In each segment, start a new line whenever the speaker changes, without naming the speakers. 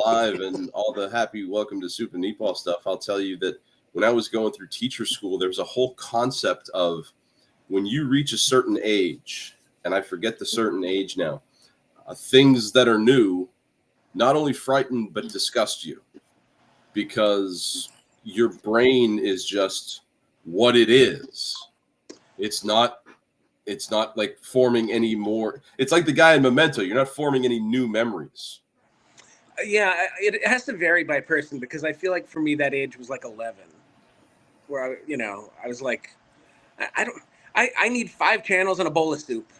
alive and all the happy welcome to soup and meatball stuff, I'll tell you that when I was going through teacher school, there was a whole concept of when you reach a certain age, and I forget the certain age now, things that are new not only frighten but disgust you because your brain is just what it is. It's not like forming any more. It's like the guy in Memento. You're not forming any new memories.
Yeah, it has to vary by person because I feel like for me that age was like 11, where I was like, I need 5 channels and a bowl of soup.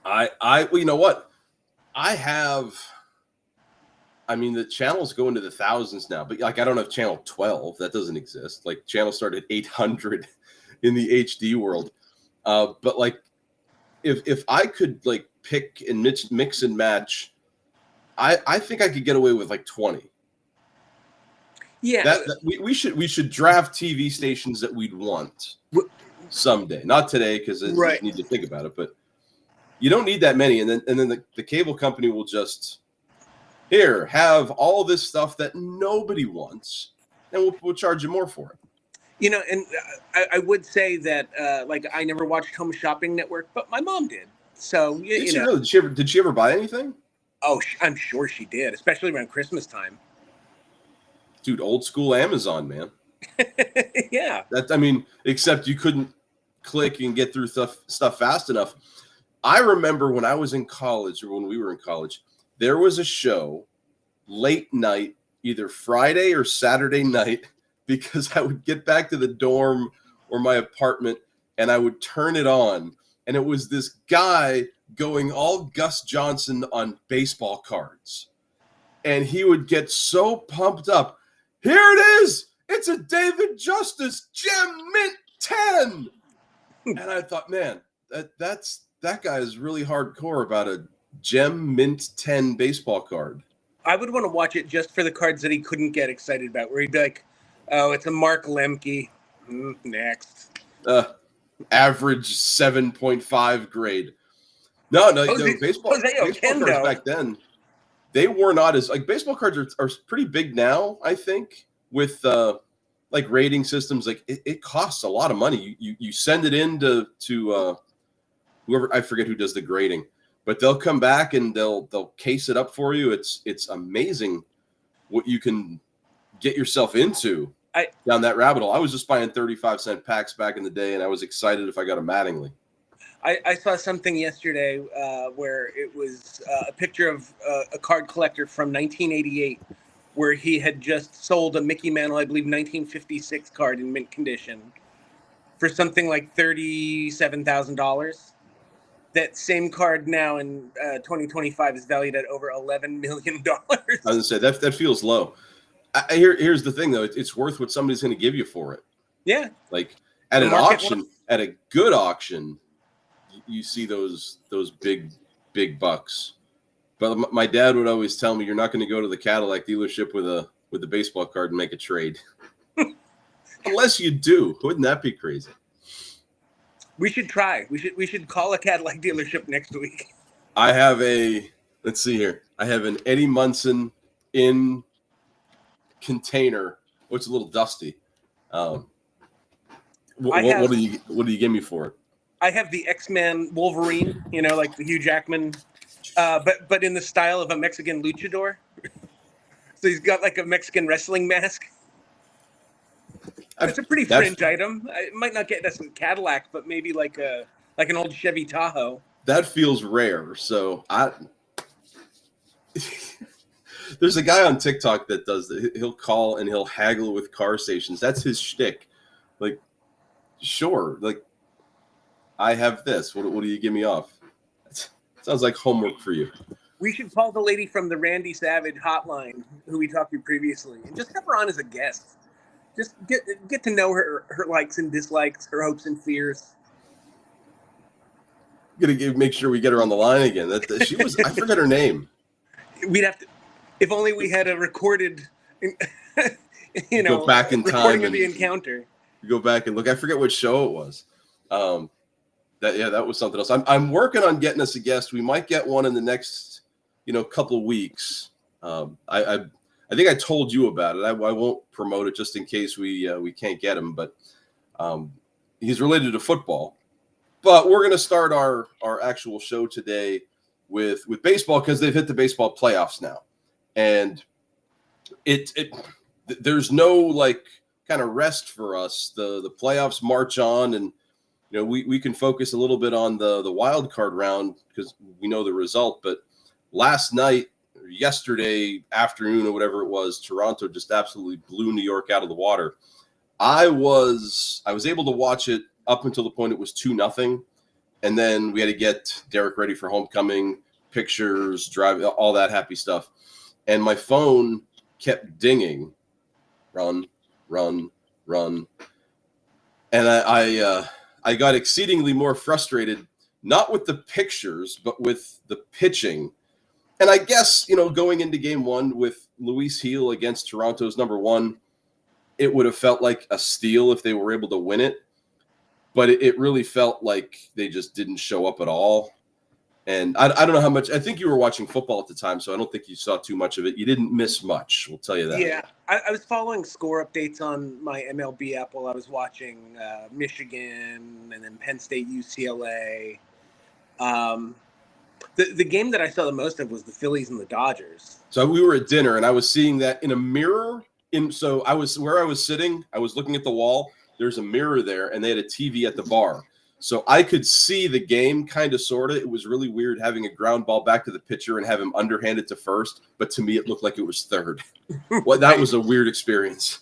Well, you know what? The channels go into the thousands now, but like I don't have channel 12. That doesn't exist. Like channels start at 800 in the HD world. But like if I could like pick and mix and match, I think I could get away with like 20.
Yeah,
we should draft TV stations that we'd want someday. Not today because you need to think about it, but you don't need that many. And then the cable company will just have all this stuff that nobody wants, and we'll charge you more for it.
And I would say that like I never watched Home Shopping Network, but my mom did. So
did she really? Did she ever buy anything?
Oh, I'm sure she did, especially around Christmas time.
Dude, old school Amazon, man.
Yeah.
Except you couldn't click and get through stuff fast enough. I remember when I was in college, or when we were in college, there was a show late night, either Friday or Saturday night, because I would get back to the dorm or my apartment and I would turn it on. And it was this guy going all Gus Johnson on baseball cards. And he would get so pumped up. Here it is. It's a David Justice Gem Mint 10. And I thought, man, that guy is really hardcore about a Gem Mint 10 baseball card.
I would want to watch it just for the cards that he couldn't get excited about, where he'd be like, oh, it's a Mark Lemke. Next.
Average 7.5 grade. No, baseball cards back then, they were not as like baseball cards are pretty big now, I think, with like rating systems. Like it costs a lot of money. You send it in to whoever, I forget who does the grading, but they'll come back and they'll case it up for you. It's amazing what you can get yourself into down that rabbit hole. I was just buying 35-cent packs back in the day, and I was excited if I got a Mattingly.
I saw something yesterday where it was a picture of a card collector from 1988 where he had just sold a Mickey Mantle, I believe, 1956 card in mint condition for something like $37,000. That same card now in 2025 is valued at over $11 million. I was
going to say, that feels low. Here's the thing, though. It's worth what somebody's going to give you for it.
Yeah.
Like at an auction, at a good auction, you see those big bucks. But my dad would always tell me, you're not going to go to the Cadillac dealership with a baseball card and make a trade. Unless you do. Wouldn't that be crazy?
We should try. We should call a Cadillac dealership next week.
Let's see here. I have an Eddie Munson in container. Oh, it's a little dusty. What do you give me for it?
I have the X-Man Wolverine, like the Hugh Jackman, but in the style of a Mexican luchador. So he's got like a Mexican wrestling mask. It's a pretty fringe item. It might not get us a Cadillac, but maybe like an old Chevy Tahoe.
That feels rare. So there's a guy on TikTok that does that. He'll call and he'll haggle with car stations. That's his shtick. Like, sure, like I have this. What do you give me off? Sounds like homework for you.
We should call the lady from the Randy Savage hotline who we talked to previously and just have her on as a guest. Just get to know her likes and dislikes, her hopes and fears.
Gotta make sure we get her on the line again. She was, I forget her name.
We'd have to, if only we had a recorded,
go back in time
recording of the encounter.
Go back and look. I forget what show it was. That was something else. I'm working on getting us a guest. We might get one in the next couple of weeks. I think I told you about it. I won't promote it just in case we can't get him, but he's related to football. But we're going to start our actual show today with baseball because they've hit the baseball playoffs now, and there's no like kind of rest for us. The playoffs march on, and we can focus a little bit on the wild card round because we know the result. But last night, or yesterday afternoon, or whatever it was, Toronto just absolutely blew New York out of the water. I was able to watch it up until the point it was 2-0, and then we had to get Derek ready for homecoming, pictures, drive, all that happy stuff, and my phone kept dinging, run, run, run, and I got exceedingly more frustrated, not with the pictures, but with the pitching. And I guess, going into game one with Luis Gil against Toronto's number one, it would have felt like a steal if they were able to win it. But it really felt like they just didn't show up at all. And I don't know how much. I think you were watching football at the time, so I don't think you saw too much of it. You didn't miss much, we'll tell you that.
Yeah, I was following score updates on my MLB app while I was watching Michigan and then Penn State, UCLA. The game that I saw the most of was the Phillies and the Dodgers.
So we were at dinner, and I was seeing that in a mirror. So I was where I was sitting. I was looking at the wall. There's a mirror there, and they had a TV at the bar. So I could see the game kind of, sort of. It was really weird having a ground ball back to the pitcher and have him underhanded to first. But to me, it looked like it was third. Well, that was a weird experience.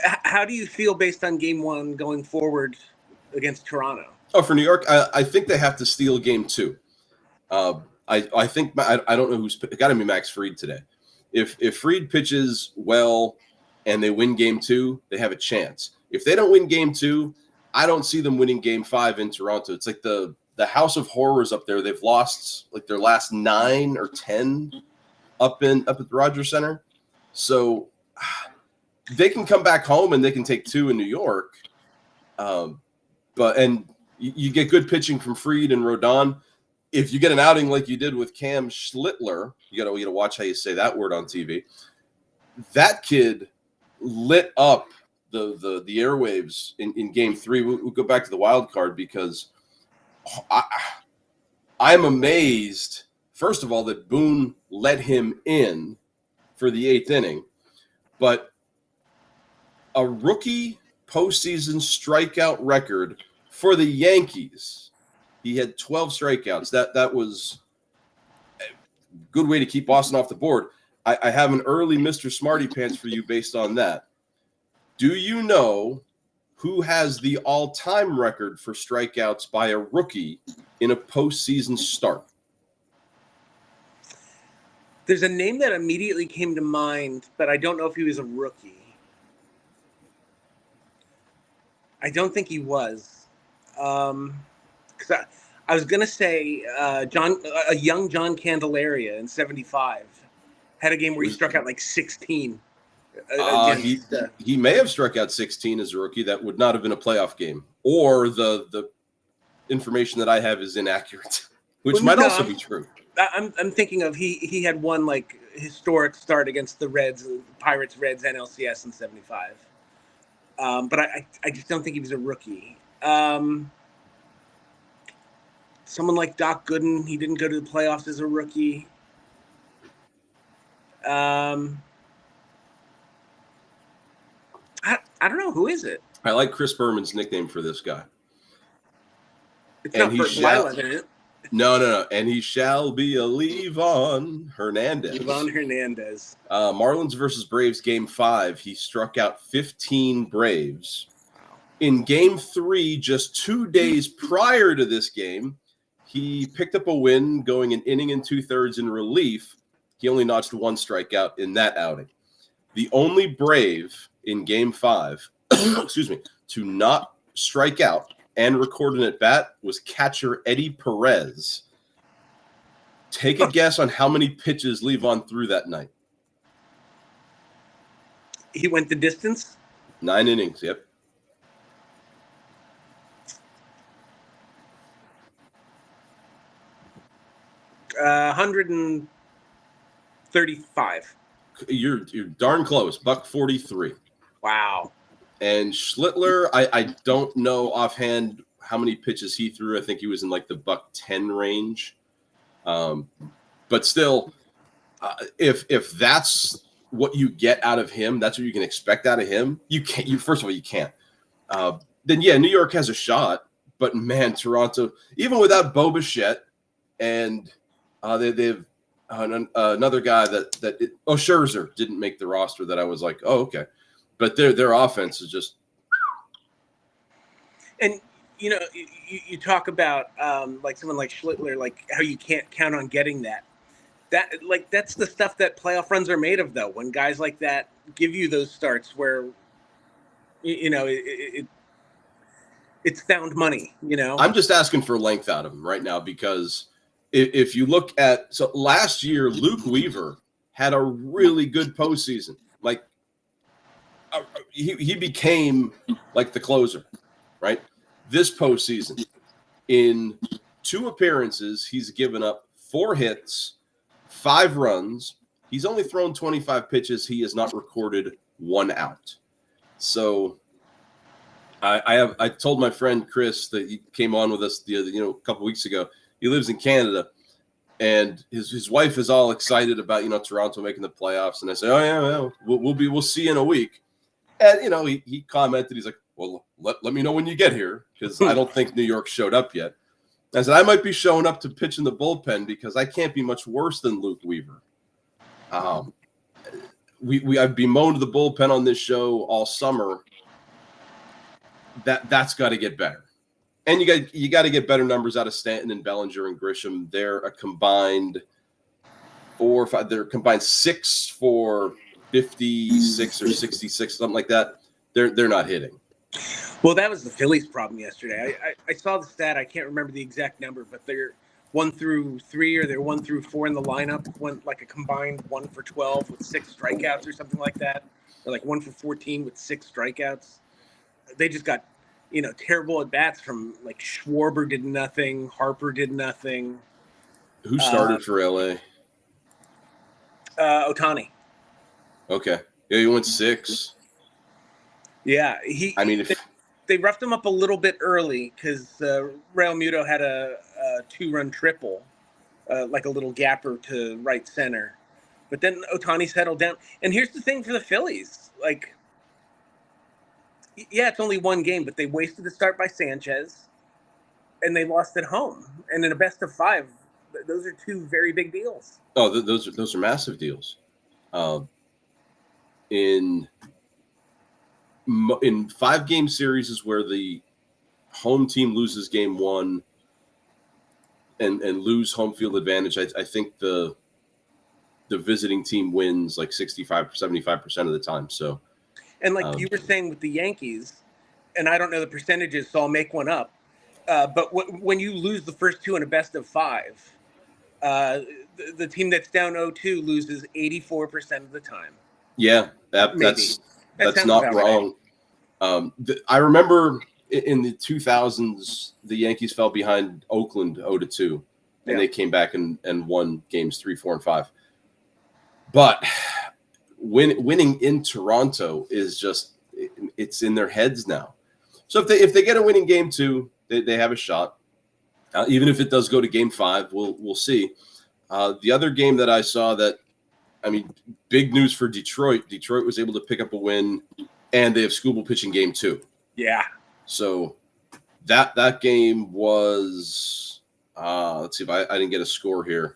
How do you feel based on game one going forward against Toronto?
Oh, for New York, I think they have to steal game two. I think I don't know who's it got to be Max Fried today. If Fried pitches well and they win game two, they have a chance. If they don't win game two, I don't see them winning game five in Toronto. It's like the house of horrors up there. They've lost like their last 9 or 10 up at the Rogers Center. So they can come back home and they can take 2 in New York. But you get good pitching from Fried and Rodon. If you get an outing like you did with Cam Schlittler, you gotta watch how you say that word on TV. That kid lit up the airwaves in game 3. We'll go back to the wild card because I'm amazed, first of all, that Boone let him in for the 8th inning. But a rookie postseason strikeout record for the Yankees. He had 12 strikeouts. That was a good way to keep Boston off the board. I have an early Mr. Smarty Pants for you based on that. Do you know who has the all-time record for strikeouts by a rookie in a postseason start?
There's a name that immediately came to mind, but I don't know if he was a rookie. I don't think he was. Because I was going to say a young John Candelaria in 75 had a game where he struck out like 16.
He may have struck out 16 as a rookie. That would not have been a playoff game. Or the information that I have is inaccurate, which might also be true.
I'm thinking of he had one like historic start against the Pirates, Reds, NLCS in 75. But I just don't think he was a rookie. Someone like Doc Gooden, he didn't go to the playoffs as a rookie. I don't know. Who is it?
I like Chris Berman's nickname for this guy.
It's not Burt Weiland, is it?
No. And he shall be a Levon Hernandez.
Levon Hernandez.
Marlins versus Braves game 5. He struck out 15 Braves. Wow. In game 3, just 2 days prior to this game, he picked up a win going an inning and 2/3 in relief. He only notched 1 strikeout in that outing. The only Brave in game 5, to not strike out and record an at-bat was catcher Eddie Perez. Take a guess on how many pitches Levon threw that night.
He went the distance?
9 innings, yep.
135.
You're darn close. $143.
Wow.
And Schlittler, I don't know offhand how many pitches he threw. I think he was in like the $110 range. But still, if that's what you get out of him, that's what you can expect out of him. You can't. First of all, you can't. Then yeah, New York has a shot, but man, Toronto, even without Bo Bichette, and they've another guy Scherzer didn't make the roster. That I was like, oh okay, but their offense is just.
And you talk about like someone like Schlittler, like how you can't count on getting that. That's the stuff that playoff runs are made of, though. When guys like that give you those starts where, it's found money.
I'm just asking for length out of him right now because if you look at last year, Luke Weaver had a really good postseason. Like he became like the closer, right? This postseason, in 2 appearances, he's given up 4 hits, 5 runs. He's only thrown 25 pitches. He has not recorded 1 out. So I told my friend Chris that he came on with us a couple weeks ago. He lives in Canada, and his wife is all excited about Toronto making the playoffs. And I said, oh yeah, we'll see in a week. And he commented, he's like, well, let me know when you get here because I don't think New York showed up yet. I said, I might be showing up to pitch in the bullpen because I can't be much worse than Luke Weaver. I've bemoaned the bullpen on this show all summer. That's got to get better. And you got to get better numbers out of Stanton and Bellinger and Grisham. They're a combined 4 or 5. They're combined 6 for 56 or 66, something like that. They're not hitting.
Well, that was the Phillies' problem yesterday. I saw the stat. I can't remember the exact number, but they're 1 through 3 or they're 1 through 4 in the lineup. Went like a combined 1 for 12 with 6 strikeouts or something like that, or like 1 for 14 with 6 strikeouts. They just got terrible at bats from like Schwarber did nothing, Harper did nothing.
Who started for LA?
Ohtani.
Okay, yeah, he went 6.
Yeah, they roughed him up a little bit early because Real Muto had a 2-run triple, like a little gapper to right center. But then Ohtani settled down. And here's the thing for the Phillies. Like, yeah, it's only 1 game, but they wasted the start by Sanchez, and they lost at home. And in a best of 5, those are 2 very big deals.
Oh, those are massive deals. In 5-game series is where the home team loses game 1 and lose home field advantage. I think the visiting team wins like 65-75% of the time. So,
and like you were saying with the Yankees, and I don't know the percentages, so I'll make one up. But when you lose the first 2 in a best of 5, the team that's down 0-2 loses 84% of the time.
Yeah, that's not wrong. Right. I remember in the 2000s, the Yankees fell behind Oakland 0-2, and they came back and won games 3, 4, and 5. But winning in Toronto is just it's in their heads now. So if they get a winning game 2, they have a shot. Even if it does go to game 5, we'll see. The other game that I saw big news for Detroit. Detroit was able to pick up a win, and they have Skubal pitching game 2.
Yeah.
So that game was let's see if I didn't get a score here.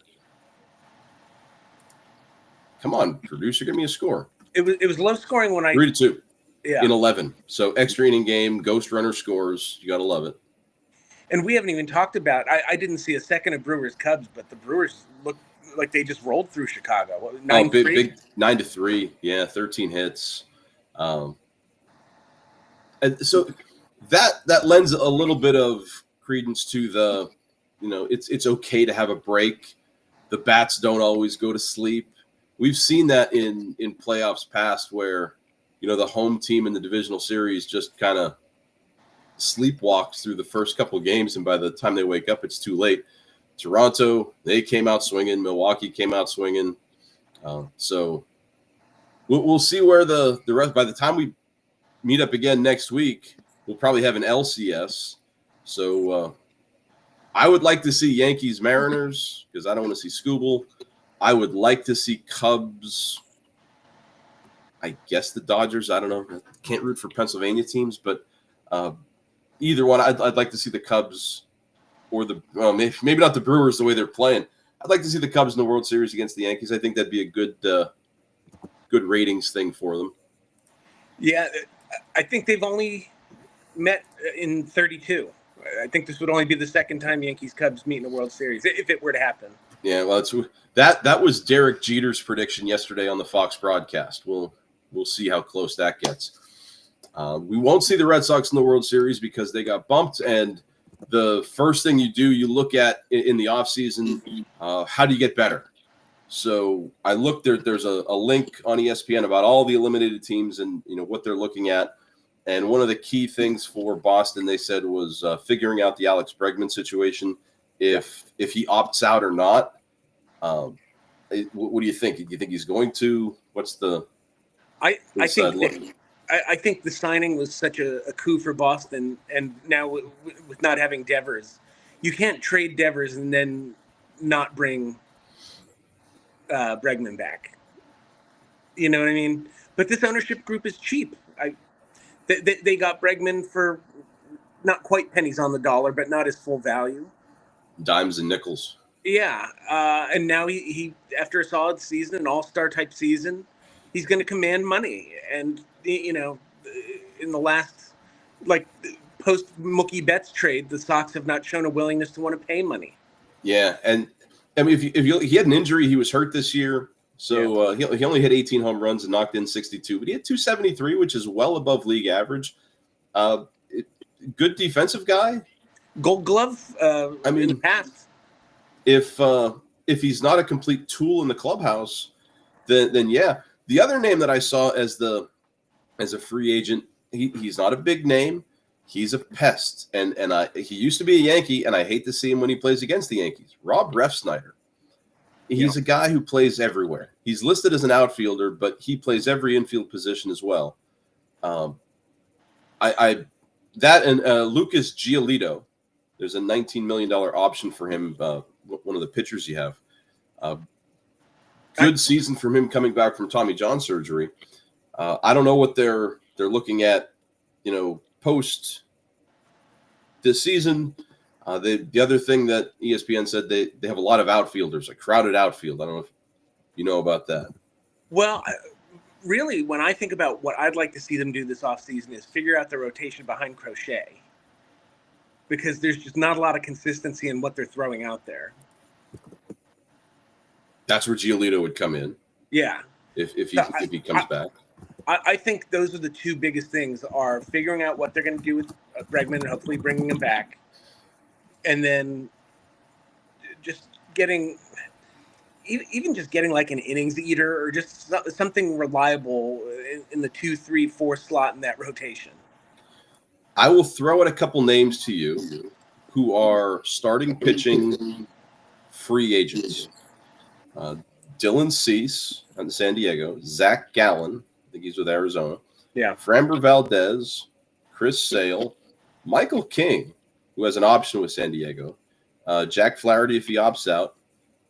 Come on, producer, give me a score.
It was low scoring when
3-2.
Yeah.
In 11. So extra inning game, ghost runner scores. You got to love it.
And we haven't even talked about. I didn't see a second of Brewers Cubs, but the Brewers looked like they just rolled through Chicago. 9-3?
Big 9-3. Yeah, 13 hits. And so that lends a little bit of credence to the, it's okay to have a break. The bats don't always go to sleep. We've seen that in playoffs past where, the home team in the divisional series just kind of sleepwalks through the first couple games, and by the time they wake up, it's too late. Toronto, they came out swinging. Milwaukee came out swinging. So we'll see where the rest. By the time we meet up again next week, we'll probably have an LCS. So I would like to see Yankees Mariners because I don't want to see Scooble. I would like to see Cubs. I guess the Dodgers. I don't know. I can't root for Pennsylvania teams, but either one. I'd like to see the Cubs or maybe not the Brewers the way they're playing. I'd like to see the Cubs in the World Series against the Yankees. I think that'd be a good ratings thing for them.
Yeah, I think they've only met in 32. I think this would only be the second time Yankees-Cubs meet in a World Series, if it were to happen.
Yeah, well, that was Derek Jeter's prediction yesterday on the Fox broadcast. We'll see how close that gets. We won't see the Red Sox in the World Series because they got bumped, and the first thing you do, you look at in the offseason, how do you get better? So I looked there. There's a link on ESPN about all the eliminated teams and what they're looking at. And one of the key things for Boston, they said, was figuring out the Alex Bregman situation, if he opts out or not. What do you think? Do you think he's going to? What's the?
I think the signing was such a coup for Boston, and now with not having Devers, you can't trade Devers and then not bring Bregman back. You know what I mean? But this ownership group is cheap. They got Bregman for not quite pennies on the dollar, but not his full value.
Dimes and nickels.
Yeah, and now he after a solid season, an all-star type season, he's going to command money. And in the last post Mookie Betts trade, the Sox have not shown a willingness to want to pay money.
Yeah, and I mean, he had an injury, he was hurt this year, so he only hit 18 home runs and knocked in 62, but he had 273, which is well above league average. Good defensive guy.
Gold Glove.
I mean,
in the past.
If he's not a complete tool in the clubhouse, then yeah. The other name that I saw as a free agent, he's not a big name. He's a pest, and he used to be a Yankee, and I hate to see him when he plays against the Yankees. Rob Refsnyder. He's a guy who plays everywhere. He's listed as an outfielder, but he plays every infield position as well. Lucas Giolito. There's a $19 million option for him. One of the pitchers you have. Good season from him coming back from Tommy John surgery. I don't know what they're looking at, post this season. The other thing that ESPN said, they have a lot of outfielders, a crowded outfield. I don't know if you know about that.
Well, really, when I think about what I'd like to see them do this offseason is figure out the rotation behind Crochet, because there's just not a lot of consistency in what they're throwing out there.
That's where Giolito would come in.
Yeah.
If he comes back.
I think those are the two biggest things, are figuring out what they're going to do with Bregman and hopefully bringing him back. And then just getting like an innings eater or just something reliable in the 2, 3, 4 slot in that rotation.
I will throw out a couple names to you who are starting pitching free agents. Dylan Cease on San Diego, Zach Gallen, I think he's with Arizona.
Yeah.
Framber Valdez, Chris Sale, Michael King, who has an option with San Diego, Jack Flaherty if he opts out,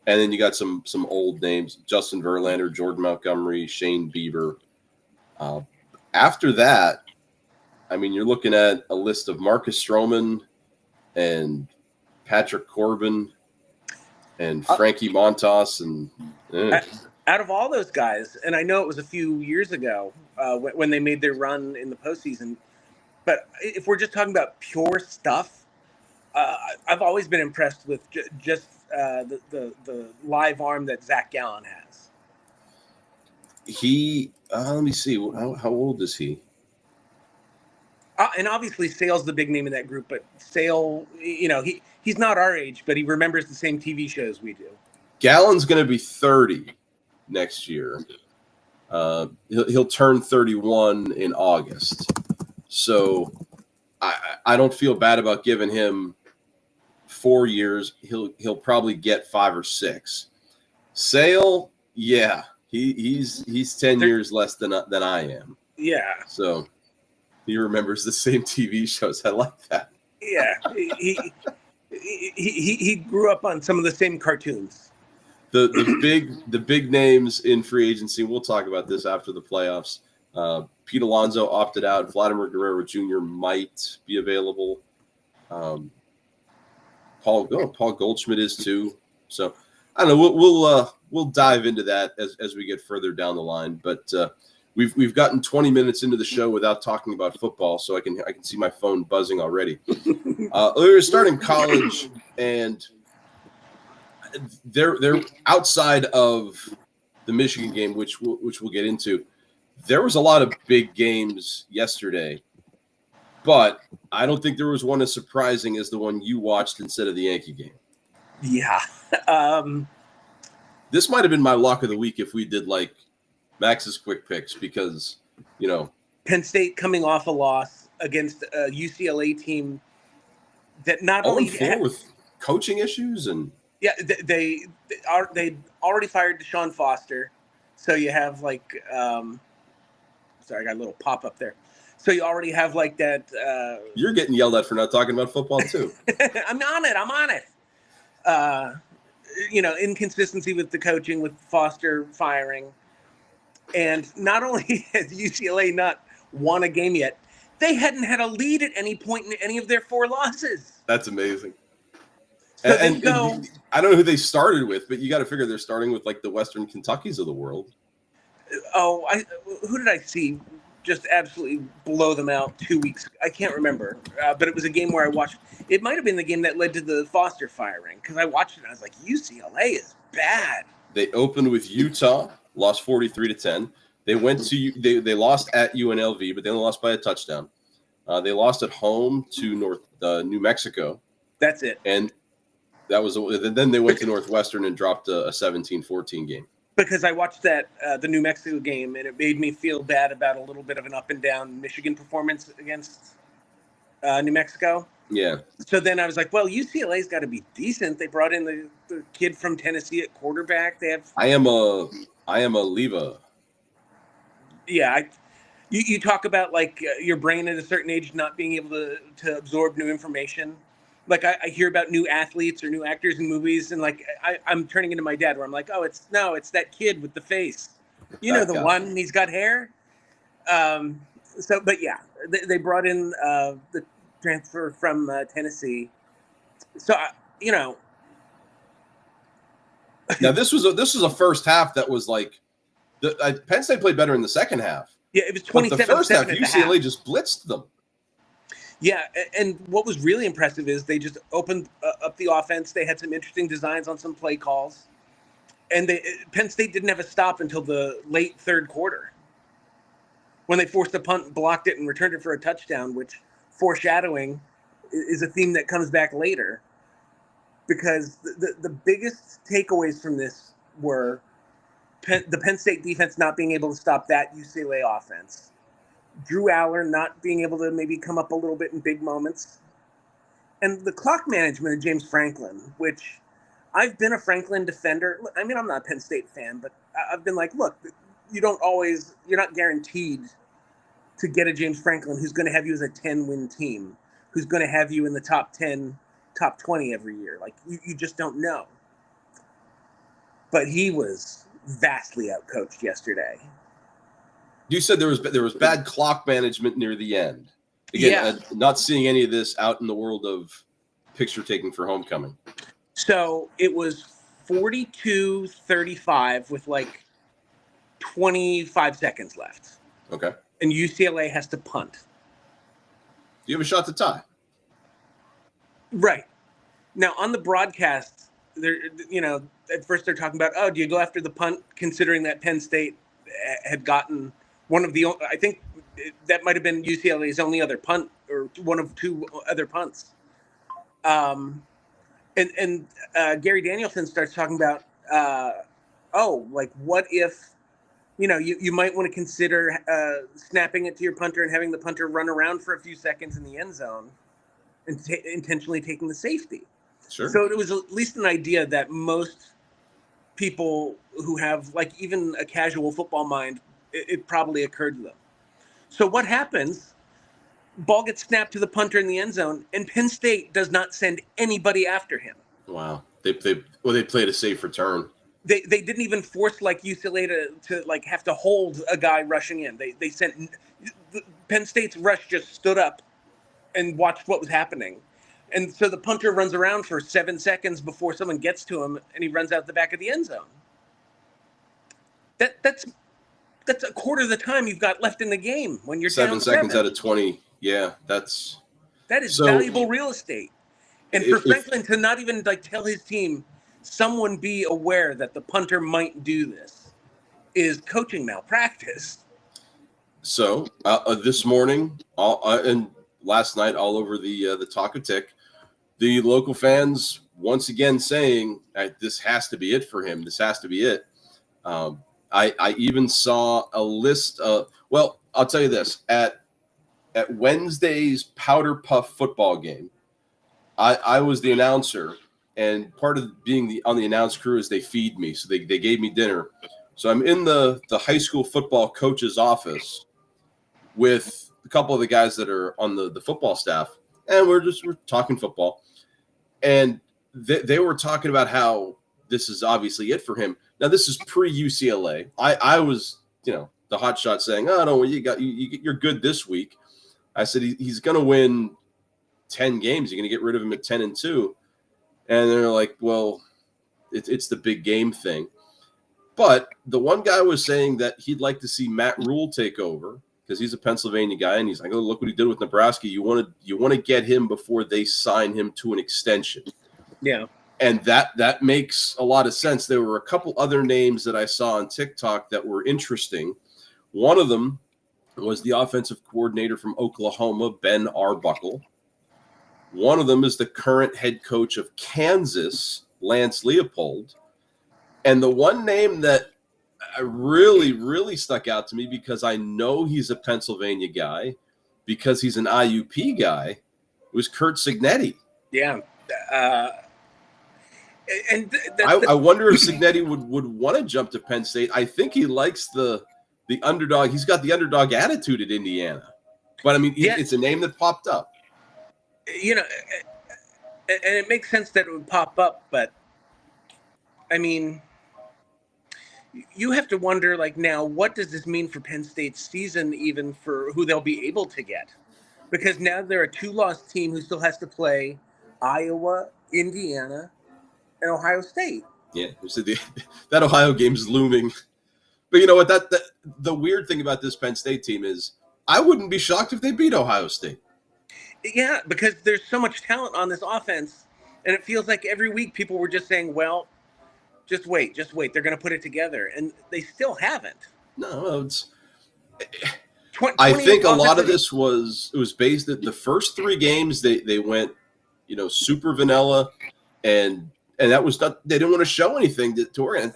and then you got some old names: Justin Verlander, Jordan Montgomery, Shane Bieber. After that, I mean, you're looking at a list of Marcus Stroman and Patrick Corbin and Frankie Montas and
out of all those guys, and I know it was a few years ago when they made their run in the postseason, but if we're just talking about pure stuff, I've always been impressed with just the live arm that Zach Gallen has.
He, let me see, how old is he?
And obviously Sale's the big name in that group, but Sale, he's not our age, but he remembers the same TV shows we do.
Gallen's going to be 30 next year. He'll turn 31 in August. So I don't feel bad about giving him 4 years, he'll probably get 5 or 6. Sale, yeah, he's 10 years less than I am.
Yeah.
So he remembers the same TV shows. I like that.
Yeah, he grew up on some of the same cartoons.
The big names in free agency. We'll talk about this after the playoffs. Pete Alonso opted out. Vladimir Guerrero Jr. might be available. Paul Goldschmidt is too. So I don't know. We'll dive into that as we get further down the line. But we've gotten 20 minutes into the show without talking about football, so I can see my phone buzzing already. We're starting college, and they're outside of the Michigan game, which we'll get into. There was a lot of big games yesterday, but I don't think there was one as surprising as the one you watched instead of the Yankee game.
Yeah.
This might have been my lock of the week if we did like Max's quick picks, because,
Penn State coming off a loss against a UCLA team that not only
with coaching issues and
they already fired Deshaun Foster, so you have like sorry, I got a little pop up there. So you already have like that.
You're getting yelled at for not talking about football too.
I'm on it. Inconsistency with the coaching, with Foster firing. And not only has UCLA not won a game yet, they hadn't had a lead at any point in any of their 4 losses.
That's amazing.
So
and I don't know who they started with, but you got to figure they're starting with like the Western Kentuckys of the world.
Oh, who did I see just absolutely blow them out 2 weeks? I can't remember, but it was a game where I watched. It might have been the game that led to the Foster firing, because I watched it and I was like, UCLA is bad.
They opened with Utah, lost 43-10. They went to they lost at UNLV, but they only lost by a touchdown. They lost at home to New Mexico.
That's it.
And that was then they went to Northwestern and dropped a 17-14 game.
Because I watched that the New Mexico game, and it made me feel bad about a little bit of an up and down Michigan performance against New Mexico.
Yeah.
So then I was like, well, UCLA's got to be decent. They brought in the kid from Tennessee at quarterback. They have. I am a
Leva.
Yeah, you talk about like your brain at a certain age not being able to absorb new information. Like I hear about new athletes or new actors in movies, and like I'm turning into my dad, where I'm like, it's that kid with the face, the one, he's got hair. But yeah, they brought in the transfer from Tennessee. So
Now this was a first half that was like Penn State played better in the second half.
Yeah, it was 27-7
the first half, UCLA
half.
just blitzed them.
Yeah, and what was really impressive is they just opened up the offense. They had some interesting designs on some play calls, and Penn State didn't have a stop until the late third quarter, when they forced a punt, blocked it, and returned it for a touchdown, which foreshadowing is a theme that comes back later. Because the biggest takeaways from this were the Penn State defense not being able to stop that UCLA offense. Drew Aller not being able to maybe come up a little bit in big moments. And the clock management of James Franklin, which I've been a Franklin defender. I mean, I'm not a Penn State fan, but I've been like, look, you're not guaranteed to get a James Franklin who's going to have you as a 10-win team, who's going to have you in the top 10, top 20 every year. Like, you just don't know. But he was vastly outcoached yesterday.
You said there was bad clock management near the end. Again, not seeing any of this out in the world of picture taking for homecoming.
So it was 42-35 with like 25 seconds left.
Okay.
And UCLA has to punt.
You have a shot to tie.
Right. Now on the broadcast, at first they're talking about, do you go after the punt, considering that Penn State had gotten one of the, I think that might have been UCLA's only other punt, or one of 2 other punts. And Gary Danielson starts talking about, what if, you might want to consider snapping it to your punter and having the punter run around for a few seconds in the end zone and intentionally taking the safety.
Sure.
So it was at least an idea that most people who have like even a casual football mind, it probably occurred to them. So what happens? Ball gets snapped to the punter in the end zone, and Penn State does not send anybody after him.
Wow. They played a safe return.
They didn't even force like UCLA to like have to hold a guy rushing in. They sent Penn State's rush just stood up and watched what was happening. And so the punter runs around for 7 seconds before someone gets to him, and he runs out the back of the end zone. That's a quarter of the time you've got left in the game when you're
7
down
seconds
7.
out of 20. Yeah,
that is
so
valuable real estate. And for Franklin to not even like tell his team, someone be aware that the punter might do this, is coaching malpractice.
So this morning and last night, all over the Talk of Tick, the local fans once again saying this has to be it for him. This has to be it. I even saw a list of. Well, I'll tell you this: at Wednesday's Powder Puff football game, I was the announcer, and part of being on the announce crew is they feed me, so they gave me dinner. So I'm in the high school football coach's office with a couple of the guys that are on the football staff, and we're talking football, and they were talking about how this is obviously it for him. Now this is pre-UCLA. I was the hot shot saying, oh no, you're good this week. I said he's going to win 10 games. You're going to get rid of him at 10-2, and they're like, well, it's the big game thing. But the one guy was saying that he'd like to see Matt Rule take over because he's a Pennsylvania guy, and he's like, oh, look what he did with Nebraska. You want to get him before they sign him to an extension.
Yeah.
And that makes a lot of sense. There were a couple other names that I saw on TikTok that were interesting. One of them was the offensive coordinator from Oklahoma, Ben Arbuckle. One of them is the current head coach of Kansas, Lance Leopold. And the one name that really, really stuck out to me because I know he's a Pennsylvania guy, because he's an IUP guy, was Kurt Cignetti.
Yeah.
I wonder if Cignetti would want to jump to Penn State. I think he likes the underdog. He's got the underdog attitude at Indiana. But, I mean, it's a name that popped up.
And it makes sense that it would pop up, but, I mean, you have to wonder, like, now, what does this mean for Penn State's season, even for who they'll be able to get? Because now they're a 2-loss team who still has to play Iowa, Indiana, and Ohio State.
Yeah, so that Ohio game's looming. But you know what? That the weird thing about this Penn State team is I wouldn't be shocked if they beat Ohio State.
Yeah, because there's so much talent on this offense, and it feels like every week people were just saying, well, just wait. They're going to put it together, and they still haven't.
No, I think a lot of this was based at the first 3 games they went, super vanilla, and that was not, they didn't want to show anything to Oregon.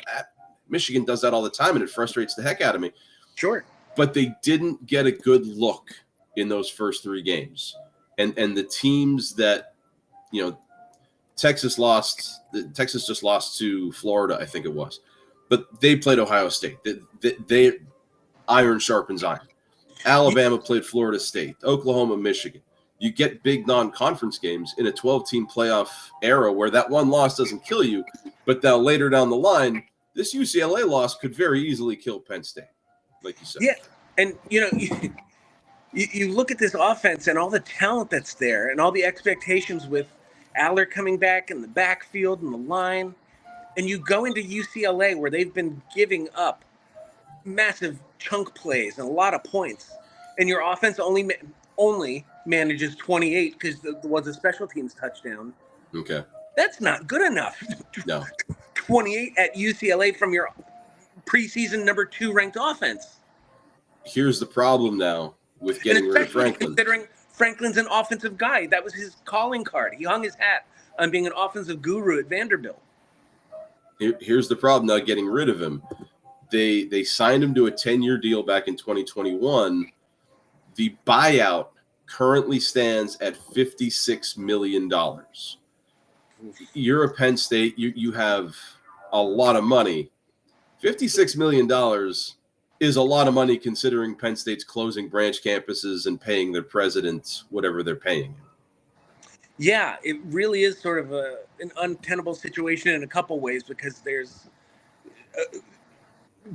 Michigan does that all the time, and it frustrates the heck out of me.
Sure. But
they didn't get a good look in those first 3 games. And the teams that, Texas just lost to Florida, I think it was. But they played Ohio State. They iron sharpens iron. Alabama played Florida State, Oklahoma, Michigan. You get big non-conference games in a 12-team playoff era where that one loss doesn't kill you, but now later down the line, this UCLA loss could very easily kill Penn State, like you said.
Yeah, and you look at this offense and all the talent that's there and all the expectations with Aller coming back in the backfield and the line, and you go into UCLA where they've been giving up massive chunk plays and a lot of points, and your offense only manages 28 because there was a special teams touchdown.
Okay.
That's not good enough.
No.
28 at UCLA from your preseason number 2 ranked offense.
Here's the problem now with getting rid of Franklin.
Considering Franklin's an offensive guy. That was his calling card. He hung his hat on being an offensive guru at Vanderbilt.
Here's the problem now getting rid of him. They signed him to a 10-year deal back in 2021. The buyout currently stands at $56 million. You're a Penn State. You have a lot of money. $56 million is a lot of money considering Penn State's closing branch campuses and paying their presidents whatever they're paying.
Yeah, it really is sort of an untenable situation in a couple ways, because there's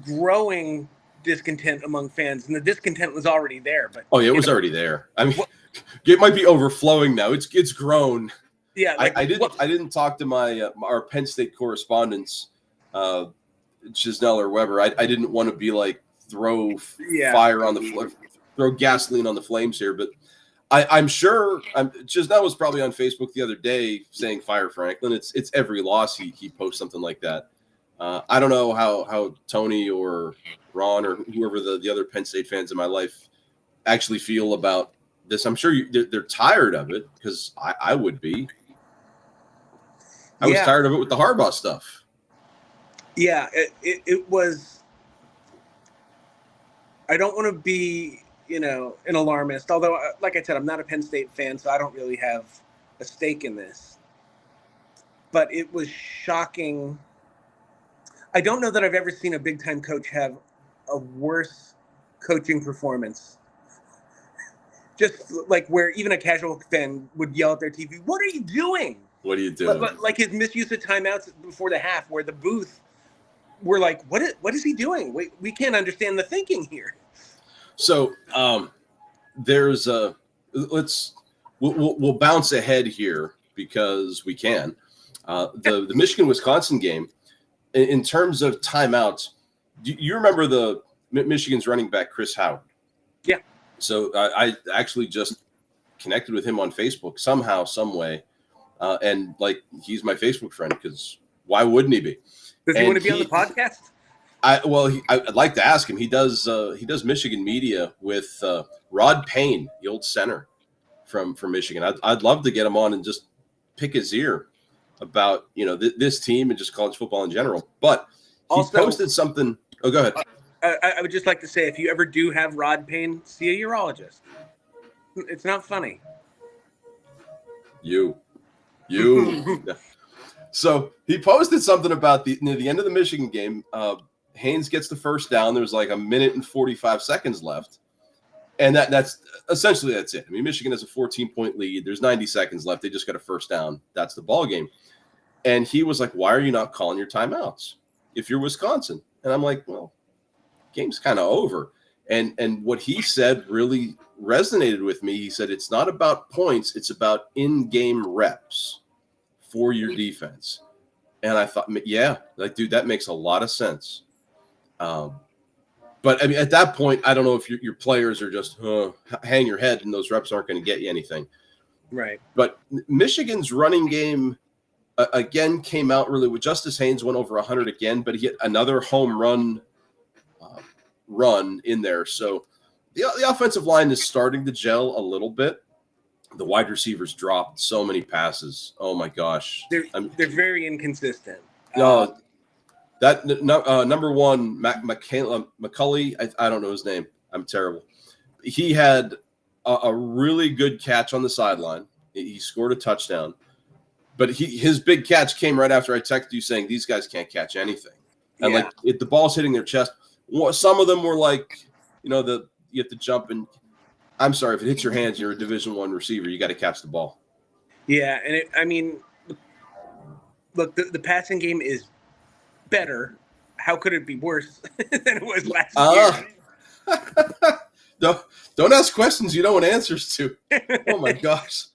growing discontent among fans, and the discontent was already there. But
it was already there. I mean, it might be overflowing now. It's grown.
Yeah,
I didn't talk to my our Penn State correspondents, Chisnell or Weber. I didn't want to be like fire on the throw gasoline on the flames here, but I'm sure Chisnell was probably on Facebook the other day saying fire Franklin. It's every loss he posts something like that. I don't know how Tony or Ron or whoever the other Penn State fans in my life actually feel about this. I'm sure they're tired of it, because I would be. I was tired of it with the Harbaugh stuff.
Yeah, it was. I don't want to be, an alarmist. Although, like I said, I'm not a Penn State fan, so I don't really have a stake in this. But it was shocking. I don't know that I've ever seen a big-time coach have a worse coaching performance. Just like where even a casual fan would yell at their TV, "What are you doing?
What are you doing?"
Like his misuse of timeouts before the half, where the booth were like, "What is he doing? We can't understand the thinking here." So
there's we'll bounce ahead here because we can. The Michigan-Wisconsin game, in terms of timeouts, do you remember the Michigan's running back Chris Howard?
Yeah.
So I actually just connected with him on Facebook somehow, some way, and like he's my Facebook friend, because why wouldn't he be?
Does he want to be on the podcast?
I'd like to ask him. He does Michigan media with Rod Payne, the old center from Michigan. I'd love to get him on and just pick his ear about this team and just college football in general. But he posted something. Oh, go ahead.
I would just like to say, if you ever do have Rod Payne, see a urologist. It's not funny.
You. So he posted something about near the end of the Michigan game. Haynes gets the first down. There's like a minute and 45 seconds left. And that's essentially it. I mean, Michigan has a 14-point lead. There's 90 seconds left. They just got a first down. That's the ball game. And he was like, "Why are you not calling your timeouts if you're Wisconsin?" And I'm like, well, game's kind of over. And what he said really resonated with me. He said, it's not about points. It's about in-game reps for your defense. And I thought, yeah, like, dude, that makes a lot of sense. But I mean, at that point, I don't know if your players are just hang your head and those reps aren't going to get you anything.
Right.
But Michigan's running game again came out really with Justice Haynes went over 100 again, but he hit another home run in there. So the offensive line is starting to gel a little bit. The wide receivers dropped so many passes. Oh my gosh.
They're very inconsistent.
No, number one, McCulley, I don't know his name. I'm terrible. He had a really good catch on the sideline. He scored a touchdown. But his big catch came right after I texted you saying these guys can't catch anything. And like if the ball's hitting their chest, some of them were like, you have to jump and I'm sorry, if it hits your hands, you're a Division I receiver. You got to catch the ball.
Yeah, and look, the passing game is better. How could it be worse than it was last
year? Don't ask questions you don't want answers to. Oh my gosh.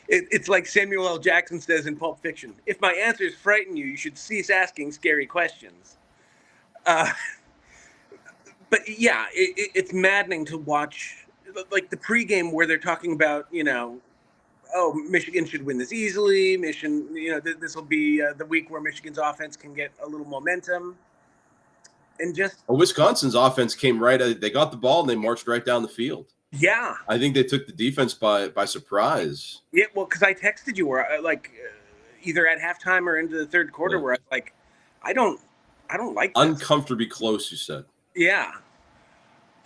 It's like Samuel L. Jackson says in Pulp Fiction: if my answers frighten you, you should cease asking scary questions. But yeah, it's maddening to watch, like the pregame where they're talking about, Michigan should win this easily. Michigan, this will be the week where Michigan's offense can get a little momentum. And just
Wisconsin's offense came right. They got the ball and they marched right down the field.
Yeah,
I think they took the defense by surprise.
Yeah, well, because I texted you where either at halftime or into the third quarter, where I was like, I don't like this.
Uncomfortably close, you said.
Yeah.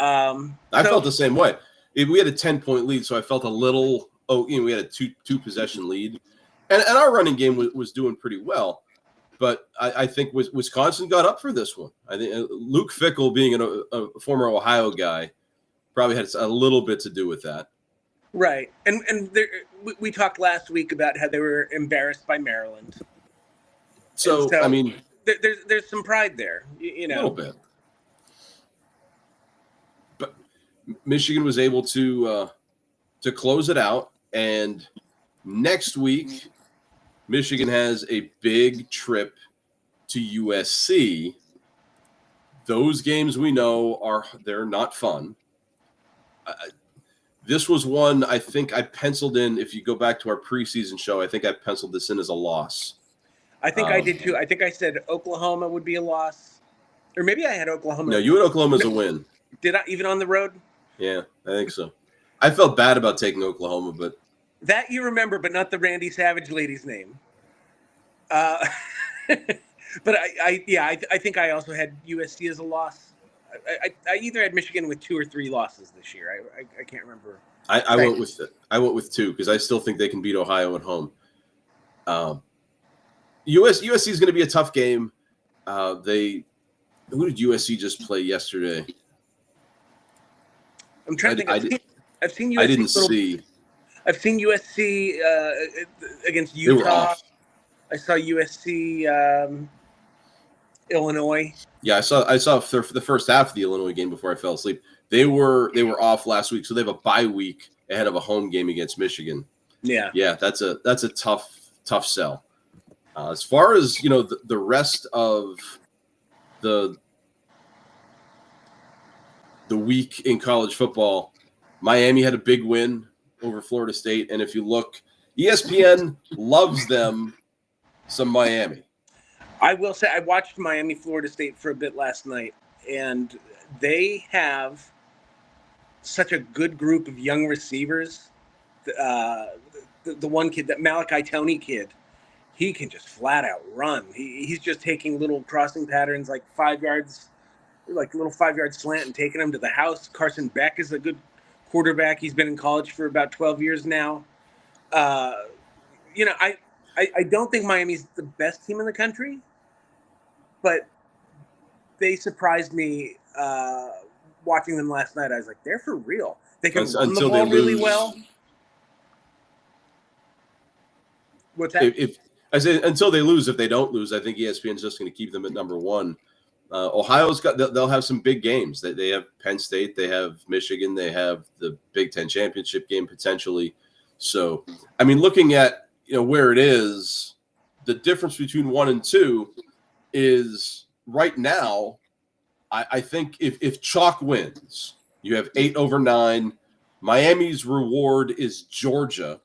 I felt the same way. We had a 10-point lead, so I felt a little. We had a two possession lead, and our running game was doing pretty well. But I think Wisconsin got up for this one. I think Luke Fickell, being a former Ohio guy, probably had a little bit to do with that.
Right. And we talked last week about how they were embarrassed by Maryland.
So I mean,
there's some pride there, you know.
A little bit. But Michigan was able to close it out, and next week Michigan has a big trip to USC. Those games we know they're not fun. This was one I think I penciled in. If you go back to our preseason show, I think I penciled this in as a loss.
I think I did too. I think I said Oklahoma would be a loss, or maybe I had Oklahoma.
No, you had Oklahoma as a win.
Did I, even on the road?
Yeah, I think so. I felt bad about taking Oklahoma, but
that you remember, but not the Randy Savage lady's name. But I think I also had USC as a loss. I either had Michigan with 2 or 3 losses this year. I can't remember.
I went with 2 because I still think they can beat Ohio at home. USC is going to be a tough game. Who did USC just play yesterday?
I'm trying to think. I've seen USC.
I didn't see.
I've seen USC against Utah.
They were off.
I saw USC Illinois.
Yeah, I saw the first half of the Illinois game before I fell asleep. They were off last week, so they have a bye week ahead of a home game against Michigan.
Yeah,
that's a tough sell. As far as the rest of the week in college football, Miami had a big win over Florida State, and if you look, ESPN loves them some Miami.
I will say I watched Miami, Florida State for a bit last night, and they have such a good group of young receivers. The one kid, that Malachi Toney kid, he can just flat out run. He's just taking little crossing patterns like 5 yards, like a little 5-yard slant and taking them to the house. Carson Beck is a good quarterback. He's been in college for about 12 years now. I don't think Miami's the best team in the country, but they surprised me watching them last night. I was like, they're for real. They can run the ball really well. What's that?
If I say until they lose, if they don't lose, I think ESPN's just going to keep them at number 1. They'll have some big games. They have Penn State, they have Michigan, they have the Big Ten championship game potentially. So, I mean, looking at where it is, the difference between 1 and 2 is right now. I think if chalk wins, you have 8 over 9. Miami's reward is Georgia.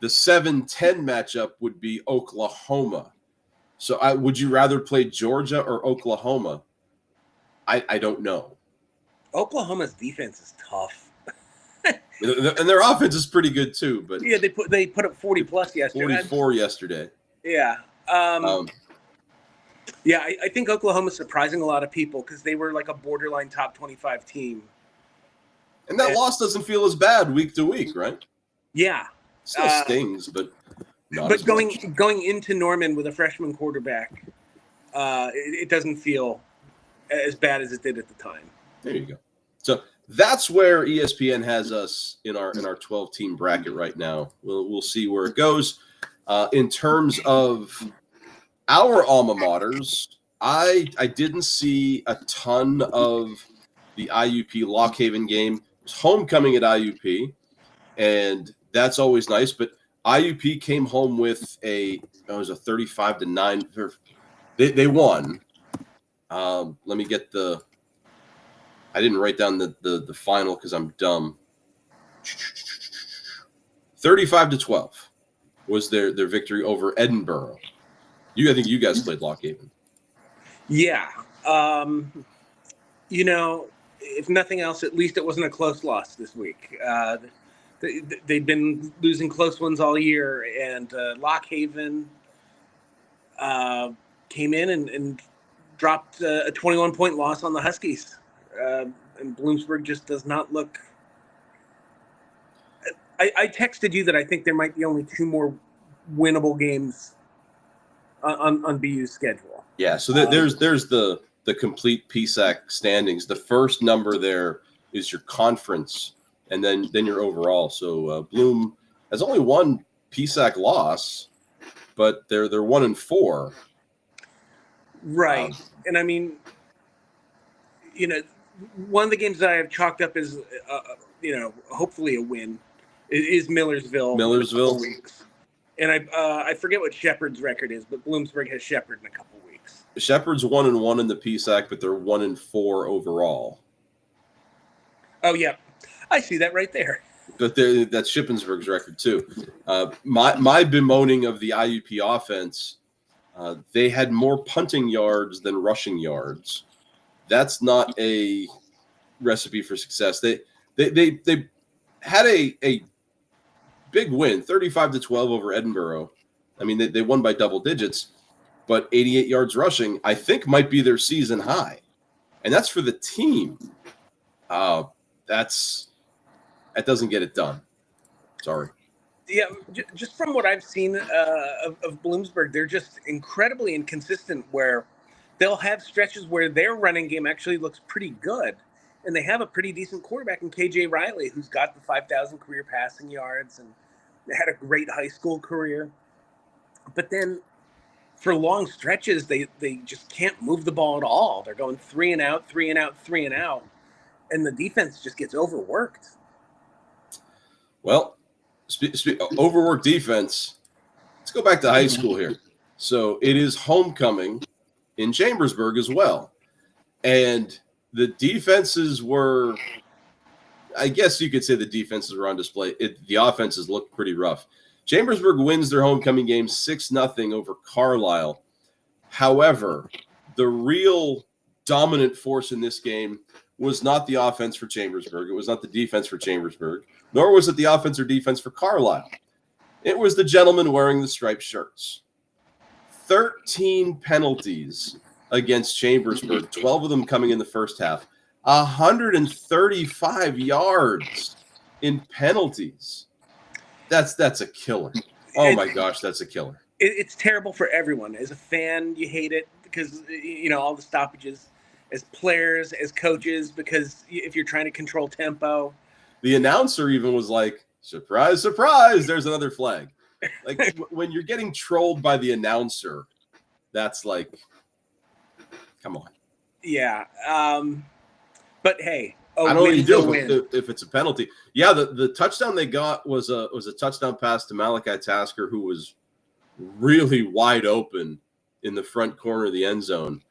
The 7-10 matchup would be Oklahoma. So would you rather play Georgia or Oklahoma? I don't know.
Oklahoma's defense is tough.
And their offense is pretty good too. But
yeah, they put up 40 plus yesterday.
44 yesterday.
Yeah. Yeah, I think Oklahoma's surprising a lot of people because they were like a borderline top 25 team.
And that loss doesn't feel as bad week to week, right?
Yeah.
Still stings, but not
but
as
going into Norman with a freshman quarterback, it doesn't feel as bad as it did at the time.
There you go. So that's where ESPN has us in our 12-team bracket right now. We'll see where it goes. In terms of our alma maters, I didn't see a ton of the IUP Lockhaven game. It was homecoming at IUP, and that's always nice. But IUP came home with it was a 35-9. They won. Let me get I didn't write down the final because I'm dumb. 35-12 was their victory over Edinburgh. I think you guys played Lockhaven.
Yeah. If nothing else, at least it wasn't a close loss this week. They'd been losing close ones all year, and Lockhaven came in and dropped a 21-point loss on the Huskies. And Bloomsburg just does not look. I texted you that I think there might be only 2 more winnable games on BU's schedule.
Yeah, so there's the complete PSAC standings. The first number there is your conference, and then your overall. So Bloom has only one PSAC loss, but they're 1-4.
Right, and I mean, one of the games that I have chalked up as hopefully a win is Millersville.
Millersville.
Weeks. And I forget what Shepherd's record is, but Bloomsburg has Shepherd in a couple weeks.
Shepherd's 1-1 in the PSAC, but they're 1-4 overall.
Oh yeah, I see that right there.
But that's Shippensburg's record too. My bemoaning of the IUP offense, they had more punting yards than rushing yards. That's not a recipe for success. They had a big win, 35-12 over Edinburgh. I mean, they won by double digits, but 88 yards rushing, I think, might be their season high. And that's for the team. That doesn't get it done. Sorry.
Yeah, just from what I've seen of Bloomsburg, they're just incredibly inconsistent where they'll have stretches where their running game actually looks pretty good. And they have a pretty decent quarterback in KJ Riley, who's got the 5,000 career passing yards and had a great high school career. But then for long stretches, they just can't move the ball at all. They're going 3 and out, 3 and out, 3 and out. And the defense just gets overworked.
Well, overworked defense. Let's go back to high school here. So it is homecoming in Chambersburg as well. And the defenses were, I guess you could say the defenses were on display. The offenses looked pretty rough. Chambersburg wins their homecoming game 6-0 over Carlisle. However, the real dominant force in this game was not the offense for Chambersburg. It was not the defense for Chambersburg, nor was it the offense or defense for Carlisle. It was the gentlemen wearing the striped shirts. 13 penalties against Chambersburg, 12 of them coming in the first half. 135 yards in penalties. That's a killer. Oh my gosh, that's a killer.
It's terrible for everyone. As a fan, you hate it because all the stoppages. As players, as coaches, because if you're trying to control tempo.
The announcer even was like, surprise, surprise, there's another flag. Like when you're getting trolled by the announcer, that's like, come on.
Yeah. But hey,
I don't know what you do if it's a penalty. Yeah, the touchdown they got was a touchdown pass to Malachi Tasker, who was really wide open in the front corner of the end zone.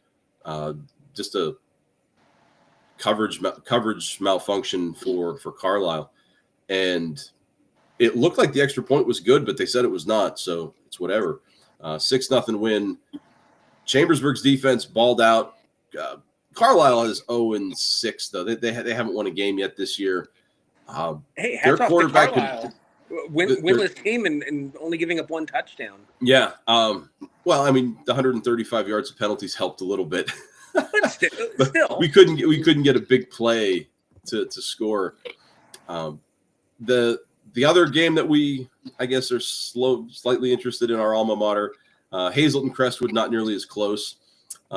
Just a coverage malfunction for Carlisle, and it looked like the extra point was good, but they said it was not, so it's whatever. 6-0 win. Chambersburg's defense balled out. Carlisle is 0-6 though. They haven't won a game yet this year.
Hey, hats off to Carlisle. Winless team and only giving up one touchdown.
Yeah. Well, I mean, the 135 yards of penalties helped a little bit.
But still.
we couldn't get a big play to score. The other game that we, I guess, are slightly interested in our alma mater, Hazelton Crestwood, not nearly as close.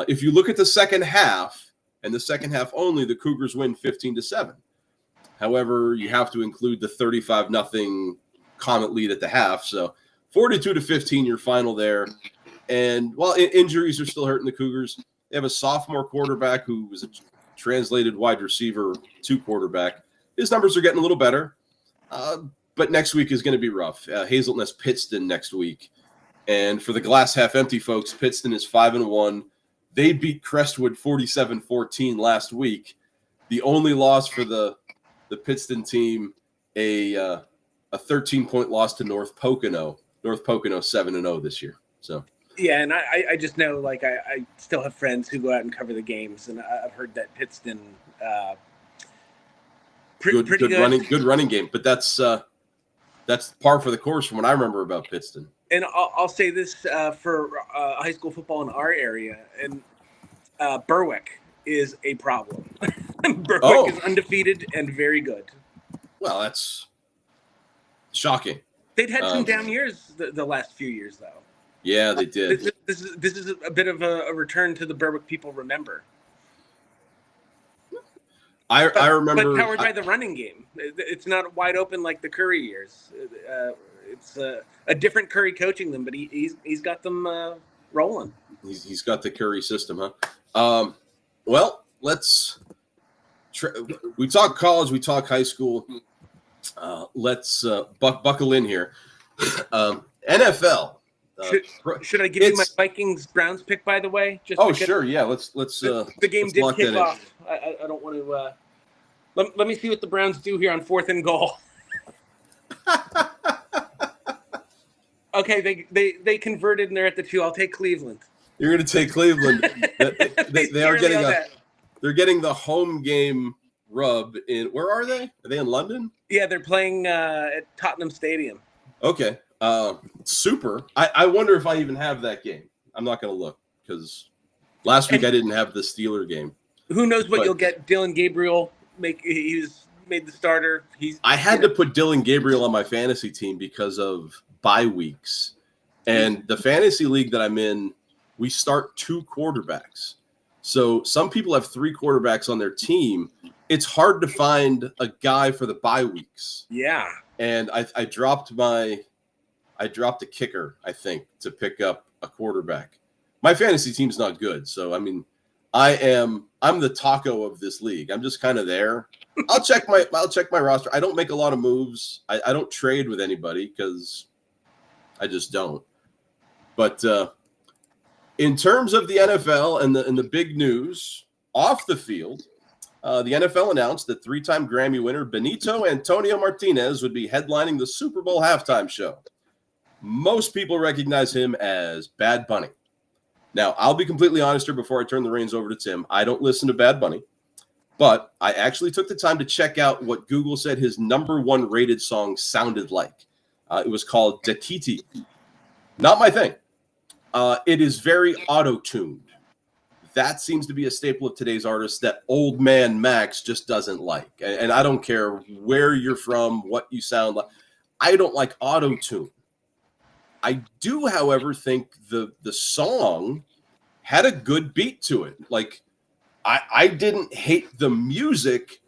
If you look at the second half and the second half only, the Cougars win 15-7. However, you have to include the 35-0 Comet lead at the half. So 42-15, your final there. And while injuries are still hurting the Cougars, they have a sophomore quarterback who was a translated wide receiver to quarterback. His numbers are getting a little better, but next week is going to be rough. Hazelton has Pittston next week. And for the glass half empty folks, Pittston is 5-1. They beat Crestwood 47-14 last week. The only loss for the Pittston team, a 13-point loss to North Pocono. North Pocono 7-0 this year. So.
Yeah, and I just know, like, I still have friends who go out and cover the games, and I've heard that Pittston pretty
good running game. But that's par for the course from what I remember about Pittston.
And I'll say this for high school football in our area, and Berwick is a problem. Berwick is undefeated and very good.
Well, that's shocking.
They'd had some down years the last few years, though.
Yeah, they did.
This is a bit of a return to the Berwick people remember.
I remember,
but powered by the running game. It's not wide open like the Curry years. It's a different Curry coaching them, but he's got them rolling.
He's got the Curry system, huh? Well, let's. We talk college, we talk high school. Let's buckle in here. NFL.
Should I give you my Vikings Browns pick, by the way?
Sure, yeah. Let's.
The game did kick off. I don't want to. Let me see what the Browns do here on 4th and goal. Okay, they converted and they're at the 2. I'll take Cleveland.
You're going to take Cleveland. they are getting they're getting the home game rub in. Where are they? Are they in London?
Yeah, they're playing at Tottenham Stadium.
Okay. Super. I wonder if I even have that game. I'm not going to look because last week I didn't have the Steeler game.
Who knows what you'll get? Dylan Gabriel he's made the starter.
I had to put Dylan Gabriel on my fantasy team because of bye weeks, and the fantasy league that I'm in, we start 2 quarterbacks. So some people have 3 quarterbacks on their team. It's hard to find a guy for the bye weeks.
Yeah,
and I dropped a kicker, I think, to pick up a quarterback. My fantasy team's not good, so I mean, I'm the taco of this league. I'm just kind of there. I'll check my roster. I don't make a lot of moves. I don't trade with anybody because I just don't. But in terms of the NFL and the big news off the field, the NFL announced that 3-time Grammy winner Benito Antonio Martinez would be headlining the Super Bowl halftime show. Most people recognize him as Bad Bunny. Now, I'll be completely honest here before I turn the reins over to Tim. I don't listen to Bad Bunny, but I actually took the time to check out what Google said his #1 rated song sounded like. It was called Dakiti. Not my thing. It is very auto-tuned. That seems to be a staple of today's artists that old man Max just doesn't like. And I don't care where you're from, what you sound like. I don't like auto-tune. I do, however, think the song had a good beat to it. Like, I didn't hate the music.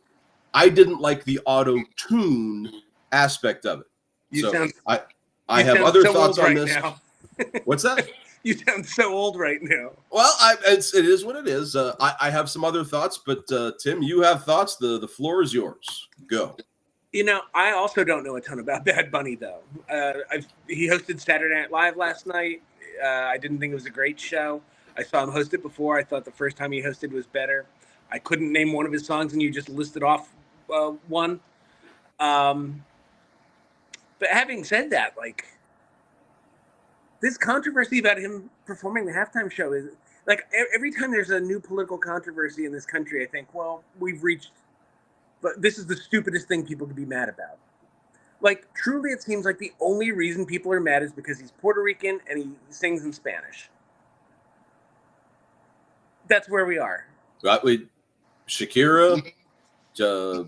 I didn't like the auto-tune aspect of it. I have other thoughts on this. What's that?
You sound so old right now.
Well, it is what it is. I have some other thoughts, but Tim, you have thoughts. The floor is yours. Go.
You know, I also don't know a ton about Bad Bunny, though. He hosted Saturday Night Live last night. I didn't think it was a great show. I saw him host it before. I thought the first time he hosted was better. I couldn't name one of his songs, and you just listed off one. But having said that, like, this controversy about him performing the halftime show is, like, every time there's a new political controversy in this country, I think, well, we've reached... But this is the stupidest thing people could be mad about. Like, truly, it seems like the only reason people are mad is because he's Puerto Rican and he sings in Spanish. That's where we are.
Right with Shakira. There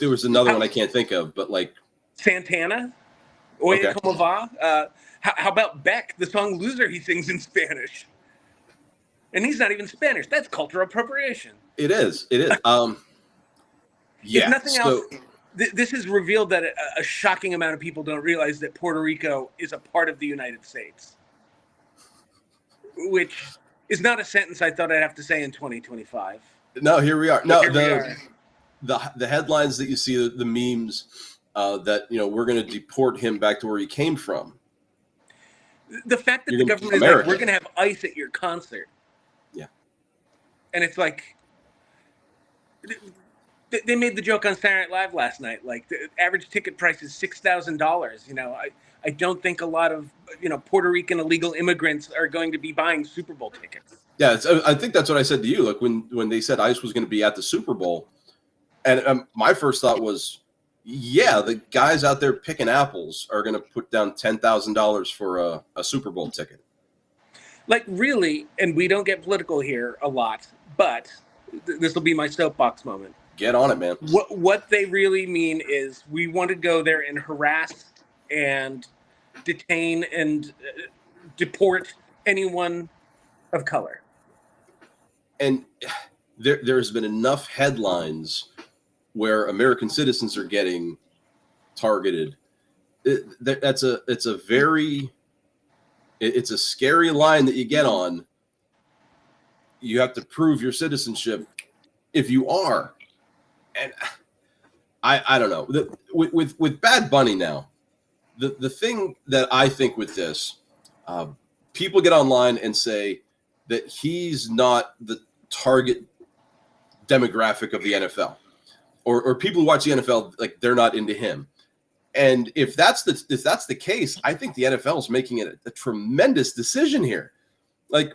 was another one I can't think of, but like
Santana. Oye, ¿cómo va? How about Beck? The song "Loser" he sings in Spanish, and he's not even Spanish. That's cultural appropriation.
It is. Yeah.
If nothing else, this has revealed that a shocking amount of people don't realize that Puerto Rico is a part of the United States, which is not a sentence I thought I'd have to say in 2025.
No, here we are. No, the headlines that you see, the memes that, you know, we're going to deport him back to where he came from.
The fact that the government is like, we're going to have ICE at your concert.
Yeah.
And it's like... They made the joke on Saturday Night Live last night. Like, the average ticket price is $6,000. You know, I don't think a lot of, you know, Puerto Rican illegal immigrants are going to be buying Super Bowl tickets.
Yeah, I think that's what I said to you. Like, when they said ICE was going to be at the Super Bowl, and my first thought was, yeah, the guys out there picking apples are going to put down $10,000 for a Super Bowl ticket.
Like, really, and we don't get political here a lot, but this will be my soapbox moment.
Get on it, man.
What they really mean is we want to go there and harass and detain and deport anyone of color.
And there's been enough headlines where American citizens are getting targeted. It's a scary line that you get on. You have to prove your citizenship if you are. And I don't know. With Bad Bunny now, the thing that I think with this, people get online and say that he's not the target demographic of the NFL, or people who watch the NFL, like, they're not into him. And if that's the case, I think the NFL is making it a tremendous decision here. Like,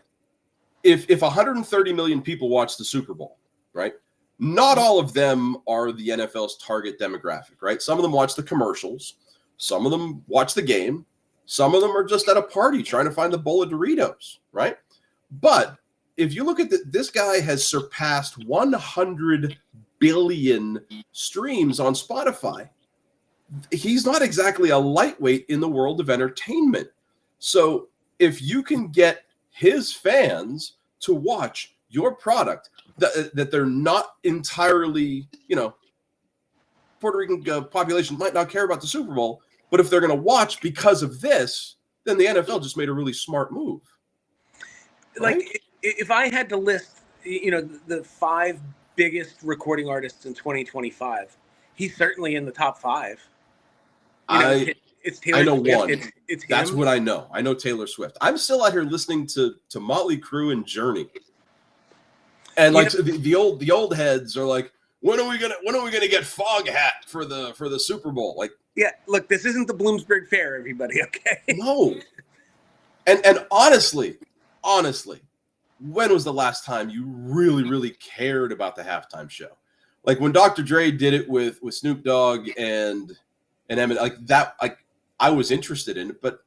if 130 million people watch the Super Bowl, right? Not all of them are the NFL's target demographic, right? Some of them watch the commercials. Some of them watch the game. Some of them are just at a party trying to find a bowl of Doritos, right? But if you look at this guy has surpassed 100 billion streams on Spotify. He's not exactly a lightweight in the world of entertainment. So if you can get his fans to watch your product, that they're not entirely, Puerto Rican population might not care about the Super Bowl, but if they're going to watch because of this, then the NFL just made a really smart move. Right?
Like, if I had to list, the 5 biggest recording artists in 2025, he's certainly in the top 5. It's Taylor
I know
Swift.
one.
It's
That's
him.
what I know. I know Taylor Swift. I'm still out here listening to Motley Crue and Journey, and like the old heads are like, when are we gonna get Foghat for the Super Bowl? Like,
yeah, look, this isn't the Bloomsburg Fair, everybody. Okay.
No. And honestly, when was the last time you really cared about the halftime show? Like when Dr. Dre did it with Snoop Dogg and Eminem, like that, I was interested in it. But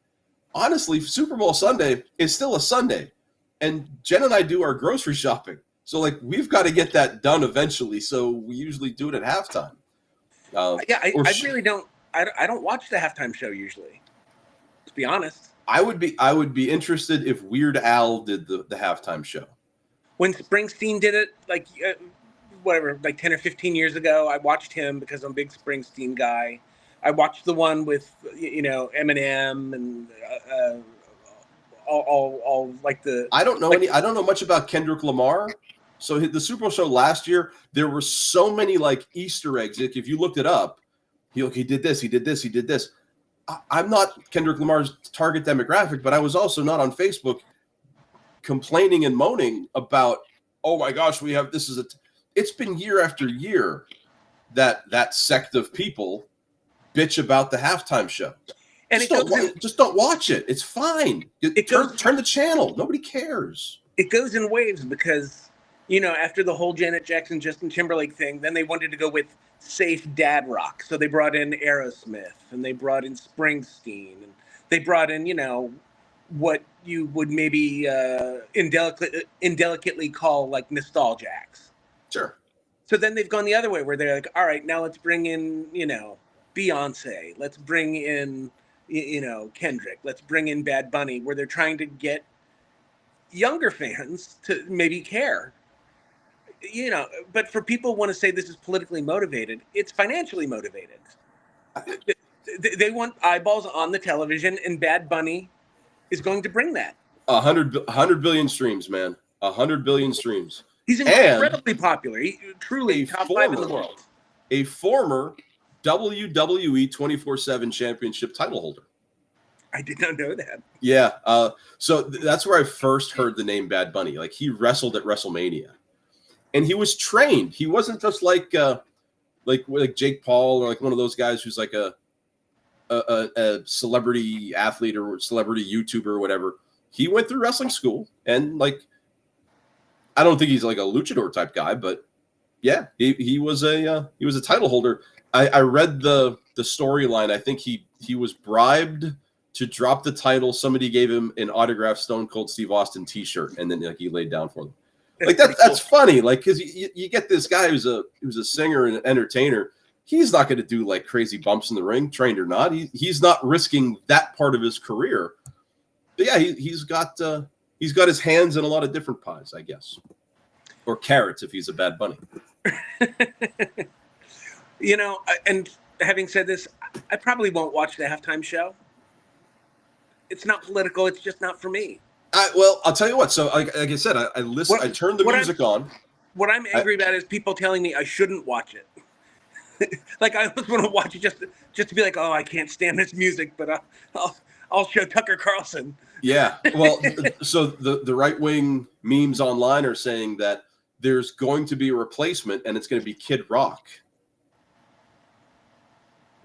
honestly, Super Bowl Sunday is still a Sunday, and Jen and I do our grocery shopping, so like we've got to get that done eventually. So we usually do it at halftime.
I really don't. I don't watch the halftime show usually, to be honest.
I would be interested if Weird Al did the halftime show.
When Springsteen did it, like 10 or 15 years ago, I watched him because I'm a big Springsteen guy. I watched the one with Eminem and all like the.
I don't know much about Kendrick Lamar. So the Super Bowl show last year, there were so many like Easter eggs. Like if you looked it up, he did this, he did this, he did this. I'm not Kendrick Lamar's target demographic, but I was also not on Facebook complaining and moaning about, oh my gosh, it's been year after year that sect of people bitch about the halftime show. And just don't watch it. It's fine. Turn the channel. Nobody cares.
It goes in waves because, after the whole Janet Jackson, Justin Timberlake thing, then they wanted to go with safe dad rock. So they brought in Aerosmith and they brought in Springsteen and they brought in, what you would maybe indelicately call like nostalgics.
Sure.
So then they've gone the other way where they're like, all right, now let's bring in, Beyonce. Let's bring in, Kendrick. Let's bring in Bad Bunny, where they're trying to get younger fans to maybe care. But for people who want to say this is politically motivated, it's financially motivated. They want eyeballs on the television, and Bad Bunny is going to bring that.
100 billion streams, man. 100 billion streams.
He's incredibly popular. He truly top 5 in the world.
A former WWE 24/7 championship title holder.
I did not know that.
Yeah. So that's where I first heard the name Bad Bunny. Like he wrestled at WrestleMania. And he was trained. He wasn't just like Jake Paul or like one of those guys who's like a celebrity athlete or celebrity YouTuber or whatever. He went through wrestling school, and like I don't think he's like a luchador type guy, but yeah, he was a title holder. I read the storyline. I think he was bribed to drop the title. Somebody gave him an autographed Stone Cold Steve Austin T-shirt, and then like he laid down for them. Like that's funny, like because you get this guy who's a singer and an entertainer, he's not going to do like crazy bumps in the ring, trained or not. He's not risking that part of his career. But yeah, he's got his hands in a lot of different pies, I guess, or carrots if he's a Bad Bunny.
And having said this, I probably won't watch the halftime show. It's not political. It's just not for me.
Well, I'll tell you what. So, like I said, I listen. I turned the music on.
What I'm angry about is people telling me I shouldn't watch it. Like I just want to watch it just to be like, oh, I can't stand this music, but I'll show Tucker Carlson.
Yeah. Well, so the right wing memes online are saying that there's going to be a replacement, and it's going to be Kid Rock.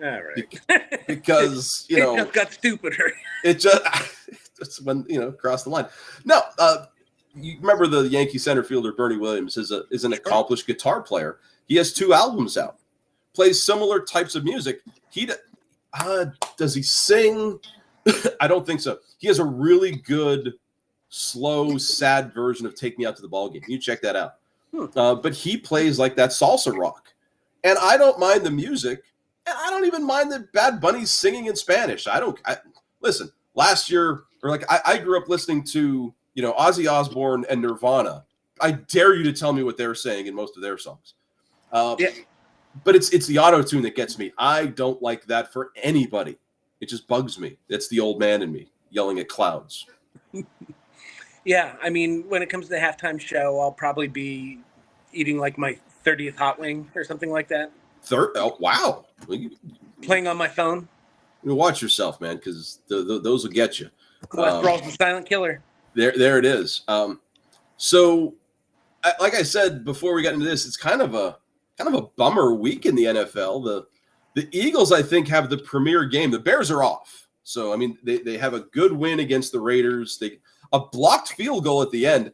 All right.
Because
it just got stupider.
It just went across the line. No, you remember the Yankee center fielder Bernie Williams is an accomplished guitar player. He has 2 albums out. Plays similar types of music. Does he sing? I don't think so. He has a really good, slow, sad version of "Take Me Out to the Ball Game." You check that out. But he plays like that salsa rock, and I don't mind the music, and I don't even mind that Bad Bunny's singing in Spanish. Listen. Last year, I grew up listening to Ozzy Osbourne and Nirvana. I dare you to tell me what they're saying in most of their songs.
Yeah.
But it's the auto-tune that gets me. I don't like that for anybody. It just bugs me. It's the old man in me yelling at clouds.
Yeah, I mean, when it comes to the halftime show, I'll probably be eating like my 30th hot wing or something like that.
Oh, wow.
Playing on my phone.
Watch yourself, man, because those will get you.
Cholesterol's the silent killer.
There it is. So, like I said before we got into this, it's kind of a bummer week in the NFL. The Eagles, I think, have the premier game. The Bears are off. So, I mean, they have a good win against the Raiders. A blocked field goal at the end.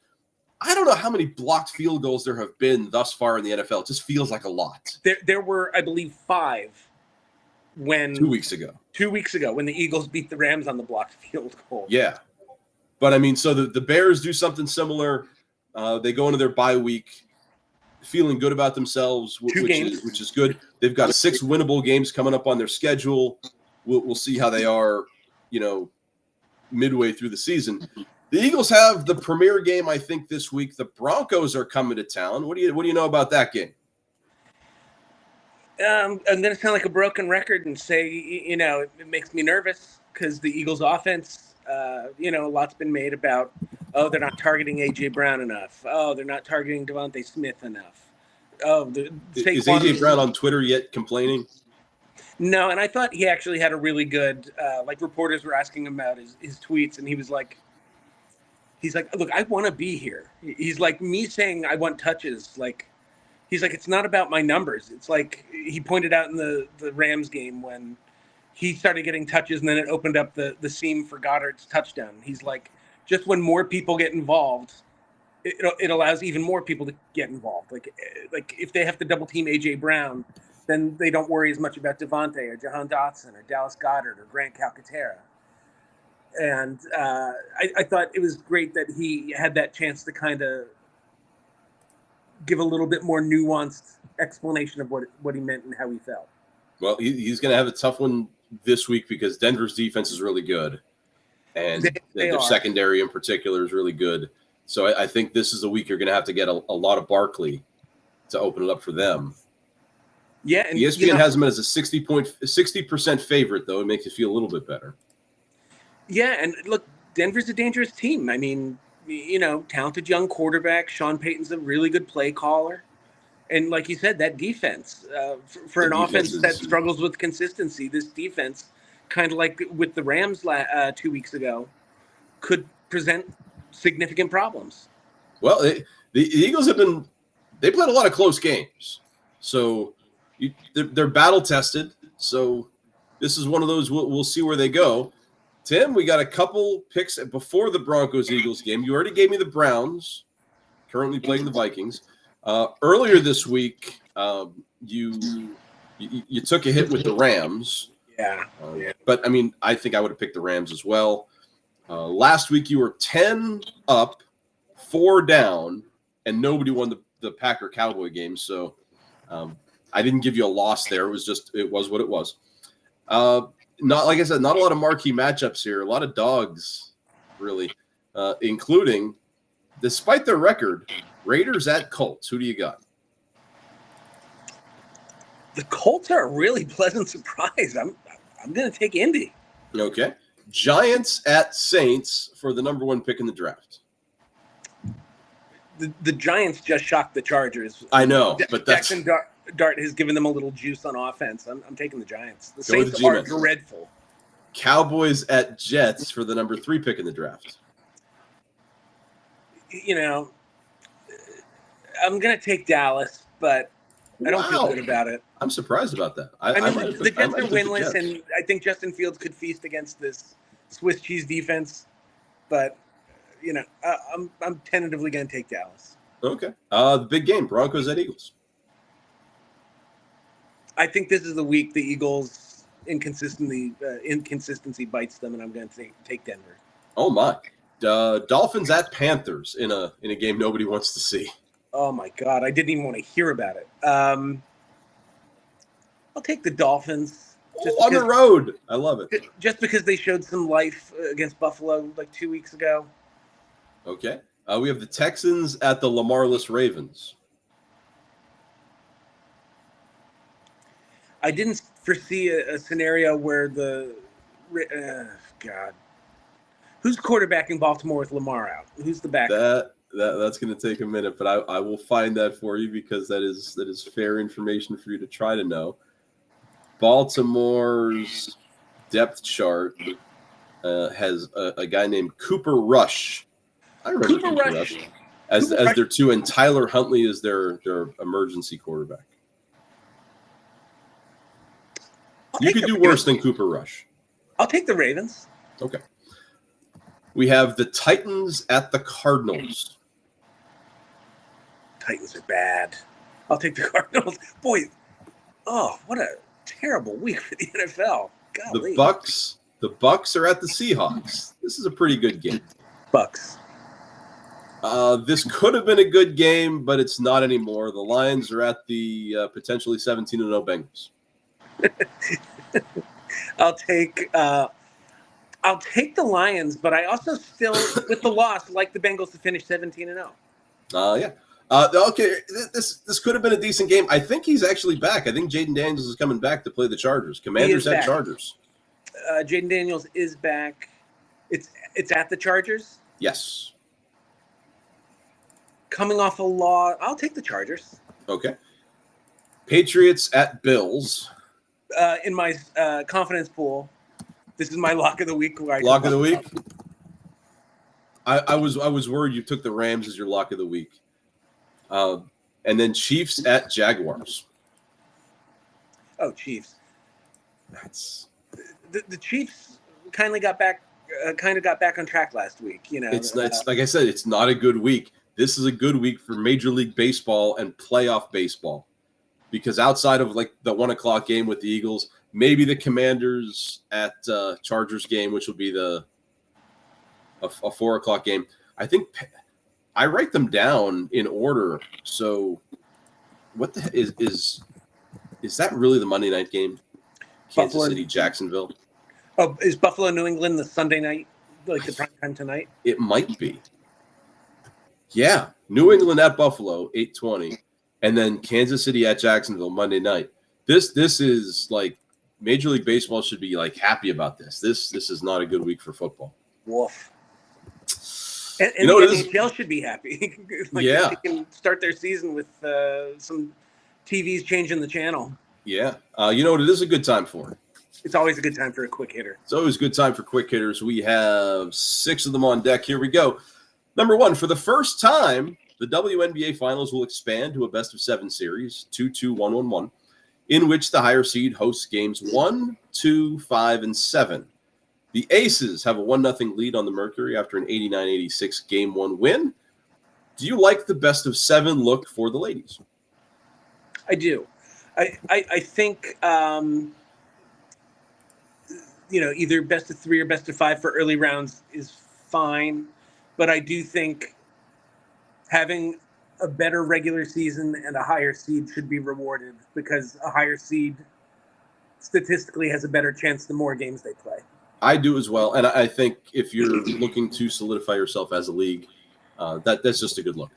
I don't know how many blocked field goals there have been thus far in the NFL. It just feels like a lot.
There were, I believe, 5 when
2 weeks ago.
2 weeks ago when the Eagles beat the Rams on the blocked field goal.
Yeah. But, I mean, so the Bears do something similar. They go into their bye week feeling good about themselves, which is good. They've got 6 winnable games coming up on their schedule. We'll see how they are, midway through the season. The Eagles have the premier game, I think, this week. The Broncos are coming to town. What do you know about that game?
I'm going to sound like a broken record and say, it makes me nervous because the Eagles' offense, a lot's been made about, they're not targeting A.J. Brown enough. they're not targeting Devontae Smith enough.
Is A.J. Brown on Twitter yet complaining?
No, and I thought he actually had a really good, reporters were asking him about his tweets, and he's like, look, I want to be here. He's like, me saying I want touches, he's like, it's not about my numbers. It's like he pointed out in the Rams game when he started getting touches and then it opened up the seam for Goddard's touchdown. He's like, just when more people get involved, it allows even more people to get involved. Like if they have to double team A.J. Brown, then they don't worry as much about Devontae or Jahan Dotson or Dallas Goedert or Grant Calcaterra. And I thought it was great that he had that chance to kind of give a little bit more nuanced explanation of what he meant and how he felt.
Well, he's going to have a tough one this week because Denver's defense is really good. And their secondary in particular is really good. So I think this is a week you're going to have to get a lot of Barkley to open it up for them.
Yeah, and
ESPN has him as a 60% favorite, though. It makes you feel a little bit better.
Yeah, and look, Denver's a dangerous team. I mean, talented young quarterback. Sean Payton's a really good play caller. And like you said, that defense, for an offense that struggles with consistency, this defense, kind of like with the Rams 2 weeks ago, could present significant problems.
Well, the Eagles they played a lot of close games. So they're battle tested. So this is one of those, we'll see where they go. Tim, we got a couple picks before the Broncos-Eagles game. You already gave me the Browns, currently playing the Vikings. Earlier this week, you took a hit with the Rams.
Yeah.
But, I mean, I think I would have picked the Rams as well. Last week, you were 10 up, 4 down, and nobody won the Packer-Cowboy game. So I didn't give you a loss there. It was what it was. Not like I said, not a lot of marquee matchups here. A lot of dogs, really, including, despite their record, Raiders at Colts. Who do you got?
The Colts are a really pleasant surprise. I'm going to take Indy.
Okay. Giants at Saints for the number 1 pick in the draft.
The Giants just shocked the Chargers.
I know, but
Jackson Dart has given them a little juice on offense. I'm taking the Giants. The Saints
are
dreadful.
Cowboys at Jets for the number 3 pick in the draft.
You know, I'm going to take Dallas, but I don't feel good about it.
I'm surprised about that.
The Jets are winless, and I think Justin Fields could feast against this Swiss cheese defense. But, you know, I'm tentatively going to take Dallas.
Okay. The big game, Broncos at Eagles.
I think this is the week the Eagles inconsistency bites them, and I'm going to take Denver.
Oh, my. Dolphins at Panthers in a game nobody wants to see.
Oh, my God. I didn't even want to hear about it. I'll take the Dolphins.
On the road. I love it.
Just because they showed some life against Buffalo like 2 weeks ago.
Okay. We have the Texans at the Lamarless Ravens.
I didn't foresee a scenario where God. Who's quarterbacking Baltimore with Lamar out? Who's the backup?
That's going to take a minute, but I will find that for you because that is fair information for you to try to know. Baltimore's depth chart has a guy named Cooper Rush. I remember Cooper Rush as their 2, and Tyler Huntley is their emergency quarterback. You could do worse than Cooper Rush.
I'll take the Ravens.
Okay. We have the Titans at the Cardinals.
Titans are bad. I'll take the Cardinals. Boy, what a terrible week for the NFL. Golly.
The Bucks are at the Seahawks. This is a pretty good game.
Bucks.
This could have been a good game, but it's not anymore. The Lions are at the potentially 17-0 Bengals.
I'll take the Lions, but I also still, with the loss, like the Bengals to finish 17-0.
Yeah. Okay, this could have been a decent game. I think he's actually back. I think Jaden Daniels is coming back to play the Chargers. Commanders at Chargers.
Jaden Daniels is back. It's at the Chargers?
Yes.
Coming off a loss, I'll take the Chargers.
Okay. Patriots at Bills.
In my confidence pool, this is my lock of the week.
Lock of the week? I was worried you took the Rams as your lock of the week. And then Chiefs at Jaguars.
Oh, Chiefs.
That's
the Chiefs kind of got back on track last week. You know,
it's like I said, it's not a good week. This is a good week for Major League Baseball and playoff baseball, because outside of like the 1:00 game with the Eagles, maybe the Commanders at Chargers game, which will be a 4:00 game. I think I write them down in order. So, what the is that really the Monday night game? Kansas City, Jacksonville.
Oh, is Buffalo, New England the Sunday night, like the prime time tonight?
It might be. Yeah, New England at Buffalo, 8:20, and then Kansas City at Jacksonville Monday night. This is like Major League Baseball should be like happy about this. This is not a good week for football.
Woof. And you know, the NHL should be happy.
Yeah,
they can start their season with some TVs changing the channel.
Yeah, you know what it is a good time for?
It's always a good time for a quick hitter.
It's always a good time for quick hitters. We have 6 of them on deck. Here we go. Number 1, for the first time, the WNBA Finals will expand to a best-of-7 series, 2-2-1-1-1, in which the higher seed hosts games 1, 2, 5, and 7. The Aces have a 1-0 lead on the Mercury after an 89-86 Game 1 win. Do you like the best-of-7 look for the ladies?
I do. I think either best of 3 or best of 5 for early rounds is fine, but I do think having a better regular season and a higher seed should be rewarded because a higher seed statistically has a better chance the more games they play.
I do as well, and I think if you're looking to solidify yourself as a league, that's just a good look.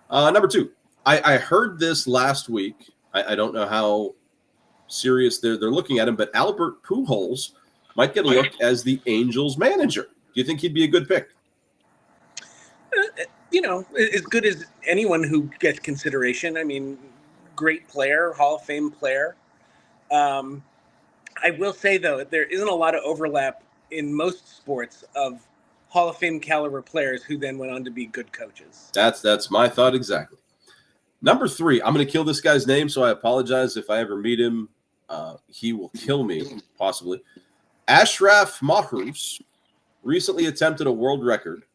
Number 2, I heard this last week. I don't know how serious they're looking at him, but Albert Pujols might get a look as the Angels manager. Do you think he'd be a good pick?
As good as anyone who gets consideration. I mean, great player, Hall of Fame player. I will say, though, there isn't a lot of overlap in most sports of Hall of Fame caliber players who then went on to be good coaches.
That's my thought exactly. Number 3, I'm going to kill this guy's name, so I apologize if I ever meet him. He will kill me, possibly. Ashraf Mahrous recently attempted a world record.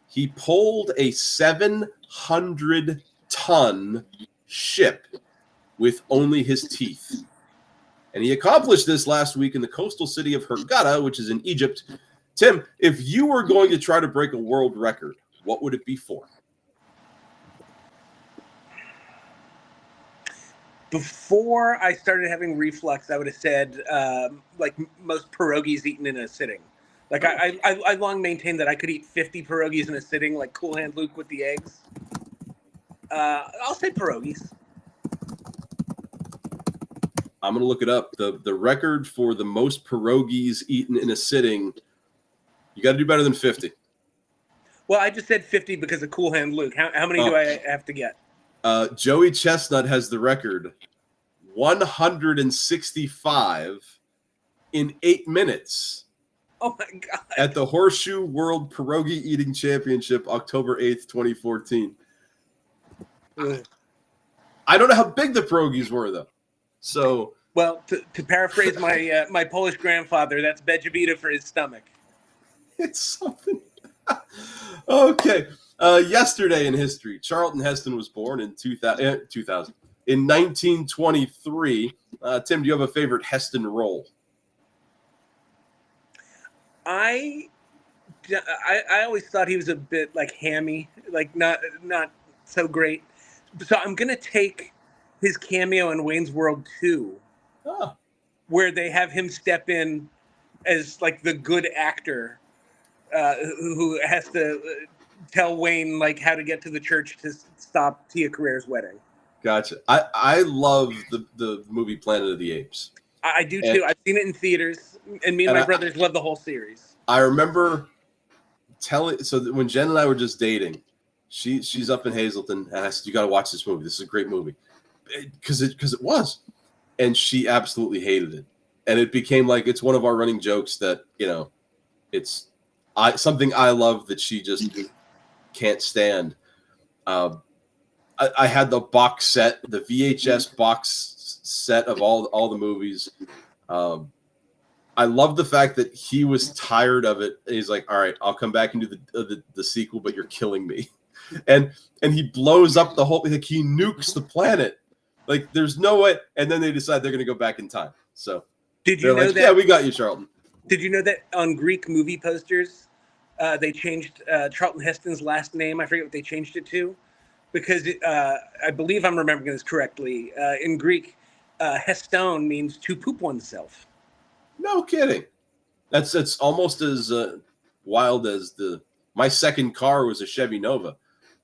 He pulled a 700-ton ship with only his teeth. And he accomplished this last week in the coastal city of Hurghada, which is in Egypt. Tim, if you were going to try to break a world record, what would it be for?
Before I started having reflux, I would have said like most pierogies eaten in a sitting. Like I long maintained that I could eat 50 pierogies in a sitting, like Cool Hand Luke with the eggs. I'll say pierogies.
I'm going to look it up. The record for the most pierogies eaten in a sitting, you got to do better than 50.
Well, I just said 50 because of Cool Hand Luke. How many do I have to get?
Joey Chestnut has the record, 165 in 8 minutes.
Oh, my God.
At the Horseshoe World Pierogi Eating Championship, October 8th, 2014. I don't know how big the pierogies were, though. So,
well, to paraphrase my my Polish grandfather, that's Bejewita for his stomach.
It's something. Okay. Yesterday in history, Charlton Heston was born in 2000. In 1923. Tim, do you have a favorite Heston role?
I always thought he was a bit like hammy, like not so great. So I'm gonna take his cameo in Wayne's World 2, where they have him step in as like the good actor who has to tell Wayne like how to get to the church to stop Tia Carrere's wedding.
Gotcha. I love the movie Planet of the Apes.
I do too. I've seen it in theaters, and me and my brothers love the whole series.
I remember when Jen and I were just dating, she's up in Hazleton, and I said, "You got to watch this movie. This is a great movie," because it was, and she absolutely hated it, and it became like it's one of our running jokes that it's something I love that she just can't stand. I had the box set, the VHS box set of all the movies. I love the fact that he was tired of it. He's like, "All right, I'll come back and do the sequel, but you're killing me." And he blows up the whole, like he nukes the planet. Like there's no way. And then they decide they're going to go back in time. So
did you know that?
Yeah, we got you, Charlton.
Did you know that on Greek movie posters, they changed Charlton Heston's last name? I forget what they changed it to, because I believe I'm remembering this correctly. In Greek, Heston means to poop oneself.
No kidding. That's almost as wild as my second car was a Chevy Nova.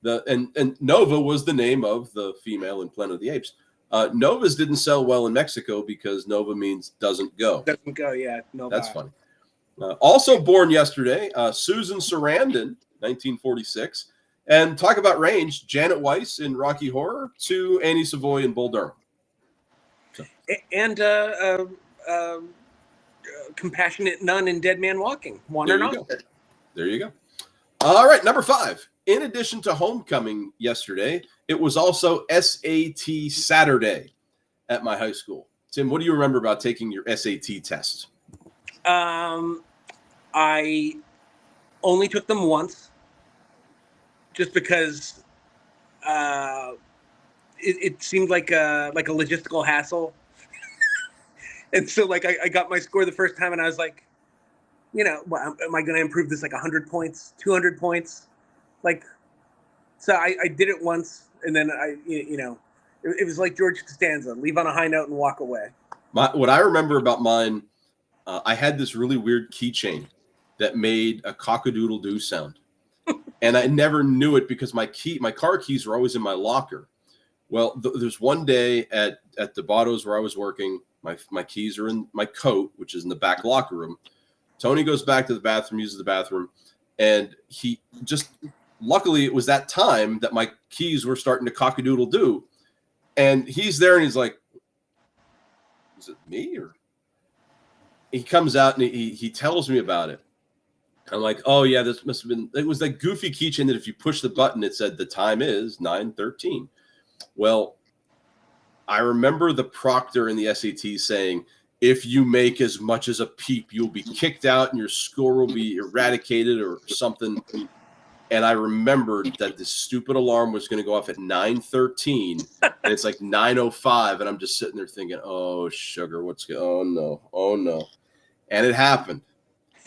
And Nova was the name of the female in Planet of the Apes. Novas didn't sell well in Mexico because Nova means doesn't go.
Doesn't go, yeah. No,
that's funny. Also born yesterday, Susan Sarandon, 1946. And talk about range, Janet Weiss in Rocky Horror to Annie Savoy in Bull Durham. So.
And Compassionate Nun in Dead Man Walking.
There you go. All right, number 5. In addition to homecoming yesterday, it was also SAT Saturday at my high school. Tim, what do you remember about taking your SAT test?
I only took them once, just because it seemed like a logistical hassle. And so, like, I got my score the first time, and I was like, am I going to improve this like 100 points, 200 points? Like, So I did it once, and then it was like George Costanza: leave on a high note and walk away.
What I remember about mine, I had this really weird keychain that made a cock-a-doodle-doo sound. And I never knew it because my car keys were always in my locker. Well, there's one day at the Botto's where I was working, my keys are in my coat, which is in the back locker room. Tony goes back to the bathroom, uses the bathroom, and he just, luckily it was that time that my keys were starting to cock-a-doodle-doo. And he's there and he's like, is it me? Or he comes out and he tells me about it. I'm like, oh yeah, this must have been, it was that goofy keychain that if you push the button, it said the time is 9:13. Well, I remember the proctor in the SAT saying, if you make as much as a peep, you'll be kicked out and your score will be eradicated or something. And I remembered that this stupid alarm was going to go off at 9:13 and it's like 9:05. And I'm just sitting there thinking, oh, sugar, oh no. And it happened.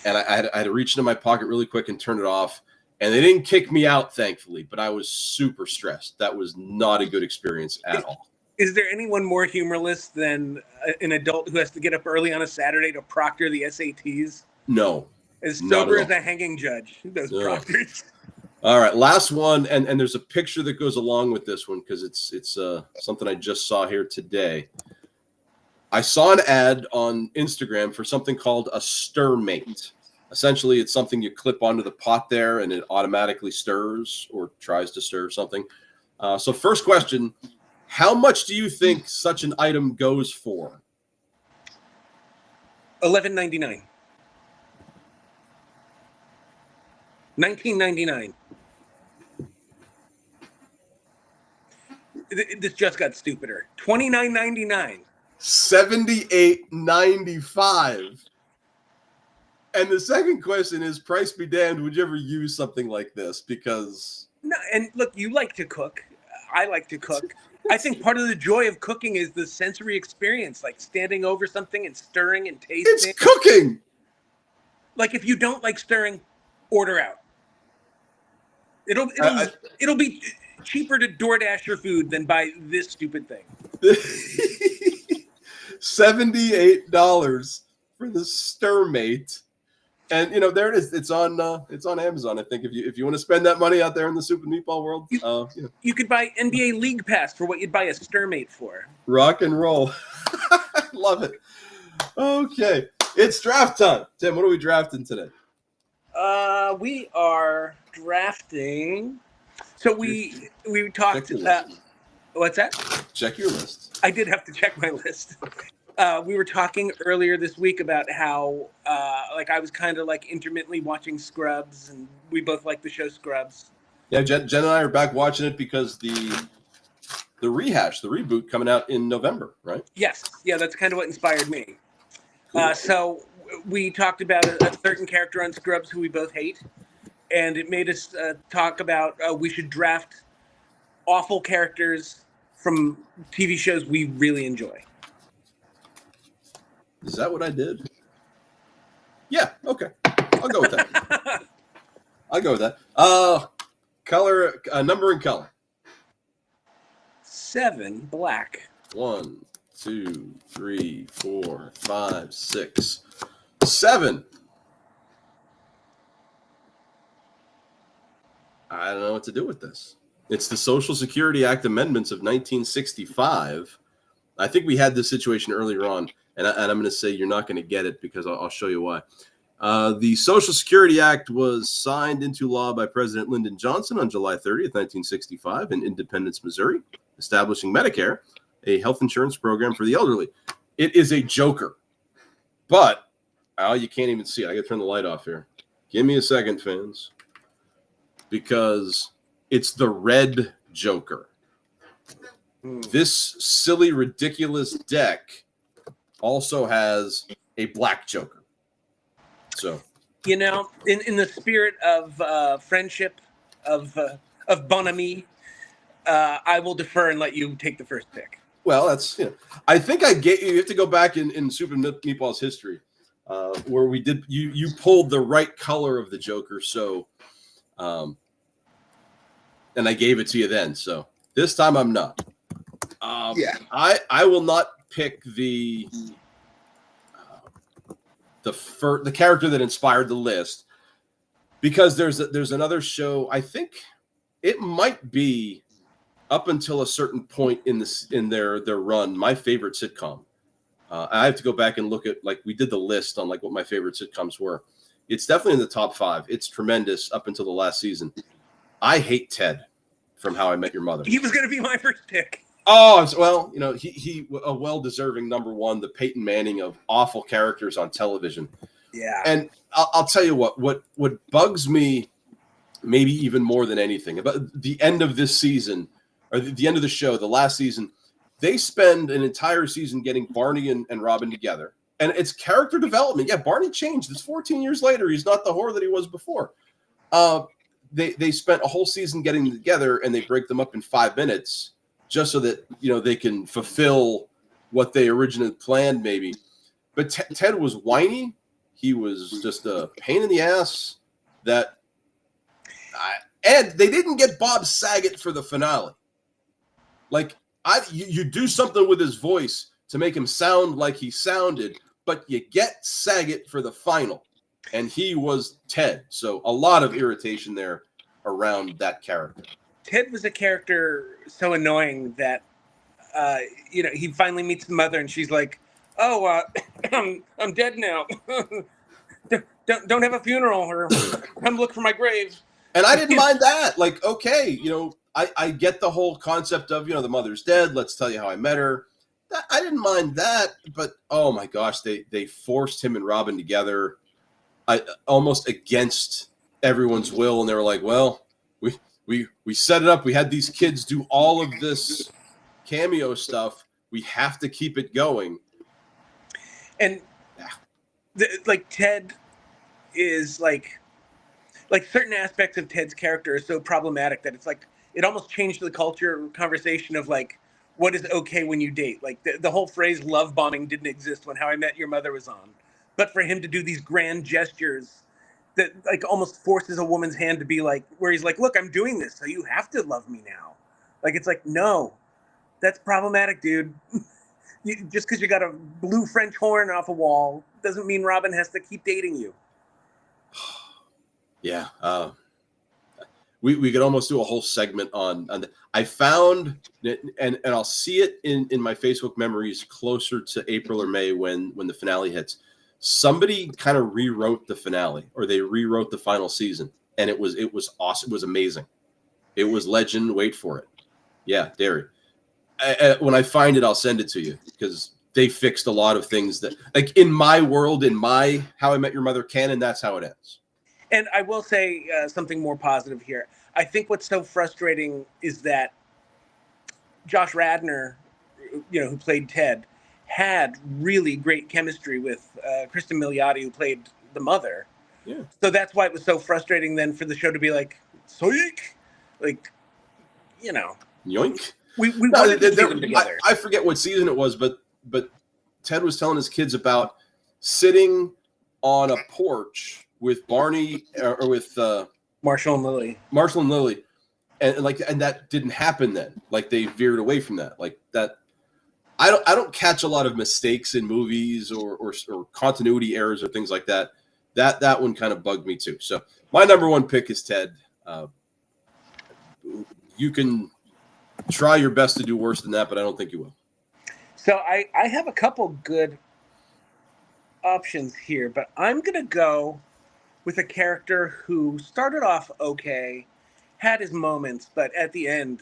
And I had to reach into my pocket really quick and turn it off. And they didn't kick me out, thankfully, but I was super stressed. That was not a good experience at all.
Is there anyone more humorless than an adult who has to get up early on a Saturday to proctor the SATs?
No.
As sober as a hanging judge, those proctors.
All right, last one. And there's a picture that goes along with this one because it's something I just saw here today. I saw an ad on Instagram for something called a stir mate. Essentially, it's something you clip onto the pot there and it automatically stirs or tries to stir something. So first question, how much do you think such an item goes for?
$11.99. $19.99. This just got stupider. $29.99.
$78.95. And the second question is, price be damned, would you ever use something like this? Because
no, and look, you like to cook. I like to cook. I think part of the joy of cooking is the sensory experience, like standing over something and stirring and tasting.
It's cooking.
Like if you don't like stirring, order out. It'll be cheaper to DoorDash your food than buy this stupid thing.
$78 for the stir mate. And there it is. It's on Amazon. I think if you want to spend that money out there in the soup and meatball world,
you could buy NBA League Pass for what you'd buy a stir mate for.
Rock and roll. Love it. Okay, it's draft time. Tim, what are we drafting today?
We are drafting. So we talked. What's that?
Check your list.
I did have to check my list. We were talking earlier this week about how, I was kind of like intermittently watching Scrubs, and we both like the show Scrubs.
Yeah, Jen and I are back watching it because the reboot coming out in November, right?
Yes, yeah, that's kind of what inspired me. Cool. So we talked about a certain character on Scrubs who we both hate, and it made us talk about we should draft awful characters from TV shows we really enjoy.
Is that what I did? Yeah, okay. I'll go with that. Color, number and color.
7, black.
1, 2, 3, 4, 5, 6, 7. I don't know what to do with this. It's the Social Security Act amendments of 1965. I think we had this situation earlier on. And I'm going to say you're not going to get it because I'll show you why. The Social Security Act was signed into law by President Lyndon Johnson on July 30th, 1965 in Independence, Missouri, establishing Medicare, a health insurance program for the elderly. It is a joker. But, you can't even see it. I got to turn the light off here. Give me a second, fans. Because it's the red joker. This silly, ridiculous deck also has a black joker. So,
in the spirit of friendship, of bonhomie, I will defer and let you take the first pick.
Well, that's I think you have to go back in Soup and Meatballs history, where we did you pulled the right color of the joker. So, and I gave it to you then. So this time I'm not.
Yeah.
I will not pick the character that inspired the list, because there's another show. I think it might be up until a certain point in their run, my favorite sitcom. I have to go back and look at, like, we did the list on like what my favorite sitcoms were. It's definitely in the top 5. It's tremendous up until the last season. I hate Ted from How I Met Your Mother.
He was going to be my first pick.
Oh, well, you know, he a well-deserving number one, the Peyton Manning of awful characters on television.
Yeah.
And I'll tell you what bugs me maybe even more than anything about the end of this season, or the end of the show, the last season. They spend an entire season getting Barney and Robin together. And it's character development. Yeah, Barney changed. It's 14 years later. He's not the whore that he was before. They spent a whole season getting together, and they break them up in 5 minutes just so that, you know, they can fulfill what they originally planned maybe. But Ted was whiny. He was just a pain in the ass. And they didn't get Bob Saget for the finale. Like, you do something with his voice to make him sound like he sounded, but you get Saget for the final, and he was Ted. So a lot of irritation there around that character.
Ted was a character so annoying that, you know, he finally meets the mother, and she's like, "Oh, I'm dead now. don't have a funeral, or come look for my grave."
And I didn't mind that. Like, okay, you know, I get the whole concept of, you know, the mother's dead. Let's tell you how I met her. I didn't mind that, but oh my gosh, they forced him and Robin together, almost against everyone's will, and they were like, well, we set it up. We had these kids do all of this cameo stuff. We have to keep it going.
And like Ted is like certain aspects of Ted's character are so problematic that it's like it almost changed the culture conversation of like what is okay when you date. Like the whole phrase love bombing didn't exist when How I Met Your Mother was on, but for him to do these grand gestures that like almost forces a woman's hand to be like, where he's like, look, I'm doing this, so you have to love me now. Like, it's like, no, that's problematic, dude. Just because you got a blue French horn off a wall doesn't mean Robin has to keep dating you.
Yeah. We could almost do a whole segment on I found, and I'll see it in my Facebook memories closer to April or May when the finale hits. Somebody kind of rewrote the finale, or they rewrote the final season, and it was awesome. It was amazing. It was legend. Wait for it. Yeah, Derry. When I find it, I'll send it to you, because they fixed a lot of things that, like, in my world, in my How I Met Your Mother canon, that's how it ends.
And I will say something more positive here. I think what's so frustrating is that Josh Radnor, you know, who played Ted, had really great chemistry with Kristen Milioti, who played the mother.
Yeah.
So that's why it was so frustrating then for the show to be like, "Soik," like, you know,
yoink.
We wanted to see them together.
I forget what season it was, but Ted was telling his kids about sitting on a porch with Barney or with
Marshall and Lily.
And that didn't happen then. Like, they veered away from that. Like that. I don't catch a lot of mistakes in movies or continuity errors or things like that. That one kind of bugged me too. So my number one pick is Ted. You can try your best to do worse than that, but I don't think you will.
So I have a couple good options here, but I'm going to go with a character who started off okay, had his moments, but at the end,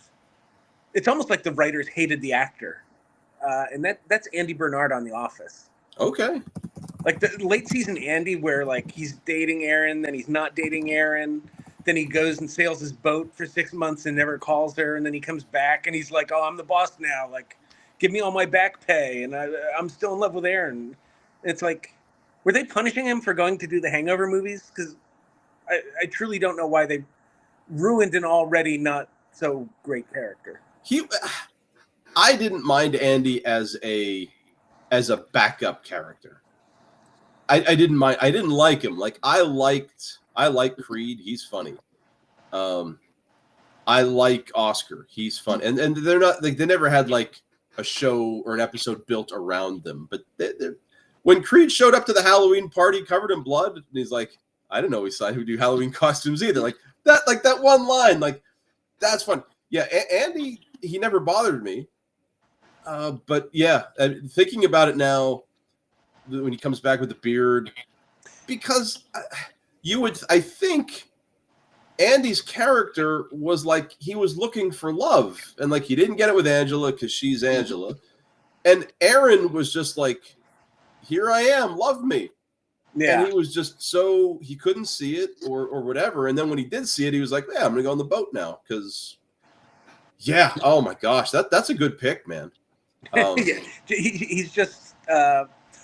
it's almost like the writers hated the actor. And that's Andy Bernard on The Office.
Okay.
Like the late season Andy, where like he's dating Erin, then he's not dating Erin. Then he goes and sails his boat for 6 months and never calls her. And then he comes back and he's like, oh, I'm the boss now. Like, give me all my back pay. And I'm still in love with Erin. It's like, were they punishing him for going to do the Hangover movies? Because I truly don't know why they ruined an already not so great character.
I didn't mind Andy as a backup character. I didn't mind. I didn't like him. Like, I like Creed. He's funny. I I like Oscar. He's fun, and they're not like they never had like a show or an episode built around them. But when Creed showed up to the Halloween party covered in blood, and he's like, I didn't know he would do Halloween costumes either. Like that one line, like that's fun. Yeah, Andy, he never bothered me. But yeah, thinking about it now, when he comes back with the beard, because I think Andy's character was like he was looking for love, and like he didn't get it with Angela because she's Angela, and Aaron was just like, here I am, love me. Yeah. And he was just so he couldn't see it or whatever. And then when he did see it, he was like, yeah, I'm gonna go on the boat now because oh my gosh, that's a good pick, man.
He's just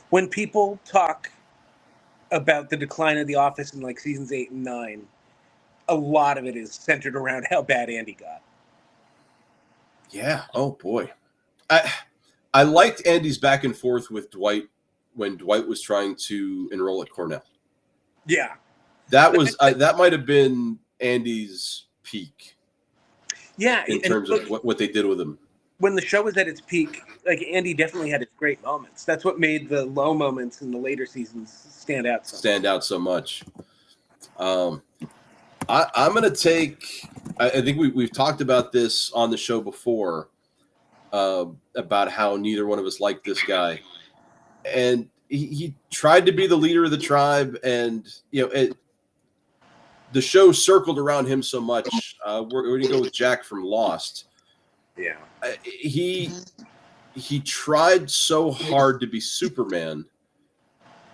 when people talk about the decline of The Office in like seasons 8 and 9, a lot of it is centered around how bad Andy got.
Yeah. Oh boy. I liked Andy's back and forth with Dwight when Dwight was trying to enroll at Cornell.
Yeah.
That was that might have been Andy's peak.
Yeah.
In terms of what they did with him.
When the show was at its peak, like Andy definitely had its great moments. That's what made the low moments in the later seasons stand out so much. I'm going to take, I think we've talked about this on the show before, about how neither one of us liked this guy. And he tried to be the leader of the tribe, and the show circled around him so much. We're going to go with Jack from Lost. Yeah.
He tried so hard to be Superman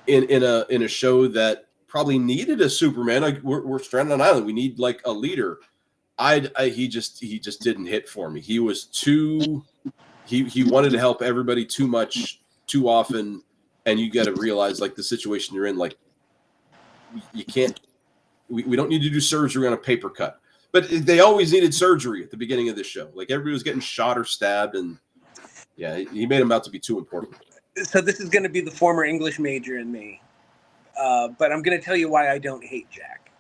in a show that probably needed a Superman. Like we're stranded on an island. We need like a leader. He just didn't hit for me. He was too. He wanted to help everybody too much, too often, and you got to realize like the situation you're in. Like you can't. We don't need to do surgery on a paper cut. But they always needed surgery at the beginning of the show. Like everybody was getting shot or stabbed, and yeah, he made him out to be too important.
So this is going to be the former English major in me, but I'm going to tell you why I don't hate Jack.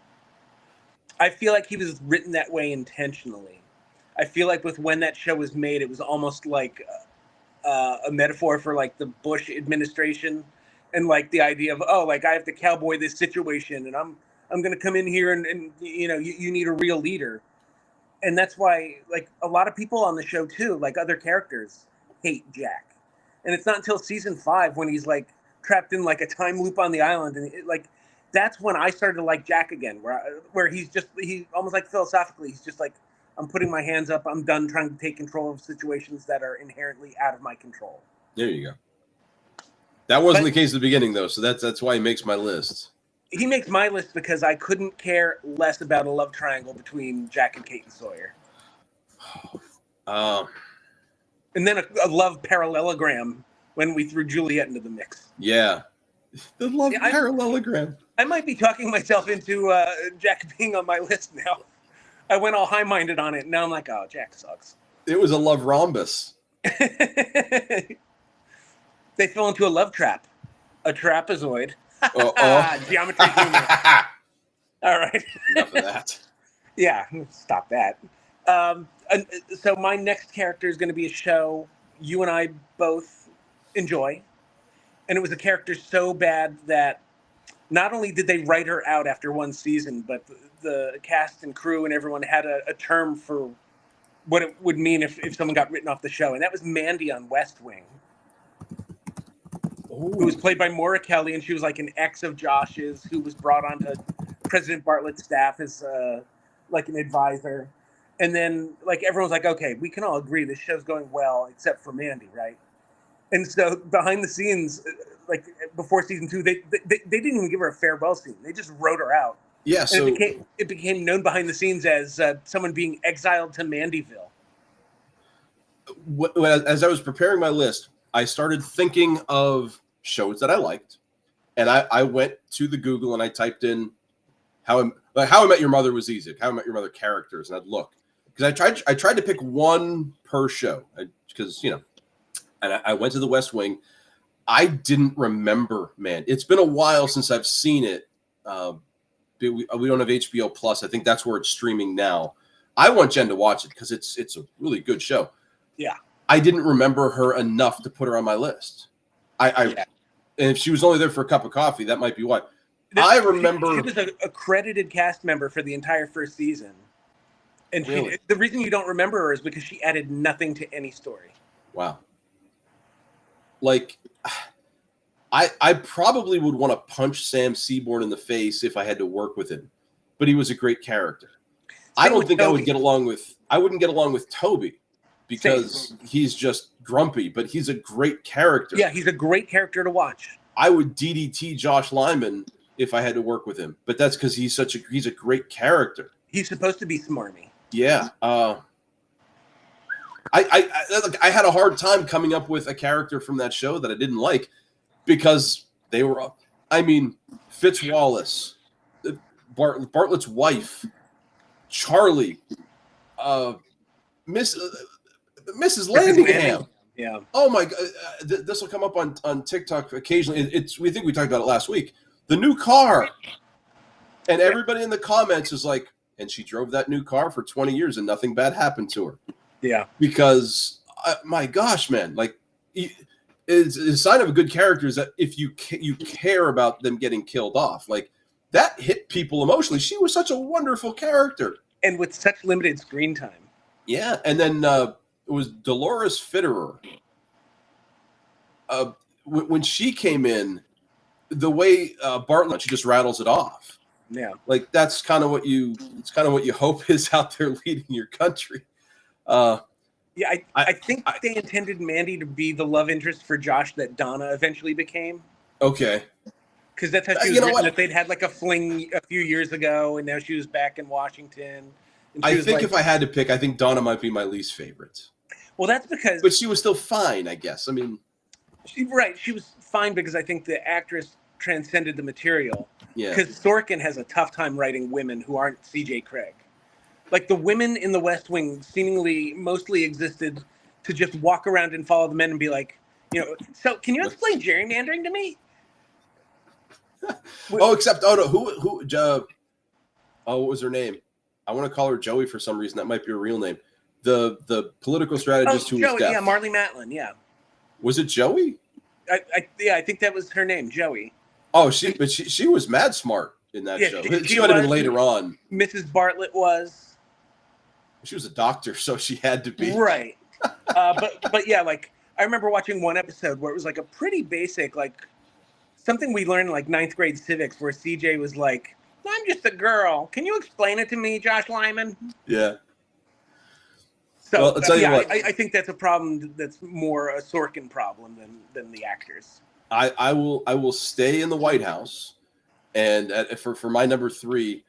I feel like he was written that way intentionally. I feel like when that show was made, it was almost like a metaphor for like the Bush administration, and like the idea of like I have to cowboy this situation, and I'm going to come in here and you need a real leader. And that's why like a lot of people on the show too, like other characters, hate Jack. And it's not until season 5 when he's like trapped in like a time loop on the island. And that's when I started to like Jack again, where he almost like philosophically, he's just like, I'm putting my hands up. I'm done trying to take control of situations that are inherently out of my control.
There you go. That wasn't the case at the beginning though. So that's why he makes my list.
He makes my list because I couldn't care less about a love triangle between Jack and Kate and Sawyer. And then a love parallelogram when we threw Juliet into the mix.
Yeah. The love parallelogram.
I might be talking myself into Jack being on my list now. I went all high-minded on it. And now I'm like, oh, Jack sucks.
It was a love rhombus.
They fell into a love trap. A trapezoid. Geometry humor. All right.
Enough of that.
Yeah, stop that. So my next character is going to be a show you and I both enjoy. And it was a character so bad that not only did they write her out after one season, but the cast and crew and everyone had a term for what it would mean if someone got written off the show. And that was Mandy on West Wing. Who was played by Maura Kelly, and she was like an ex of Josh's, who was brought onto President Bartlett's staff as like an advisor. And then like everyone's like, okay, we can all agree this show's going well, except for Mandy, right? And so behind the scenes, like before season 2, they didn't even give her a farewell scene. They just wrote her out.
Yeah,
and
so
it became known behind the scenes as someone being exiled to Mandyville.
As I was preparing my list, I started thinking of shows that I liked, and I went to the Google and I typed in How I Met Your Mother was easy. How I Met Your Mother characters, and I'd look because I tried to pick one per show because and I went to the West Wing. I didn't remember, man. It's been a while since I've seen it. We don't have HBO Plus. I think that's where it's streaming now. I want Jen to watch it because it's a really good show.
Yeah.
I didn't remember her enough to put her on my list. And if she was only there for a cup of coffee, that might be why. I remember
she was a credited cast member for the entire first season. And
really?
the reason you don't remember her is because she added nothing to any story.
Wow. Like, I probably would want to punch Sam Seaborn in the face if I had to work with him, but he was a great character. I don't think Toby. I wouldn't get along with Toby because he's just grumpy, but he's a great character.
Yeah, he's a great character to watch.
I would DDT Josh Lyman if I had to work with him, but that's because he's a great character.
He's supposed to be smarmy.
Yeah. I had a hard time coming up with a character from that show that I didn't like because they were, Fitz Wallace, Bartlett's wife, Charlie, Mrs. Landingham.
Yeah.
Oh my God, this will come up on TikTok occasionally. We think we talked about it last week. The new car, and everybody in the comments is like, and she drove that new car for 20 years and nothing bad happened to her.
Yeah.
Because my gosh, man, like it's a sign of a good character is that if you care about them getting killed off, like that hit people emotionally. She was such a wonderful character.
And with such limited screen time.
Yeah. And then it was Dolores Fitterer. When she came in, the way Bartlett, she just rattles it off.
Yeah.
Like it's kind of what you hope is out there leading your country.
I think they intended Mandy to be the love interest for Josh that Donna eventually became.
Okay.
Because that's how she was written, that they'd had like a fling a few years ago, and now she was back in Washington.
I think if I had to pick, I think Donna might be my least favorite.
Well, that's because...
But she was still fine, I guess.
She was fine because I think the actress transcended the material.
Yeah.
Because Sorkin has a tough time writing women who aren't C.J. Craig. Like, the women in the West Wing seemingly mostly existed to just walk around and follow the men and be like, so can you explain gerrymandering to me?
What was her name? I want to call her Joey for some reason. That might be her real name. The political strategist who was deaf.
Yeah, Marlee Matlin, yeah.
Was it Joey?
I think that was her name, Joey.
Oh, she was mad smart in that show. She might have been later on.
Mrs. Bartlett was.
She was a doctor, so she had to be.
Right. But yeah, like I remember watching one episode where it was like a pretty basic, like something we learned in like 9th grade civics where CJ was like, I'm just a girl. Can you explain it to me, Josh Lyman?
Yeah.
So
well, I'll tell you what.
I think that's a problem that's more a Sorkin problem than the actors.
I will stay in the White House, and for my number 3,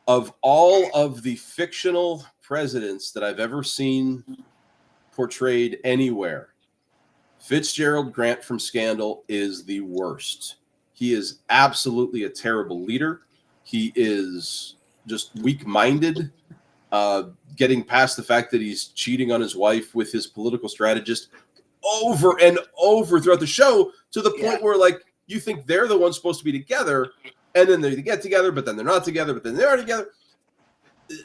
of all of the fictional presidents that I've ever seen portrayed anywhere, Fitzgerald Grant from Scandal is the worst. He is absolutely a terrible leader. He is just weak-minded, getting past the fact that he's cheating on his wife with his political strategist over and over throughout the show to the point where, like, you think they're the ones supposed to be together, and then they get together, but then they're not together, but then they are together.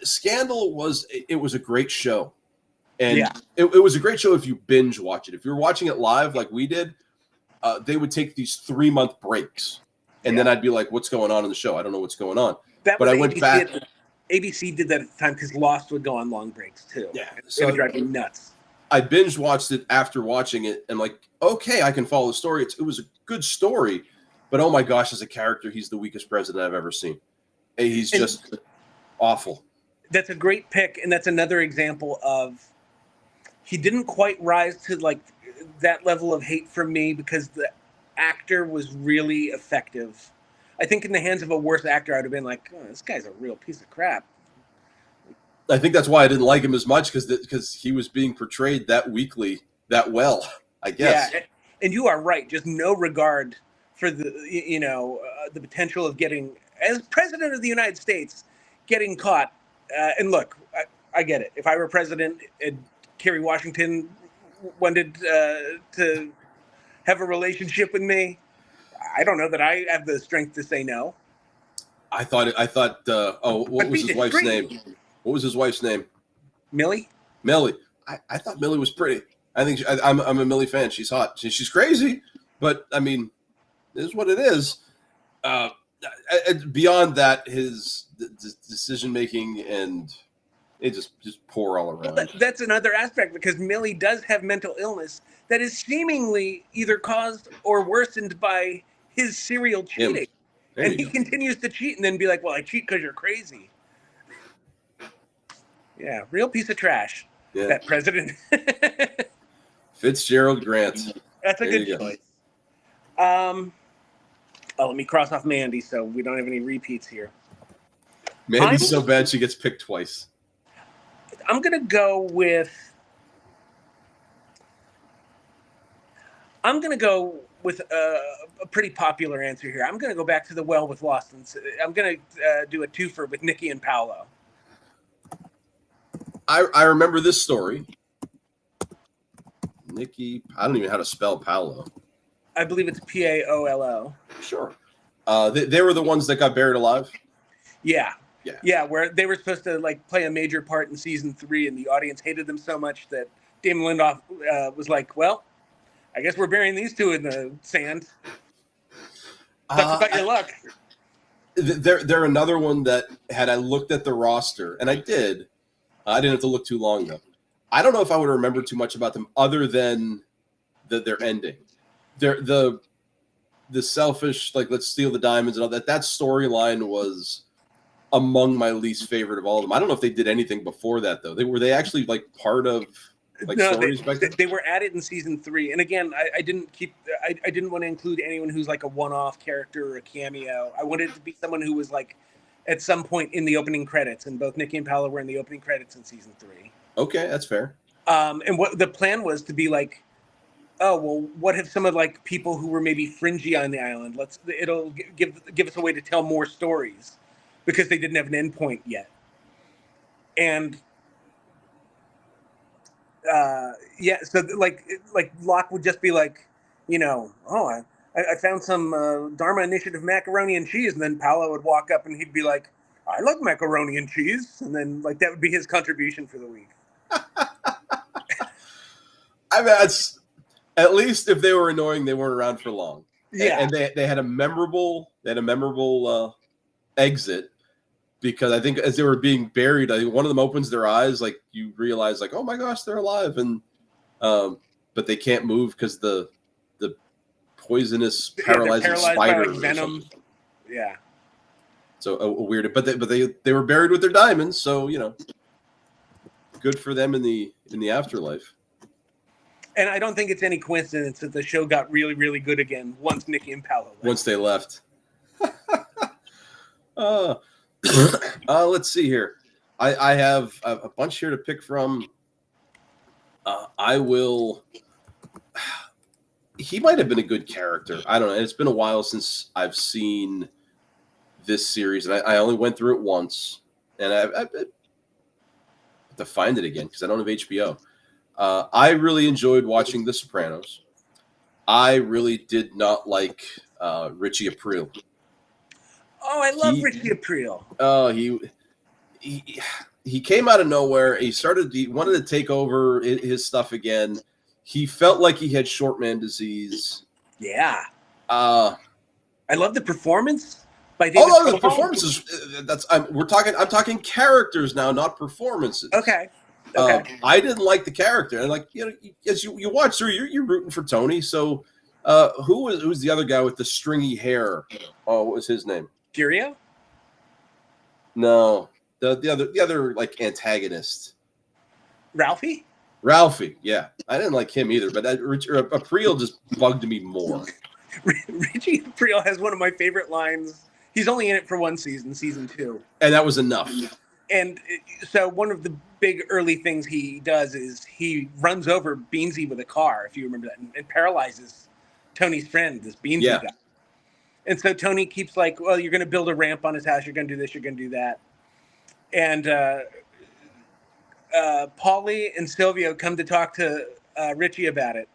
Scandal was a great show. And it was a great show if you binge watch it. If you're watching it live like we did, they would take these 3-month breaks. And then I'd be like, what's going on in the show? I don't know what's going on. But I went back.
ABC did that at the time because Lost would go on long breaks too.
Yeah.
So it would drive me nuts.
I binge watched it after watching it and like, okay, I can follow the story. It was a good story. But oh my gosh, as a character, he's the weakest president I've ever seen. He's just awful. That's
a great pick. And that's another example of he didn't quite rise to like that level of hate from me because the actor was really effective. I think in the hands of a worse actor, I'd have been like, oh, this guy's a real piece of crap.
I think that's why I didn't like him as much because he was being portrayed that weakly, that well, I guess. Yeah,
and you are right. Just no regard for the the potential of getting, as president of the United States, getting caught. And look, I get it. If I were president and Kerry Washington wanted to have a relationship with me, I don't know that I have the strength to say no.
What was his wife's name? What was his wife's name?
Millie?
Millie. I thought Millie was pretty. I think I'm a Millie fan. She's hot. She's crazy, but I mean, it is what it is. Beyond that, his decision making and it just poor all around.
Well, that's another aspect because Millie does have mental illness that is seemingly either caused or worsened by his serial cheating. And he continues to cheat and then be like, well, I cheat because you're crazy. Yeah, real piece of trash. Yeah. That president.
Fitzgerald Grant.
That's a good choice. Let me cross off Mandy so we don't have any repeats here.
Mandy's so bad she gets picked twice.
I'm going to go with a pretty popular answer here. I'm going to go back to the well with Lost. And I'm going to do a twofer with Nikki and Paolo.
I remember this story. Nikki, I don't even know how to spell Paolo.
I believe it's Paolo.
Sure. They were the ones that got buried alive?
Yeah. Where they were supposed to like play a major part in season 3, and the audience hated them so much that Damon Lindelof was like, "Well, I guess we're burying these two in the sand." Sucks about your luck.
They're another one that had I looked at the roster, and I did. I didn't have to look too long though. I don't know if I would remember too much about them other than their ending. The selfish, like, let's steal the diamonds and all that. That storyline was among my least favorite of all of them. I don't know if they did anything before that though. Were they actually like part of like stories back then?
They were added in season 3. And again, I didn't want to include anyone who's like a one-off character or a cameo. I wanted it to be someone who was like at some point in the opening credits, and both Nikki and Paolo were in the opening credits in season 3.
Okay, that's fair.
And what the plan was to be like, oh, well, what if some of like people who were maybe fringy on the island? It'll give us a way to tell more stories because they didn't have an endpoint yet. And so like Locke would just be like, oh, I found some Dharma Initiative macaroni and cheese, and then Paolo would walk up and he'd be like, I like macaroni and cheese, and then like that would be his contribution for the week.
I mean, that's at least if they were annoying, they weren't around for long.
Yeah,
and they had a memorable exit because I think as they were being buried, I think one of them opens their eyes, like you realize, like, oh my gosh, they're alive, and but they can't move because the poisonous paralyzing spider
venom. Yeah.
So a weird, but they were buried with their diamonds, so good for them in the afterlife.
And I don't think it's any coincidence that the show got really, really good again once Nikki and Paolo left.
Once they left. Let's see here. I have a bunch here to pick from. I will. He might have been a good character. I don't know. It's been a while since I've seen this series, and I only went through it once, and I have to find it again because I don't have HBO. I really enjoyed watching The Sopranos. I really did not like Richie Aprile.
Oh, I love Richie Aprile.
Oh, he came out of nowhere. He wanted to take over his stuff again. He felt like he had short man disease.
Yeah.
I
love the performance by David.
Oh no, the performances. I'm talking characters now, not performances.
Okay.
I didn't like the character, and as you watch through, you're rooting for Tony. So, who's the other guy with the stringy hair? Oh, what was his name?
Furio?
No, the other like antagonist.
Ralphie,
yeah. I didn't like him either, but Aprile just bugged me more.
Richie Aprile has one of my favorite lines. He's only in it for one season 2.
And that was enough.
And so one of the big early things he does is he runs over Beansy with a car, if you remember that, and paralyzes Tony's friend, this Beansy guy. And so Tony keeps like, well, you're going to build a ramp on his house. You're going to do this. You're going to do that. And Paulie and Silvio come to talk to Richie about it.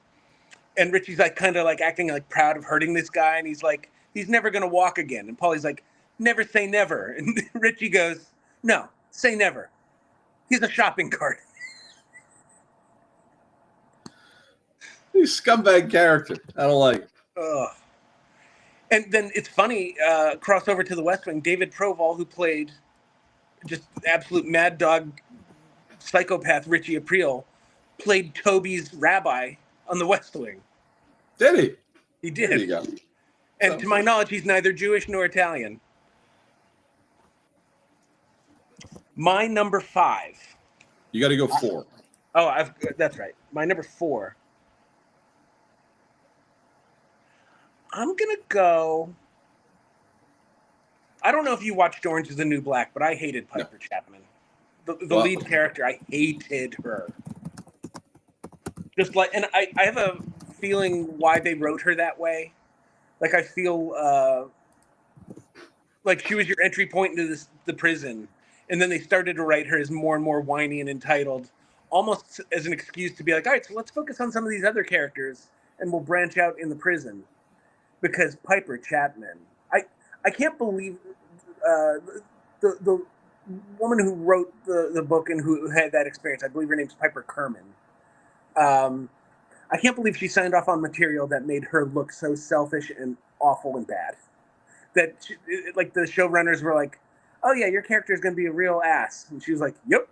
And Richie's like kind of like acting like proud of hurting this guy. And he's like, he's never going to walk again. And Paulie's like, never say never. And Richie goes, no, say never. He's a shopping cart.
He's a scumbag character. I don't like.
Ugh. And then it's funny, crossover to the West Wing, David Proval, who played just absolute mad dog psychopath Richie Aprile, played Toby's rabbi on the West Wing.
Did he?
He did.
There you go.
And to my knowledge, he's neither Jewish nor Italian. My number 5.
You got to go 4.
Oh, that's right. My number 4. I'm going to go... I don't know if you watched Orange is the New Black, but I hated Piper Chapman. The lead character, I hated her. Just like, and I have a feeling why they wrote her that way. Like, I feel like she was your entry point into the prison. And then they started to write her as more and more whiny and entitled, almost as an excuse to be like, all right, so let's focus on some of these other characters and we'll branch out in the prison. Because Piper Chapman, I can't believe the woman who wrote the book and who had that experience, I believe her name's Piper Kerman. I can't believe she signed off on material that made her look so selfish and awful and bad. That, like, the showrunners were like, oh, yeah, your character is going to be a real ass. And she was like, yep,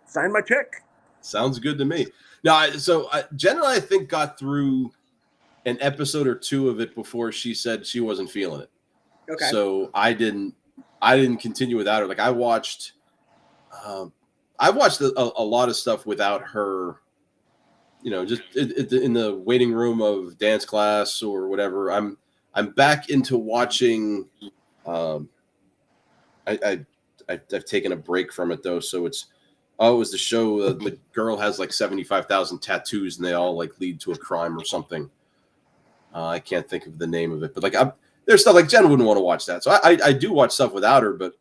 sign my check.
Sounds good to me. Now, generally, I think got through an episode or 2 of it before she said she wasn't feeling it.
Okay.
So I didn't continue without her. Like, I watched a lot of stuff without her, just in the waiting room of dance class or whatever. I'm back into watching. I've taken a break from it though. So it was the show. The girl has like 75,000 tattoos and they all like lead to a crime or something. I can't think of the name of it, but like there's stuff like Jen wouldn't want to watch that. So I do watch stuff without her, but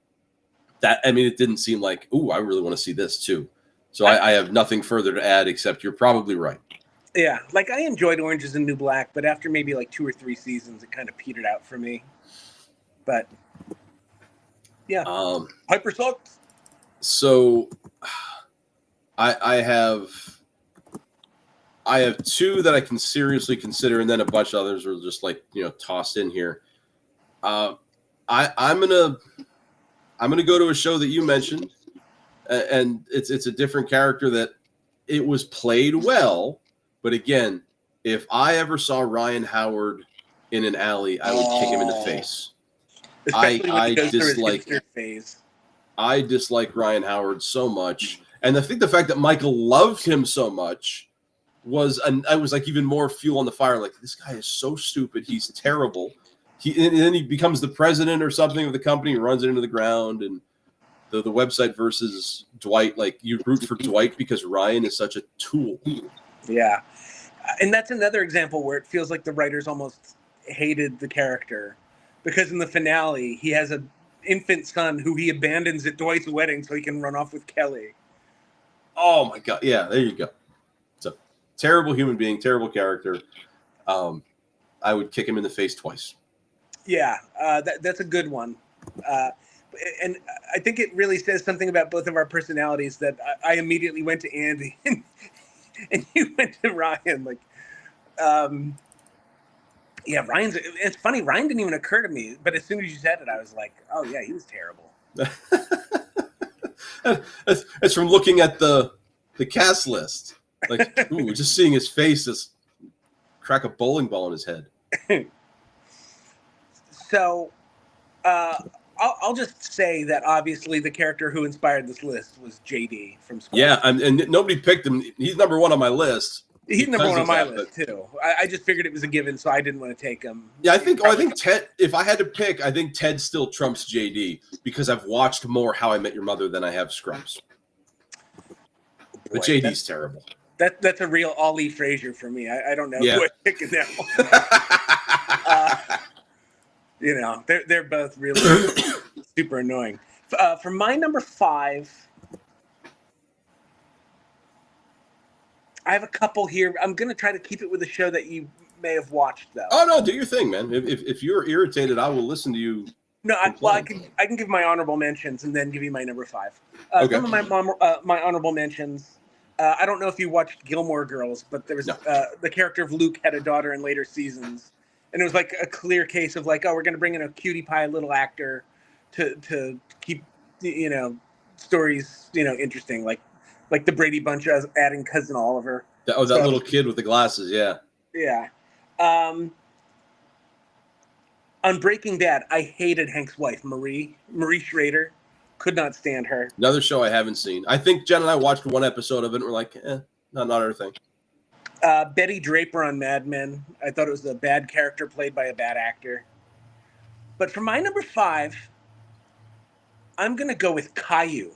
it didn't seem like, ooh, I really want to see this too. So I have nothing further to add except you're probably right. Yeah.
Like, I enjoyed Orange is the New Black, but after maybe like 2 or 3 seasons, it kind of petered out for me. But yeah, Piper sucks.
So I have 2 that I can seriously consider, and then a bunch of others are just like, tossed in here. I'm gonna go to a show that you mentioned, and it's a different character that it was played well, but again, if I ever saw Ryan Howard in an alley, I would kick him in the face.
Especially when he goes through his hipster phase.
I dislike Ryan Howard so much, and I think the fact that Michael loved him so much I was like even more fuel on the fire. Like, this guy is so stupid. He's terrible. And then he becomes the president or something of the company, runs it into the ground, and the website versus Dwight. Like, you root for Dwight because Ryan is such a tool.
Yeah, and that's another example where it feels like the writers almost hated the character, because in the finale he has an infant son who he abandons at Dwight's wedding so he can run off with Kelly.
Oh my God! Yeah, there you go. It's a terrible human being, terrible character. I would kick him in the face twice.
Yeah, that's a good one. And I think it really says something about both of our personalities that I immediately went to Andy and you went to Ryan. Like, yeah, it's funny. Ryan didn't even occur to me, but as soon as you said it, I was like, oh yeah, he was terrible.
That's from looking at the cast list. Like, ooh, just seeing his face just crack a bowling ball in his head.
So, I'll just say that obviously the character who inspired this list was JD from Squad.
Yeah, and nobody picked him. He's number 1 on my list.
He's number 1 on my list too. I just figured it was a given, so I didn't want to take him.
Yeah, I think Ted. If I had to pick, I think Ted still trumps JD because I've watched more How I Met Your Mother than I have Scrubs. But JD's terrible.
That's a real Ollie Frazier for me. I don't know who I'm picking now. They're both really super annoying. For my number 5, I have a couple here. I'm going to try to keep it with a show that you may have watched, though.
Oh, no, do your thing, man. If you're irritated, I will listen to you
No, I can give my honorable mentions and then give you my number 5.
Okay.
Some of my honorable mentions. I don't know if you watched Gilmore Girls, but there was the character of Luke had a daughter in later seasons, and it was like a clear case of like, oh, we're going to bring in a cutie pie little actor to keep stories interesting, like the Brady Bunch adding Cousin Oliver.
That little kid with the glasses, yeah.
Yeah. On Breaking Bad, I hated Hank's wife, Marie Schrader. Could not stand her.
Another show I haven't seen. I think Jen and I watched one episode of it and we're like, not our thing.
Betty Draper on Mad Men. I thought it was a bad character played by a bad actor. But for my number 5, I'm going to go with Caillou.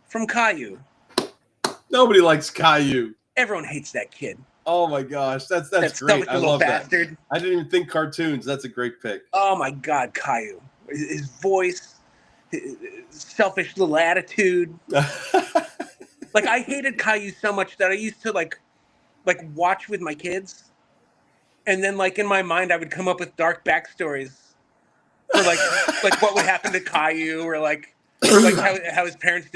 From Caillou.
Nobody likes Caillou.
Everyone hates that kid.
Oh my gosh, that's great. I love
bastard.
That. I didn't even think cartoons. That's a great pick.
Oh my God, Caillou. His voice, his selfish little attitude. Like I hated Caillou so much that I used to like watch with my kids, and then like in my mind I would come up with dark backstories for like what would happen to Caillou, or like how his parents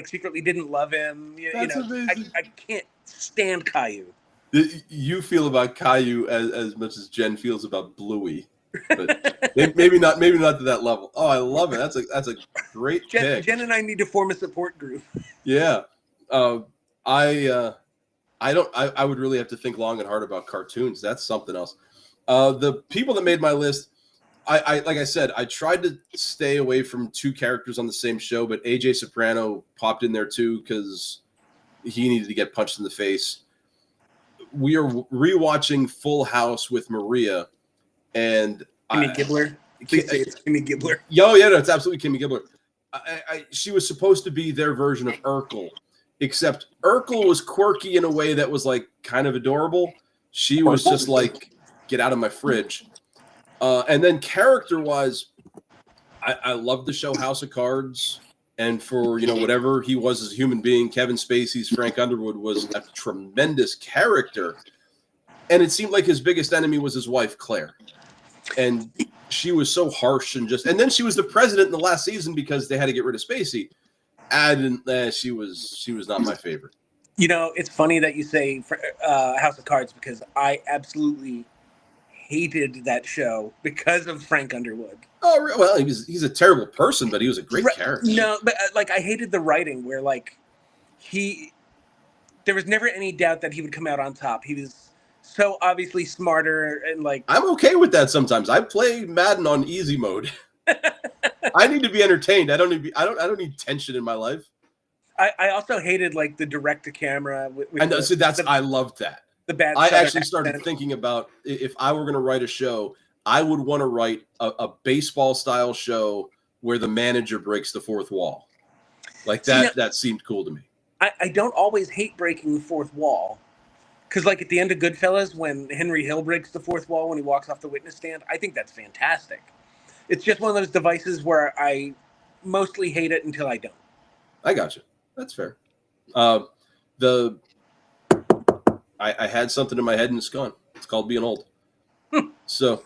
secretly didn't love him.
That's amazing.
I can't stand Caillou.
You feel about Caillou as much as Jen feels about Bluey, but maybe not to that level. Oh, I love it. That's a great pick.
Jen and I need to form a support group.
Yeah, I would really have to think long and hard about cartoons. That's something else. The people that made my list, I like I said, I tried to stay away from 2 characters on the same show, but AJ Soprano popped in there too because he needed to get punched in the face. We are rewatching Full House with Maria, and
Kimmy Gibbler. Please say it's Kimmy Gibbler.
No, it's absolutely Kimmy Gibbler. She was supposed to be their version of Urkel, except Urkel was quirky in a way that was like kind of adorable. She was just like, get out of my fridge. And then character-wise, I love the show House of Cards. And for, whatever he was as a human being, Kevin Spacey's Frank Underwood was a tremendous character. And it seemed like his biggest enemy was his wife, Claire. And she was so harsh and then she was the president in the last season because they had to get rid of Spacey. She was not my favorite.
It's funny that you say House of Cards because I absolutely hated that show because of Frank Underwood.
Oh, well, he's a terrible person, but he was a great character.
No, but like I hated the writing where like there was never any doubt that he would come out on top. He was so obviously smarter and like.
I'm okay with that sometimes. I play Madden on easy mode. I need to be entertained. I don't need tension in my life.
I also hated like the direct to camera.
I loved that.
The bad.
I actually started thinking about if I were going to write a show, I would want to write a baseball style show where the manager breaks the fourth wall. Like that. That seemed cool to me.
I don't always hate breaking the fourth wall. Because like at the end of Goodfellas, when Henry Hill breaks the fourth wall when he walks off the witness stand, I think that's fantastic. It's just one of those devices where I mostly hate it until I don't.
I got you. That's fair. I had something in my head and it's gone. It's called being old. So,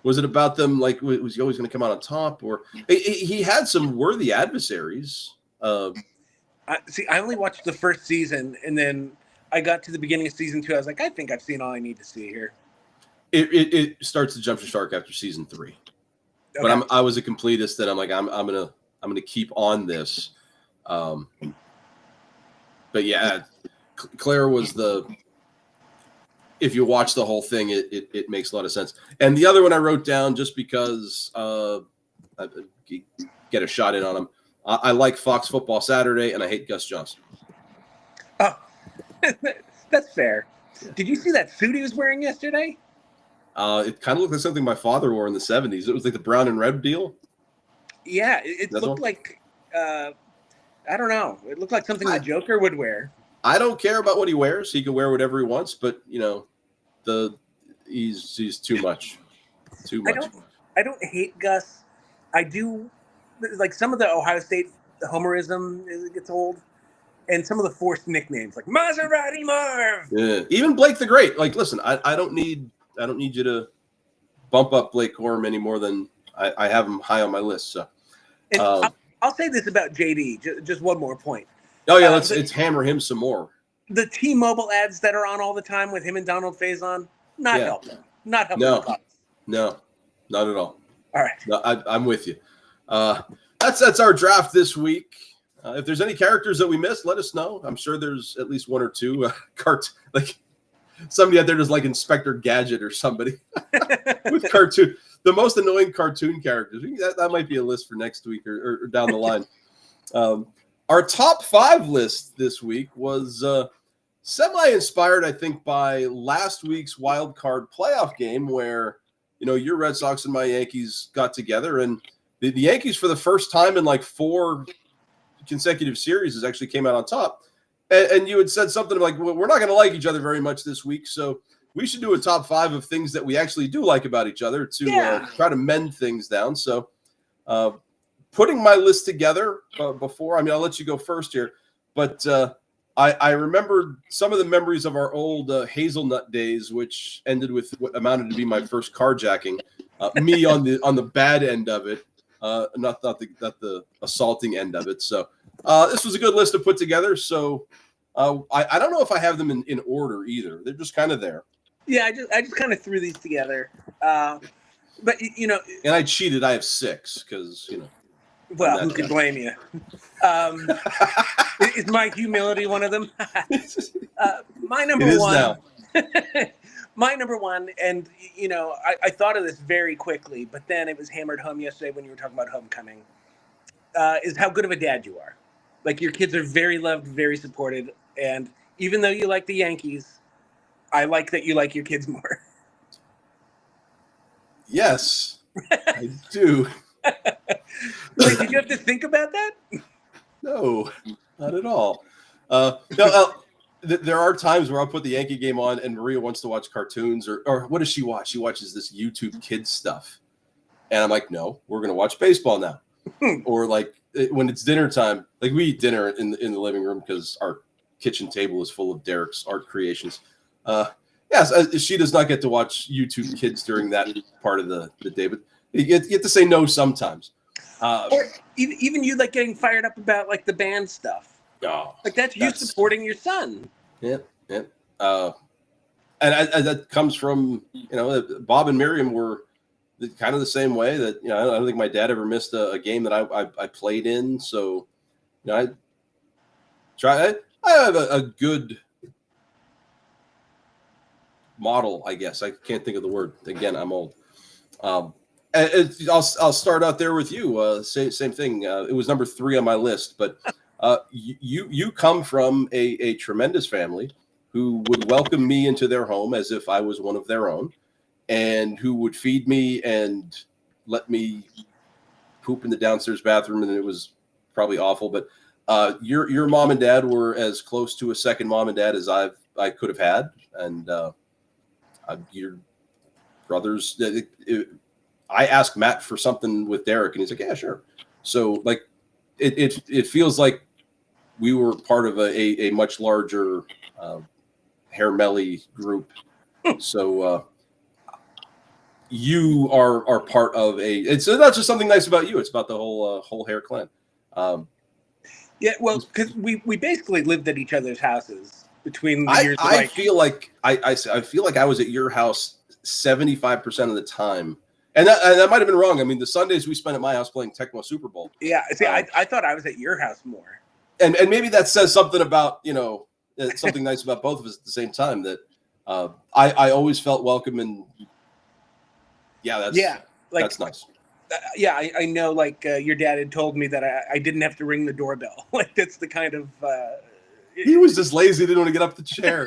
was it about them? Like, was he always going to come out on top, or he had some worthy adversaries?
I only watched the first season, and then I got to the beginning of season 2. I was like, I think I've seen all I need to see here.
It starts to jump the shark after season 3, okay. But I was a completist that I'm like I'm gonna keep on this. But yeah, Claire was if you watch the whole thing, it makes a lot of sense. And the other one I wrote down just because get a shot in on him. I like Fox Football Saturday, and I hate Gus Johnson.
Oh, that's fair. Yeah. Did you see that suit he was wearing yesterday?
It kind of looked like something my father wore in the 70s. It was like the brown and red deal.
Yeah, it looked like I don't know. It looked like something the Joker would wear.
I don't care about what he wears. He can wear whatever he wants, but he's too much. Too much.
I don't hate Gus. I do like some of the Ohio State homerism gets old, and some of the forced nicknames like Maserati Marv.
Yeah, even Blake the Great. Like, listen, I don't need you to bump up Blake Corum any more than I have him high on my list. So,
And I'll say this about JD. Just one more point.
Oh yeah, let's hammer him some more.
The T-Mobile ads that are on all the time with him and Donald Faison, not helping. Not helping.
No, not at all.
All right.
No, I'm with you. That's our draft this week. If there's any characters that we missed, let us know. I'm sure there's at least one or two like somebody out there does like Inspector Gadget or somebody with cartoon. The most annoying cartoon characters. That might be a list for next week or down the line. Our top 5 list this week was semi-inspired, I think, by last week's wild card playoff game where, your Red Sox and my Yankees got together, and the Yankees for the first time in like 4 consecutive series actually came out on top. And you had said something like, well, we're not going to like each other very much this week, so we should do a top 5 of things that we actually do like about each other to try to mend things down. So putting my list together before, I'll let you go first here, but I remember some of the memories of our old hazelnut days, which ended with what amounted to be my first carjacking. Me on the bad end of it, not the assaulting end of it. So this was a good list to put together. So I don't know if I have them in order either. They're just kind of there.
Yeah, I just kind of threw these together. But
and I cheated. I have 6 because
Well, who can blame you? Is my humility one of them? My number one. My number one, and I thought of this very quickly, but then it was hammered home yesterday when you were talking about homecoming. Is how good of a dad you are. Like, your kids are very loved, very supported, and even though you like the Yankees, I like that you like your kids more.
Yes, I do.
Wait, did you have to think about that?
No, not at all. There are times where I'll put the Yankee game on and Maria wants to watch cartoons or what does she watch? She watches this YouTube kids stuff. And I'm like, no, we're going to watch baseball now. Or like when it's dinner time, like we eat dinner in the living room because our kitchen table is full of Derek's art creations. Yes, she does not get to watch YouTube kids during that part of the day, but you get to say no sometimes.
Or even you like getting fired up about like the band stuff.
Oh,
like that's you supporting your son.
Yep. And that comes from Bob and Miriam were kind of the same way. That I don't think my dad ever missed a game that I played in. So I have a good model, I guess. I can't think of the word. Again, I'm old. I'll start out there with you. Same thing. It was number 3 on my list, but you come from a tremendous family who would welcome me into their home as if I was one of their own, and who would feed me and let me poop in the downstairs bathroom, and it was probably awful. But your mom and dad were as close to a second mom and dad as I could have had, and your brothers. I asked Matt for something with Derek, and he's like, "Yeah, sure." So like, it feels like we were part of a much larger Hermelli group. So you are part of it's not just something nice about you; it's about the whole Hair clan.
Yeah, well, because we basically lived at each other's houses between the years. I
feel like I feel like I was at your house 75% of the time. And that might have been wrong. I mean, the Sundays we spent at my house playing Tecmo Super Bowl.
Yeah, see, I thought I was at your house more.
And maybe that says something about, something nice about both of us at the same time, that I always felt welcome. And that's nice.
I know, like, your dad had told me that I didn't have to ring the doorbell. Like, that's the kind of...
he was just lazy. Didn't want to get up the chair.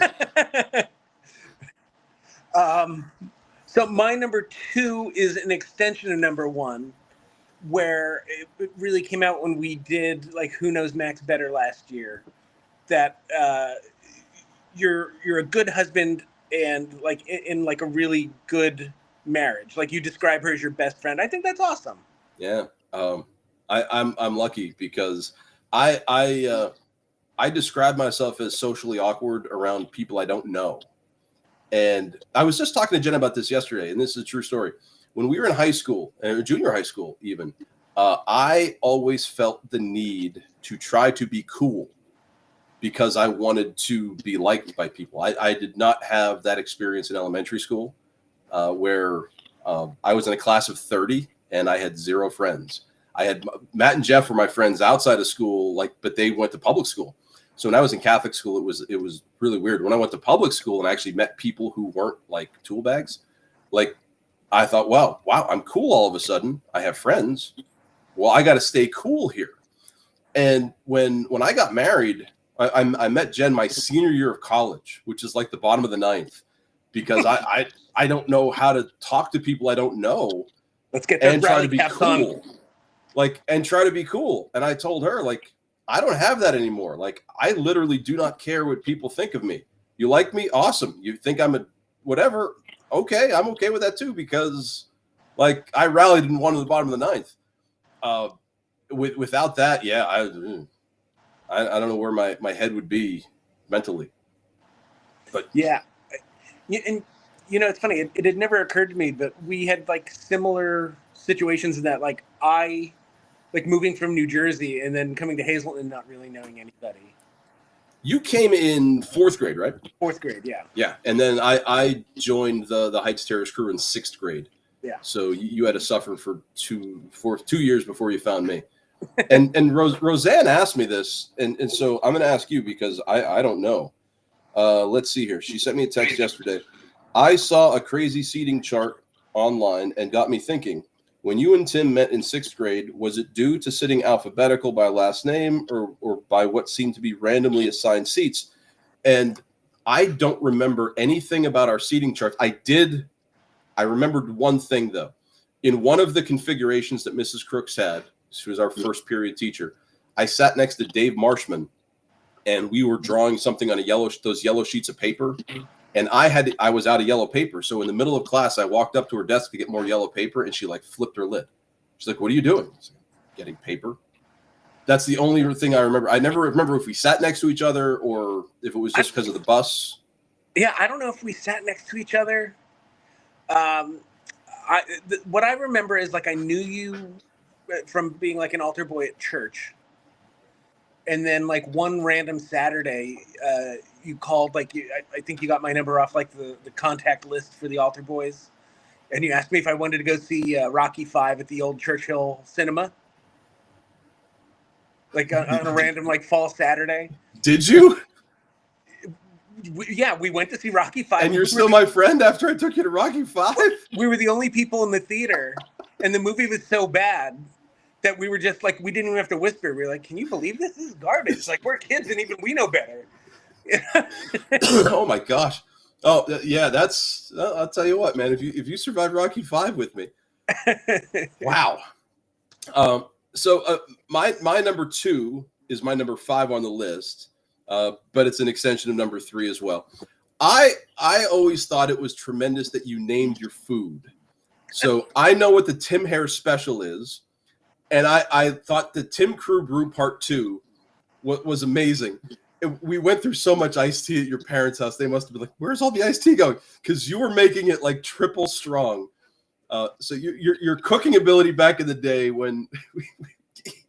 So my number 2 is an extension of number 1, where it really came out when we did like Who Knows Max Better last year. That you're a good husband and like in like a really good marriage. Like, you describe her as your best friend. I think that's awesome.
Yeah, I'm lucky because I describe myself as socially awkward around people I don't know. And I was just talking to Jen about this yesterday, and this is a true story. when we were in high school, junior high school even, I always felt the need to try to be cool because I wanted to be liked by people. I did not have that experience in elementary school where I was in a class of 30 and I had 0 friends. I had Matt and Jeff were my friends outside of school, but they went to public school. So when I was in Catholic school, it was really weird. When I went to public school and I actually met people who weren't like tool bags, like I thought, wow, I'm cool all of a sudden. I have friends. Well, I got to stay cool here. And when I got married, I met Jen my senior year of college, which is like the bottom of the 9th, because I don't know how to talk to people I don't know.
Let's get those
try to be
caps
cool.
on.
And try to be cool. And I told her, like, I don't have that anymore. Like, I literally do not care what people think of me. You like me? Awesome. You think I'm a whatever? Okay, I'm okay with that too, because like I rallied and won at the bottom of the 9th. Without that, yeah, I don't know where my head would be mentally. But
yeah, and it's funny. It had never occurred to me, but we had like similar situations in that, like I, like moving from New Jersey and then coming to Hazleton, not really knowing anybody.
You came in 4th grade, right?
4th grade, yeah.
Yeah, and then I joined the Heights Terrace crew in 6th grade.
Yeah.
So you had to suffer for 2 years before you found me. And Roseanne asked me this, and so I'm going to ask you because I don't know. Let's see here. She sent me a text yesterday. I saw a crazy seating chart online and got me thinking. When you and Tim met in 6th grade, was it due to sitting alphabetical by last name or by what seemed to be randomly assigned seats? And I don't remember anything about our seating charts. I remembered one thing, though. In one of the configurations that Mrs. Crooks had, she was our first period teacher, I sat next to Dave Marshman, and we were drawing something on those yellow sheets of paper. And I was out of yellow paper. So in the middle of class, I walked up to her desk to get more yellow paper, and she like flipped her lid. She's like, "What are you doing?" I was like, "Getting paper." That's the only thing I remember. I never remember if we sat next to each other or if it was just because of the bus.
Yeah, I don't know if we sat next to each other. What I remember is like I knew you from being like an altar boy at church. And then like one random Saturday, you called, like I think you got my number off like the contact list for the altar boys, and you asked me if I wanted to go see Rocky V at the old Churchill Cinema, like on a random like fall Saturday.
Did you?
We went to see Rocky V.
And you're still my friend after I took you to Rocky V?
We were the only people in the theater, and the movie was so bad that we were just like, we didn't even have to whisper. We were like, "Can you believe this? This is garbage." Like, we're kids and even we know better.
Oh my gosh. Oh yeah, I'll tell you what, man, if you survive Rocky V with me. Wow. So my number 2 is my number 5 on the list. But it's an extension of number 3 as well. I always thought it was tremendous that you named your food. So I know what the Tim Hare special is. And I thought the Tim Crew Brew Part 2 was amazing. We went through so much iced tea at your parents' house. They must have been like, "Where's all the iced tea going?" Because you were making it like triple strong. So your cooking ability back in the day when we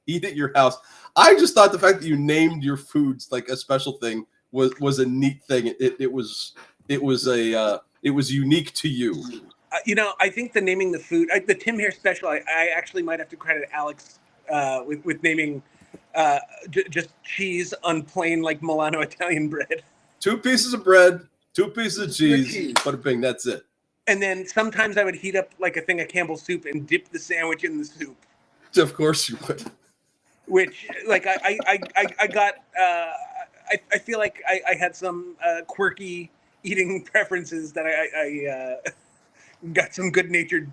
eat at your house, I just thought the fact that you named your foods like a special thing was a neat thing. It was unique to you.
I think the naming the food, the Tim Hare special, I actually might have to credit Alex with naming just cheese on plain like Milano Italian bread.
2 pieces of bread, 2 pieces of cheese, bada bing, that's it.
And then sometimes I would heat up like a thing of Campbell's soup and dip the sandwich in the soup.
Of course you would.
Which, like, I got, I feel like I had some quirky eating preferences that I got some good-natured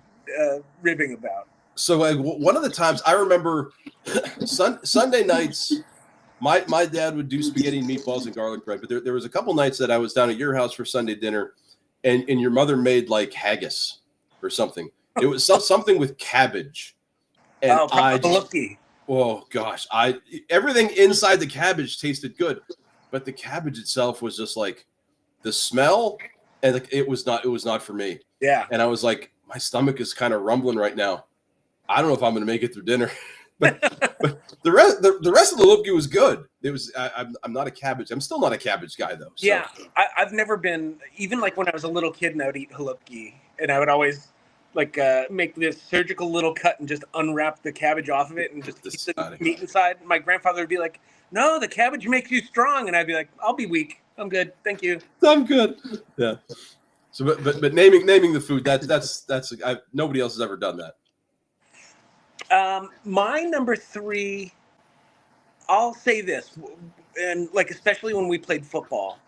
ribbing about.
So one of the times I remember Sunday nights, my dad would do spaghetti and meatballs and garlic bread. But there was a couple nights that I was down at your house for Sunday dinner, and your mother made like haggis or something. It was something with cabbage. And oh gosh, everything inside the cabbage tasted good, but the cabbage itself was just like the smell, and it was not for me.
Yeah.
And I was like, my stomach is kind of rumbling right now. I don't know if I'm going to make it through dinner. but the rest of the Lubke was good. It was I'm not a cabbage. I'm still not a cabbage guy though. So.
Yeah, I've never been, even like when I was a little kid and I would eat halupki, and I would always like make this surgical little cut and just unwrap the cabbage off of it and just eat the meat inside. My grandfather would be like, "No, the cabbage makes you strong," and I'd be like, "I'll be weak. I'm good. Thank you.
I'm good." Yeah. So, but naming the food, that's nobody else has ever done that.
My number 3, I'll say this, and like especially when we played football,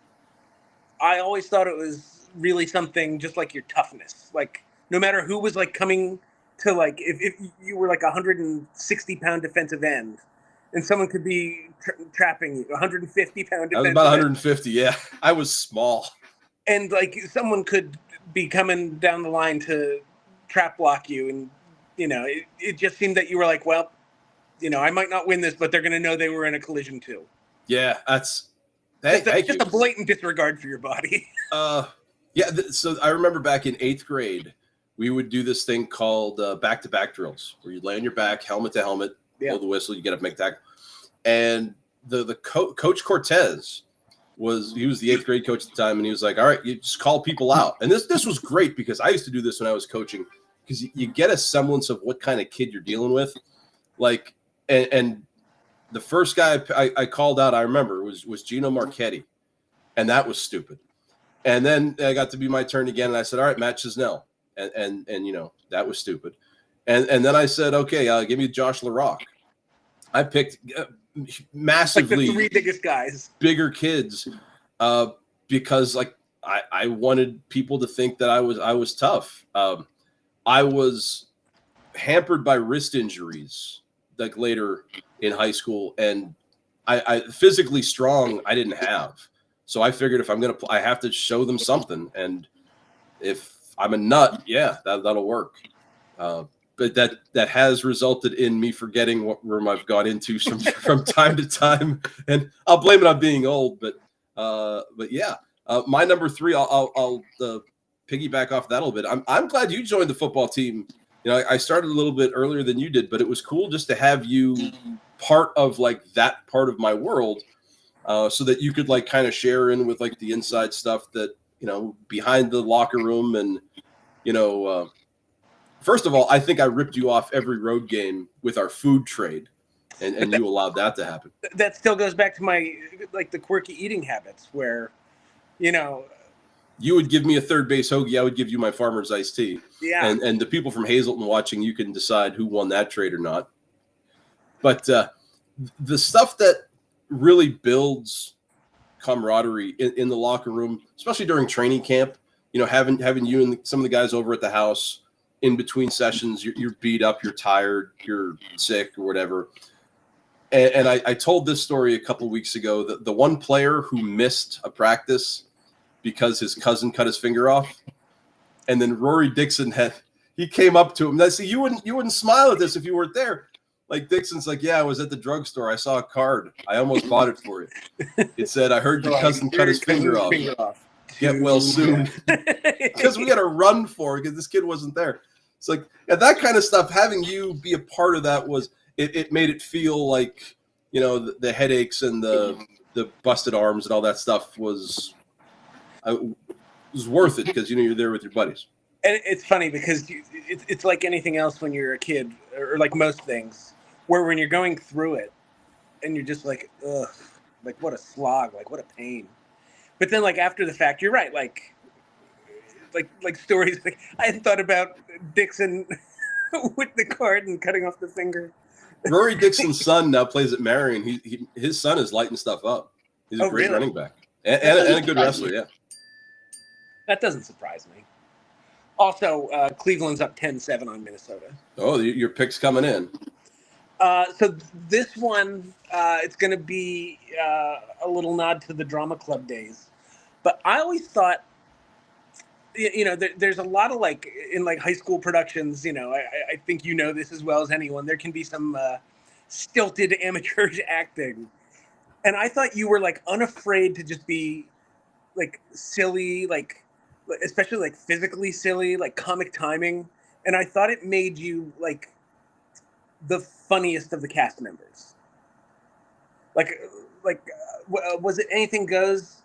I always thought it was really something just like your toughness. Like no matter who was like coming to like if you were like 160-pound defensive end, and someone could be trapping you, 150-pound defensive.
I was about 150. Yeah, I was small.
And like someone could be coming down the line to trap block you, and it just seemed that you were like, well, I might not win this, but they're going to know they were in a collision too.
Yeah, that's
just a blatant disregard for your body.
Yeah. So I remember back in 8th grade, we would do this thing called back-to-back drills, where you lay on your back, helmet to helmet, blow the whistle, you get up, make tackle. And the Coach Cortez was the 8th grade coach at the time, and he was like, "All right, you just call people out." And this was great because I used to do this when I was coaching, because you get a semblance of what kind of kid you're dealing with, like and the first guy I called out, I remember, was Gino Marchetti, and that was stupid. And then I got to be my turn again, and I said, "All right, Matt Chisnell," and that was stupid. And then I said, "Okay, give me Josh LaRock." I picked massively
like the 3 biggest guys,
bigger kids, because like I wanted people to think that I was tough. I was hampered by wrist injuries like later in high school, and I physically strong I didn't have. So I figured if I'm going to I have to show them something, and if I'm a nut, yeah, that'll work. But that has resulted in me forgetting what room I've gone into from time to time, and I'll blame it on being old. But yeah, my number 3, I'll piggyback off that a little bit. I'm glad you joined the football team. I started a little bit earlier than you did, but it was cool just to have you part of like that part of my world, so that you could like kind of share in with like the inside stuff that behind the locker room. And first of all, I think I ripped you off every road game with our food trade, and you allowed that to happen.
That still goes back to my like the quirky eating habits, where
you would give me a third base hoagie, I would give you my farmer's iced tea.
Yeah.
And the people from Hazleton watching, you can decide who won that trade or not. But the stuff that really builds camaraderie in the locker room, especially during training camp, having you and some of the guys over at the house in between sessions, you're beat up, you're tired, you're sick or whatever. And I told this story a couple of weeks ago, that the one player who missed a practice because his cousin cut his finger off, and then Rory Dixon he came up to him. I see, you wouldn't smile at this if you weren't there. Like Dixon's like, "Yeah, I was at the drugstore. I saw a card. I almost bought it for you. It said, I heard your cousin cut his finger off. Get well soon." Because we had to run for it because this kid wasn't there. It's like, yeah, that kind of stuff, having you be a part of that it made it feel like, the headaches and the busted arms and all that stuff was worth it, because you're there with your buddies.
And it's funny because it's like anything else when you're a kid, or like most things, where when you're going through it and you're just like, ugh, like what a slog, like what a pain. But then like after the fact, you're right, like stories like I hadn't thought about Dixon with the card and cutting off the finger.
Rory Dixon's son now plays at Marion. His son is lighting stuff up. He's a great running back and a good wrestler. Yeah,
that doesn't surprise me. Also, Cleveland's up 10-7 on Minnesota.
Oh, your pick's coming in.
So this one, it's going to be a little nod to the drama club days. But I always thought, there's a lot of like in like high school productions, I think this as well as anyone, there can be some stilted amateurish acting. And I thought you were like unafraid to just be like silly, like especially like physically silly, like comic timing, and I thought it made you like the funniest of the cast members. Like, was it Anything Goes?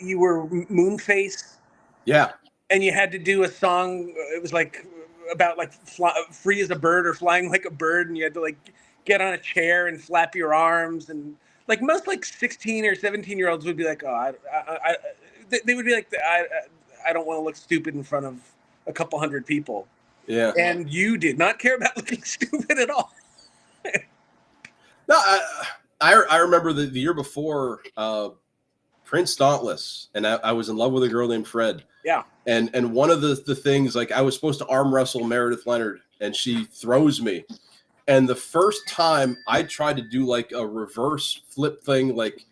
You were Moonface,
Yeah.
and you had to do a song. It was like about like free as a bird or flying like a bird, and you had to like get on a chair and flap your arms, and like most like 16 or 17-year-olds would be like, oh, they would be like, I don't want to look stupid in front of a couple hundred people.
Yeah.
And you did not care about looking stupid at all.
No, I remember the year before Prince Dauntless, and I was in love with a girl named Fred.
Yeah.
And one of the things, like I was supposed to arm wrestle Meredith Leonard, and she throws me. And the first time I tried to do like a reverse flip thing, like,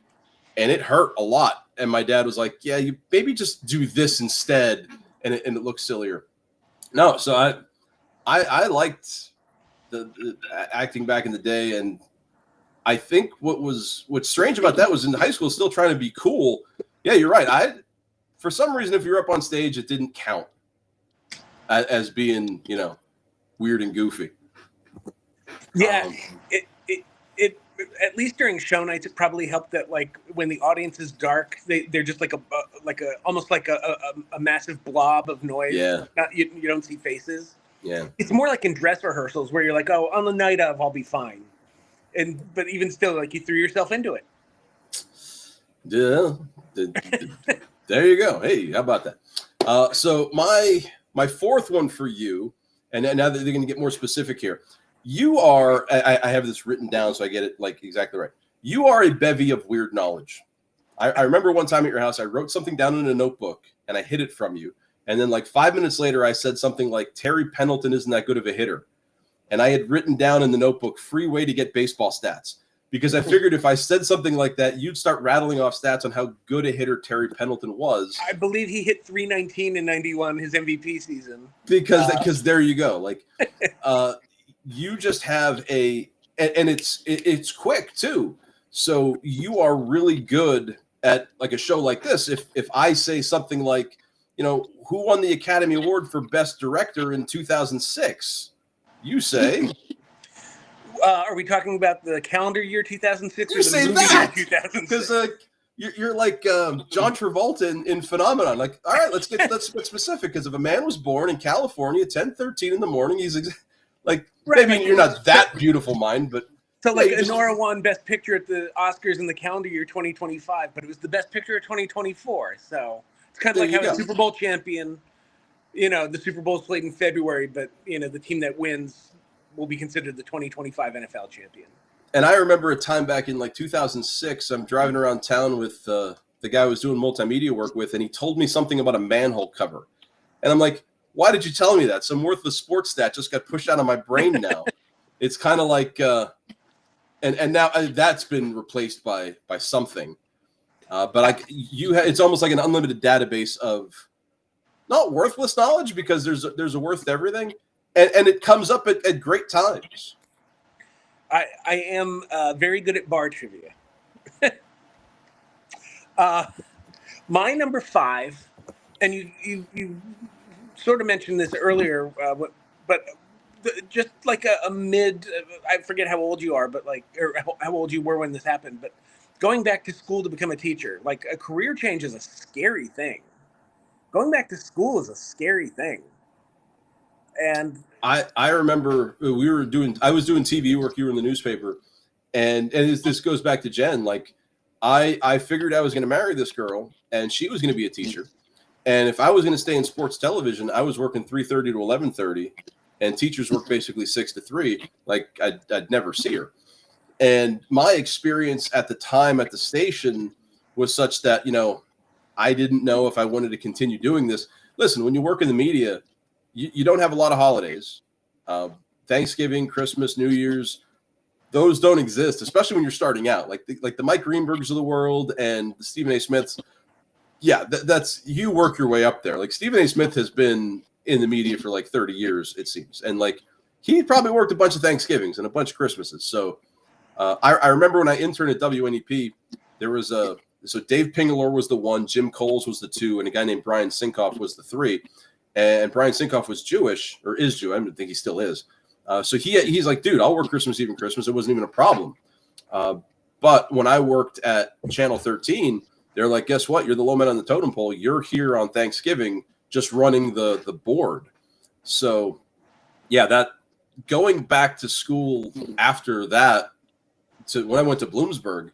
and it hurt a lot. And my dad was like, yeah, you maybe just do this instead. And it looks sillier. No, so I liked the acting back in the day. And I think what's strange about that was in high school, still trying to be cool. Yeah, you're right. For some reason, if you're up on stage, it didn't count as being, weird and goofy.
Yeah, it at least during show nights, it probably helped that like when the audience is dark, they're just like a almost like a massive blob of noise.
Yeah,
you don't see faces.
Yeah,
it's more like in dress rehearsals where you're like, oh, on the night of, I'll be fine, but even still, like you threw yourself into it.
Yeah, there you go. Hey, how about that? So my fourth one for you, and now that they're going to get more specific here. You are, I have this written down so I get it like exactly right. You are a bevy of weird knowledge. I remember one time at your house, I wrote something down in a notebook and I hid it from you. And then like 5 minutes later, I said something like, Terry Pendleton isn't that good of a hitter. And I had written down in the notebook, free way to get baseball stats. Because I figured if I said something like that, you'd start rattling off stats on how good a hitter Terry Pendleton was.
I believe he hit 319 in 91, his MVP season.
Because there you go. Like, you just have and it's quick too. So you are really good at like a show like this. If I say something like, who won the Academy Award for Best Director in 2006, you say.
Are we talking about the calendar year 2006 or the movie year 2006?
Because you're like John Travolta in Phenomenon. Like, all right, let's get specific. Because if a man was born in California at 10:13 in the morning, he's like, right, maybe you're not that beautiful mind, but
so like Nora won Best Picture at the Oscars in the calendar year 2025, but it was the Best Picture of 2024. So it's kind of like how a Super Bowl champion, the Super Bowl's played in February, but the team that wins will be considered the 2025 NFL champion.
And I remember a time back in like 2006, I'm driving around town with the guy I was doing multimedia work with, and he told me something about a manhole cover, and I'm like, why did you tell me that? Some worthless sports stat just got pushed out of my brain now. It's kind of like, and now that's been replaced by something. But it's almost like an unlimited database of not worthless knowledge, because there's a worth to everything, and it comes up at great times.
I am very good at bar trivia. My number 5, and you sort of mentioned this earlier, but just like a mid, I forget how old you are, but like, or how old you were when this happened, but going back to school to become a teacher, like a career change is a scary thing. Going back to school is a scary thing. And
I remember I was doing TV work, you were in the newspaper, and this goes back to Jen. Like I figured I was going to marry this girl and she was going to be a teacher. And if I was going to stay in sports television, I was working 3:30 to 11:30, and teachers work basically 6 to 3. Like I'd never see her. And my experience at the time at the station was such that, I didn't know if I wanted to continue doing this. Listen, when you work in the media, you don't have a lot of holidays. Thanksgiving, Christmas, New Year's, those don't exist, especially when you're starting out. Like the Mike Greenbergs of the world and the Stephen A. Smiths. Yeah, that's you work your way up there. Like Stephen A. Smith has been in the media for like 30 years, it seems. And like he probably worked a bunch of Thanksgivings and a bunch of Christmases. So I remember when I interned at WNEP, there was a So Dave Pingalore was the 1, Jim Coles was the 2, and a guy named Brian Sinkoff was the 3. And Brian Sinkoff was Jewish, or is Jew. I don't think he still is. So he's like, dude, I'll work Christmas Eve and Christmas. It wasn't even a problem. But when I worked at Channel 13, they're like, guess what? You're the low man on the totem pole. You're here on Thanksgiving just running the board. So, yeah, that going back to school after that, to when I went to Bloomsburg,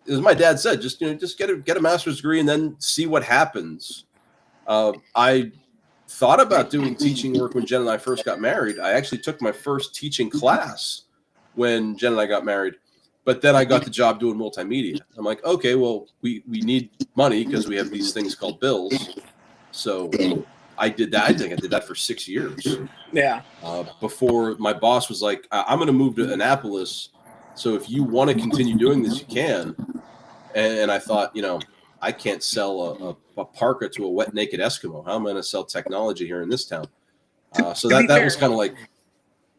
as my dad said, just get a master's degree and then see what happens. I thought about doing teaching work when Jen and I first got married. I actually took my first teaching class when Jen and I got married, but then I got the job doing multimedia. I'm like, okay, well, we need money because we have these things called bills. So I did that. I think I did that for 6 years.
Yeah.
Before my boss was like, I'm going to move to Annapolis. So if you want to continue doing this, you can. And I thought, I can't sell a parka to a wet, naked Eskimo. How am I going to sell technology here in this town? So that was kind of like.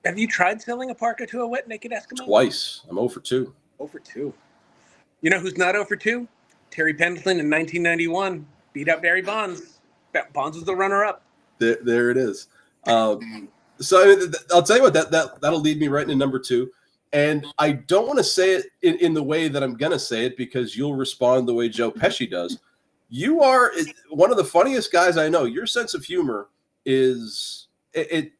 Have you tried selling a parka to a wet, naked Eskimo?
Twice. I'm 0 for 2.
0 for 2. You know who's not 0 for 2? Terry Pendleton in 1991 beat out Barry Bonds. Bonds was the runner-up.
There it is. So I'll tell you what, that'll lead me right into number 2. And I don't want to say it in the way that I'm going to say it because you'll respond the way Joe Pesci does. You are one of the funniest guys I know. Your sense of humor is it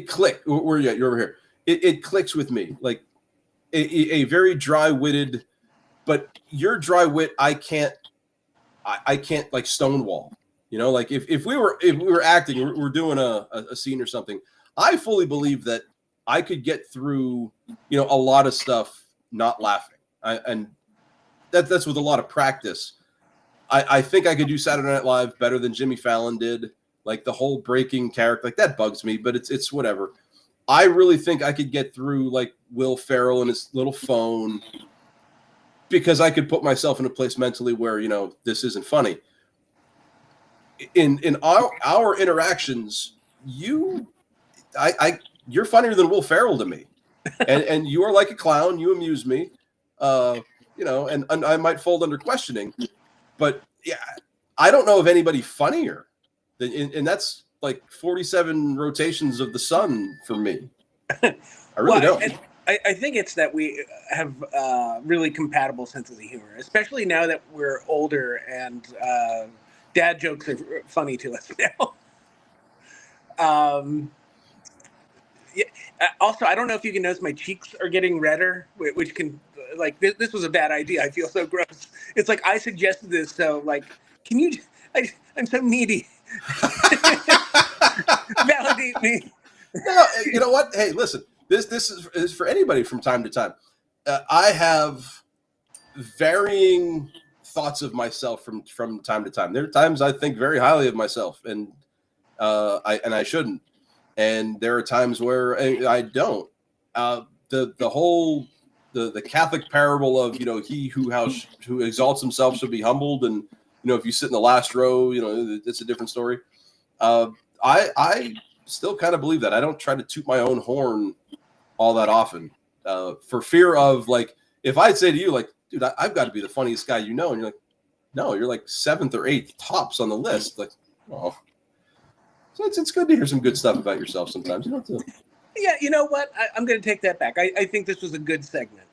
clicked. Where are you at? You're over here. It clicks with me. Like a very dry-witted, but your dry wit, I can't like stonewall. Like if we were acting, we're doing a scene or something, I fully believe that I could get through, a lot of stuff not laughing. And that's with a lot of practice. I think I could do Saturday Night Live better than Jimmy Fallon did. Like the whole breaking character, like that bugs me, but it's whatever. I really think I could get through like Will Ferrell and his little phone because I could put myself in a place mentally where, this isn't funny. In our interactions, you're funnier than Will Ferrell to me, and you are like a clown. You amuse me, and I might fold under questioning, but yeah, I don't know of anybody funnier than, and that's like 47 rotations of the sun for me. I really don't.
I think it's that we have really compatible senses of humor, especially now that we're older and dad jokes are funny to us now. Yeah. Also, I don't know if you can notice my cheeks are getting redder, which can like this was a bad idea. I feel so gross. It's like I suggested this, so like, can you? I'm so needy. Validate me.
No, you know what? Hey, listen. This is for anybody from time to time. I have varying thoughts of myself from time to time. There are times I think very highly of myself, and I shouldn't. And there are times where I don't. The whole Catholic parable of he who exalts himself should be humbled, and if you sit in the last row, it's a different story. I still kind of believe that. I don't try to toot my own horn all that often for fear of like if I'd say to you like, dude, I've got to be the funniest guy and you're like, no, you're like 7th or 8th tops on the list. Like, oh. So it's good to hear some good stuff about yourself sometimes. You don't have to.
Yeah, you know what? I'm going to take that back. I think this was a good segment.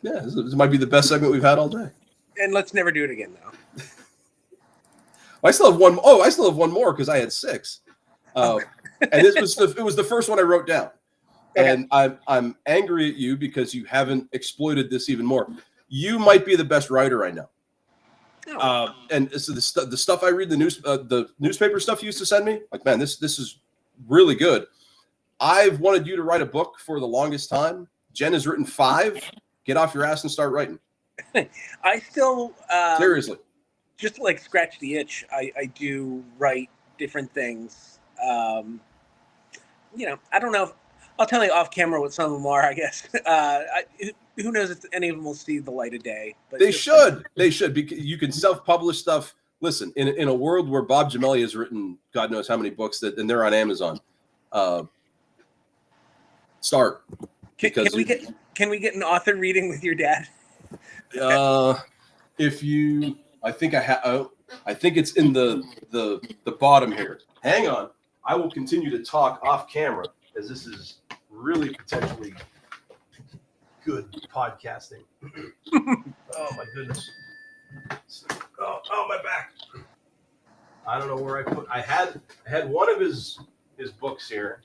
Yeah, this might be the best segment we've had all day.
And let's never do it again, though.
I still have one. Oh, I still have one more because I had 6. And it was the first one I wrote down. Okay. And I'm angry at you because you haven't exploited this even more. You might be the best writer I know. Oh. And so the stuff I read, the newspaper stuff you used to send me, like, man, this is really good. I've wanted you to write a book for the longest time. Jen has written 5. Get off your ass and start writing.
I still
seriously
just like scratch the itch. I do write different things. I don't know if I'll tell you off camera what some of them are, I guess. Who knows if any of them will see the light of day? But
they should. They should. Because you can self-publish stuff. Listen, in a world where Bob Gemelli has written God knows how many books and they're on Amazon. Start.
Can we get an author reading with your dad?
if you, I think I have. I think it's in the bottom here. Hang on. I will continue to talk off camera as this is really potentially good podcasting. Oh my goodness. Oh my back. I don't know where I put. I had one of his books here.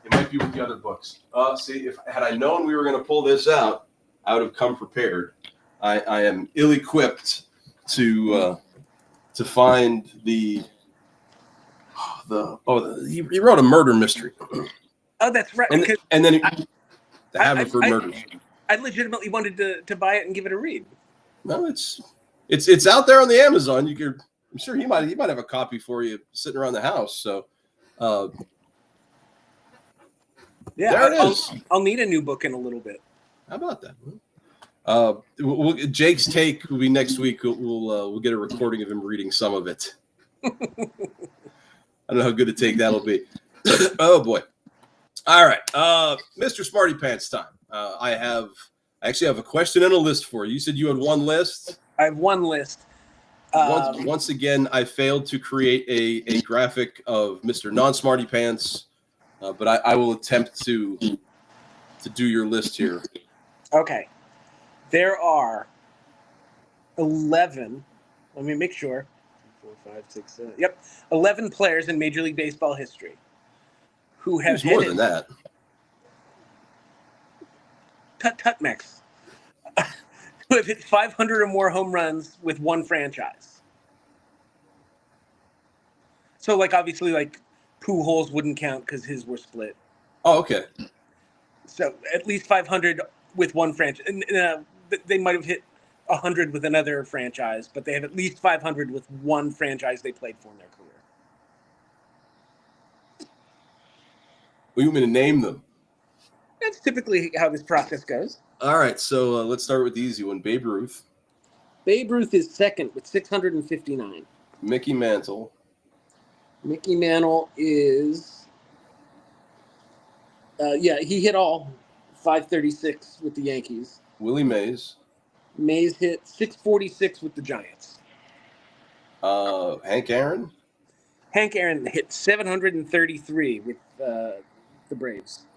It might be with the other books. See, if had I known we were going to pull this out, I would have come prepared. I am ill-equipped to find he wrote a murder mystery.
Oh, that's right.
And then the Haverford murders.
I legitimately wanted to buy it and give it a read.
No, it's out there on the Amazon. I'm sure he might have a copy for you sitting around the house. So,
yeah,
there it is.
I'll need a new book in a little bit.
How about that? Jake's take will be next week. We'll get a recording of him reading some of it. I don't know how good a take that'll be. Oh boy! All right, Mr. Smarty Pants time. I actually have a question and a list for you. You said you had one list.
I have one list.
Once again, I failed to create a graphic of Mr. Non-Smarty Pants, but I will attempt to do your list here.
Okay. There are 11. Let me make sure. 4, 5, 6, 7. Yep, 11 players in Major League Baseball history who have
There's more than that.
Tut Max. Who have hit 500 or more home runs with one franchise. So, obviously, Pujols wouldn't count because his were split.
Oh, okay.
So, at least 500 with one franchise. And, they might have hit 100 with another franchise, but they have at least 500 with one franchise they played for in their career.
Well, you want me to name them?
That's typically how this process goes.
All right, so let's start with the easy one. Babe Ruth.
Babe Ruth is second with 659.
Mickey Mantle.
Mickey Mantle is, he hit all 536 with the Yankees.
Willie Mays.
Mays hit 646 with the Giants.
Hank Aaron.
Hank Aaron hit 733 with the Braves.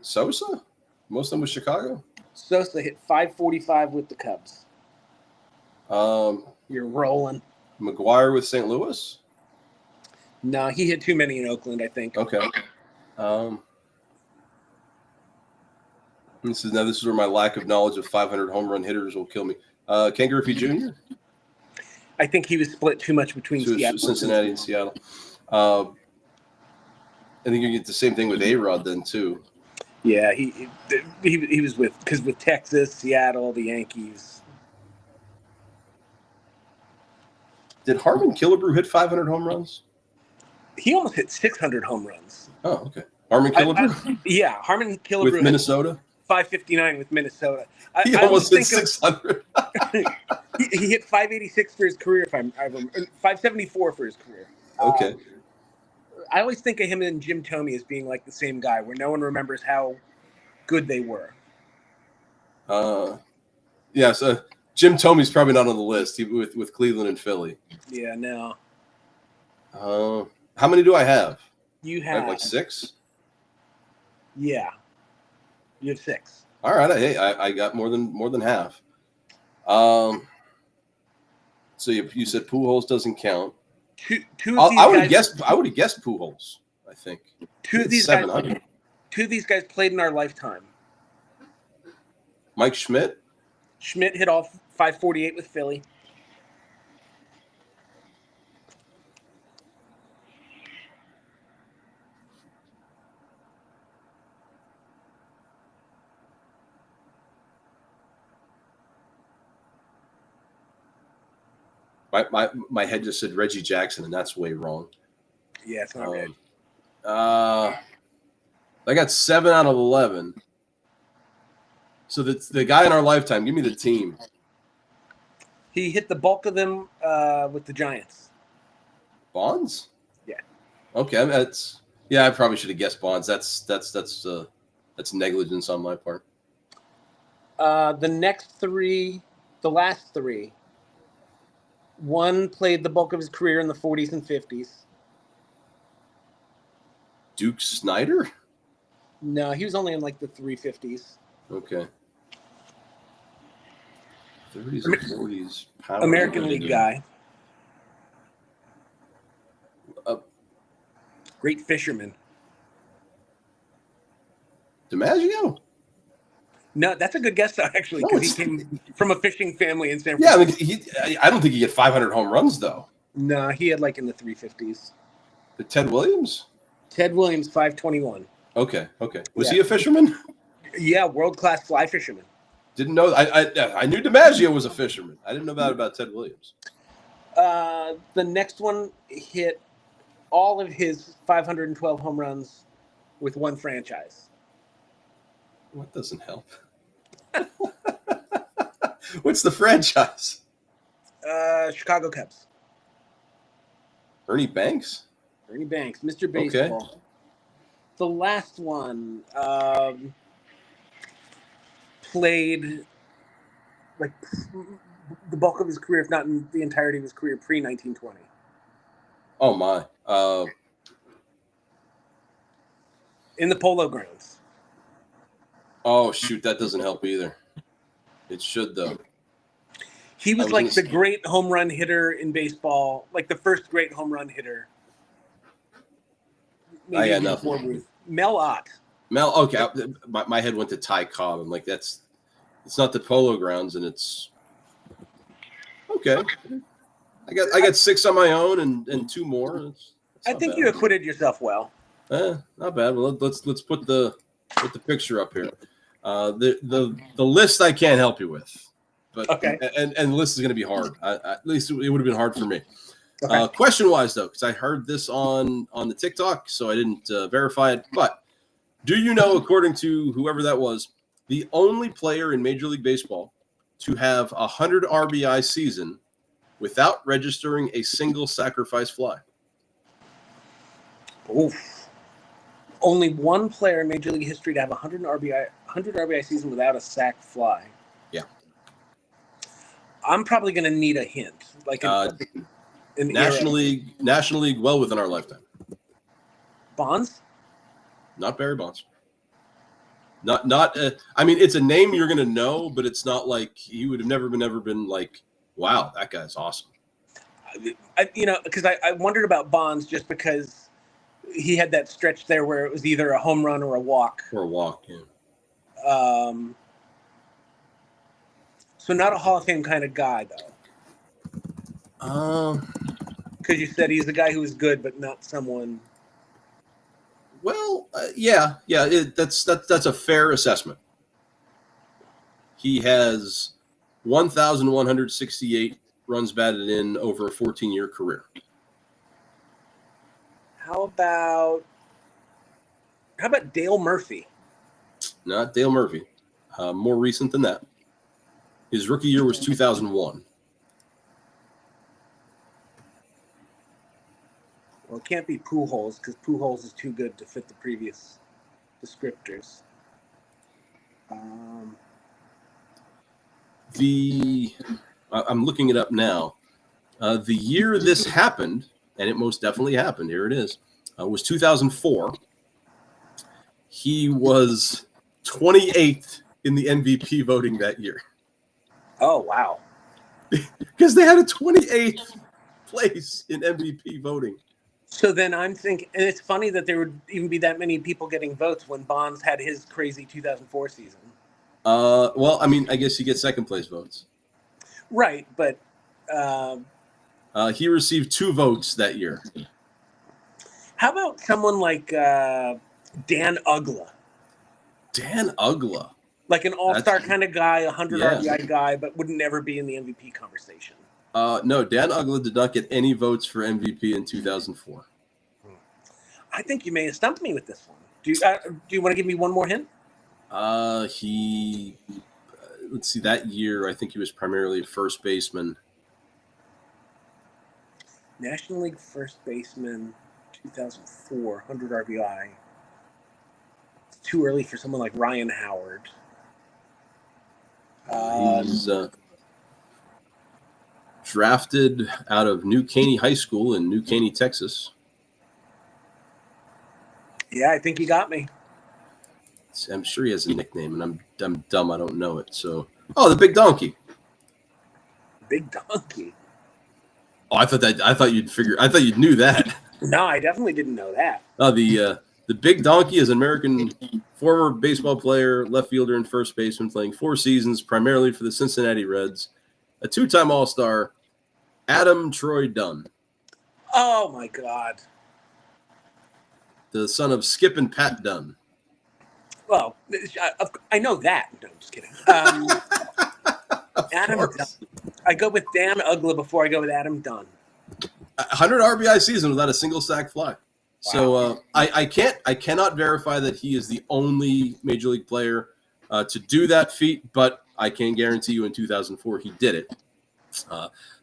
Sosa? Most of them was Chicago?
Sosa hit 545 with the Cubs. You're rolling.
McGuire with St. Louis?
No, he hit too many in Oakland, I think.
Okay. This is where my lack of knowledge of 500 home run hitters will kill me. Ken Griffey Jr.?
I think he was split too much between Seattle
Cincinnati and Seattle. I think you get the same thing with A-Rod then, too.
Yeah, he was with Texas, Seattle, the Yankees.
Did Harmon Killebrew hit 500 home runs?
He almost hit 600 home runs.
Oh, okay. Harmon Killebrew?
Yeah, Harmon Killebrew
with Minnesota?
559 with Minnesota.
He almost hit 600.
he hit 586 for his career, if I remember. 574 for his career.
Okay.
I always think of him and Jim Thome as being like the same guy, where no one remembers how good they were.
Yeah, so Jim Thome's probably not on the list with Cleveland and Philly.
Yeah, no.
How many do I have?
You have
like 6?
Yeah. You have 6.
All right. Hey, I got more than half. So you said Pujols doesn't count. I would have guessed Pujols. I think
two of these guys played in our lifetime.
Mike Schmidt.
Schmidt hit all 548 with Philly.
My head just said Reggie Jackson, and that's way wrong.
Yeah, it's not right.
I got 7 out of 11. So the guy in our lifetime. Give me the team.
He hit the bulk of them with the Giants.
Bonds?
Yeah.
Okay, I probably should have guessed Bonds. That's negligence on my part.
The next three, the last three, one played the bulk of his career in the 40s and 50s.
Duke Snyder?
No, he was only in like the 350s.
Okay. 30s and 40s. Power
American League guy. Great fisherman.
DiMaggio?
No, that's a good guess, though, actually, because he came from a fishing family in San
Yeah,
Francisco.
I mean, I don't think he get 500 home runs, though.
No, he had like in the 350s.
But Ted Williams?
Ted Williams, 521.
Okay. Was he a fisherman?
Yeah, world-class fly fisherman.
Didn't know. I knew DiMaggio was a fisherman. I didn't know that about Ted Williams.
The next one hit all of his 512 home runs with one franchise.
What doesn't help? What's the franchise?
Chicago Cubs.
Ernie Banks?
Ernie Banks, Mr. Baseball. Okay. The last one played like the bulk of his career, if not in the entirety of his career, pre-1920.
Oh, my.
In the Polo Grounds.
Oh, shoot. That doesn't help either. It should, though.
He was like the great home run hitter in baseball, like the first great home run hitter.
I got nothing.
Mel Ott.
Okay. My head went to Ty Cobb. I'm like, it's not the Polo Grounds, and it's okay. I got 6 on my own and 2 more.
I think you acquitted yourself well.
Not bad. Well, let's put the picture up here. The list I can't help you with, but
okay.
And the list is going to be hard. At least it would have been hard for me. Okay. Question wise though, because I heard this on the TikTok, so I didn't verify it. But do you know, according to whoever that was, the only player in Major League Baseball to have 100 RBI season without registering a single sacrifice fly?
Oof. Only one player in Major League history to have 100 RBI season without a sac fly.
Yeah.
I'm probably going to need a hint, like
National League, well within our lifetime.
Bonds?
Not Barry Bonds. Not. I mean, it's a name you're going to know, but it's not like he would have never been like, wow, that guy's awesome.
Because I wondered about Bonds just because he had that stretch there where it was either a home run or a walk.
Yeah.
So not a Hall of Fame kind of guy, though. Because you said he's the guy who was good, but not someone.
Well, yeah. That's a fair assessment. He has 1,168 runs batted in over a 14-year career.
How about Dale Murphy?
Not Dale Murphy. More recent than that. His rookie year was 2001.
Well, it can't be Pujols because Pujols is too good to fit the previous descriptors.
I'm looking it up now. The year this happened, and it most definitely happened, here it is, was 2004. He was 28th in the MVP voting that year.
Oh, wow.
Because they had a 28th place in MVP voting.
So then I'm thinking, and it's funny that there would even be that many people getting votes when Bonds had his crazy 2004 season.
Well, I mean, I guess you get second place votes.
Right, but...
he received 2 votes that year.
How about someone like Dan Uggla?
Dan Uggla.
Like an all-star kind of guy, 100 RBI guy, but would never be in the MVP conversation.
No, Dan Uggla did not get any votes for MVP in 2004.
I think you may have stumped me with this one. Do you want to give me one more hint?
Let's see, that year, I think he was primarily a first baseman.
National League first baseman, 2004, 100 RBI. It's too early for someone like Ryan Howard.
He's drafted out of New Caney High School in New Caney, Texas.
Yeah, I think you got me.
I'm sure he has a nickname, and I'm dumb. I don't know it. So, the Big Donkey.
Big Donkey.
Oh, I thought you'd knew that.
No, I definitely didn't know that.
The Big Donkey is an American former baseball player, left fielder, and first baseman, playing 4 seasons primarily for the Cincinnati Reds. A 2-time All-Star, Adam Troy Dunn.
Oh my God.
The son of Skip and Pat Dunn.
Well, I know that. No, I'm just kidding. Adam Dunn. I go with Dan Ugla before I go with Adam Dunn.
100 RBI season without a single sac fly. Wow. So I cannot verify that he is the only major league player to do that feat, but I can guarantee you in 2004 he did it.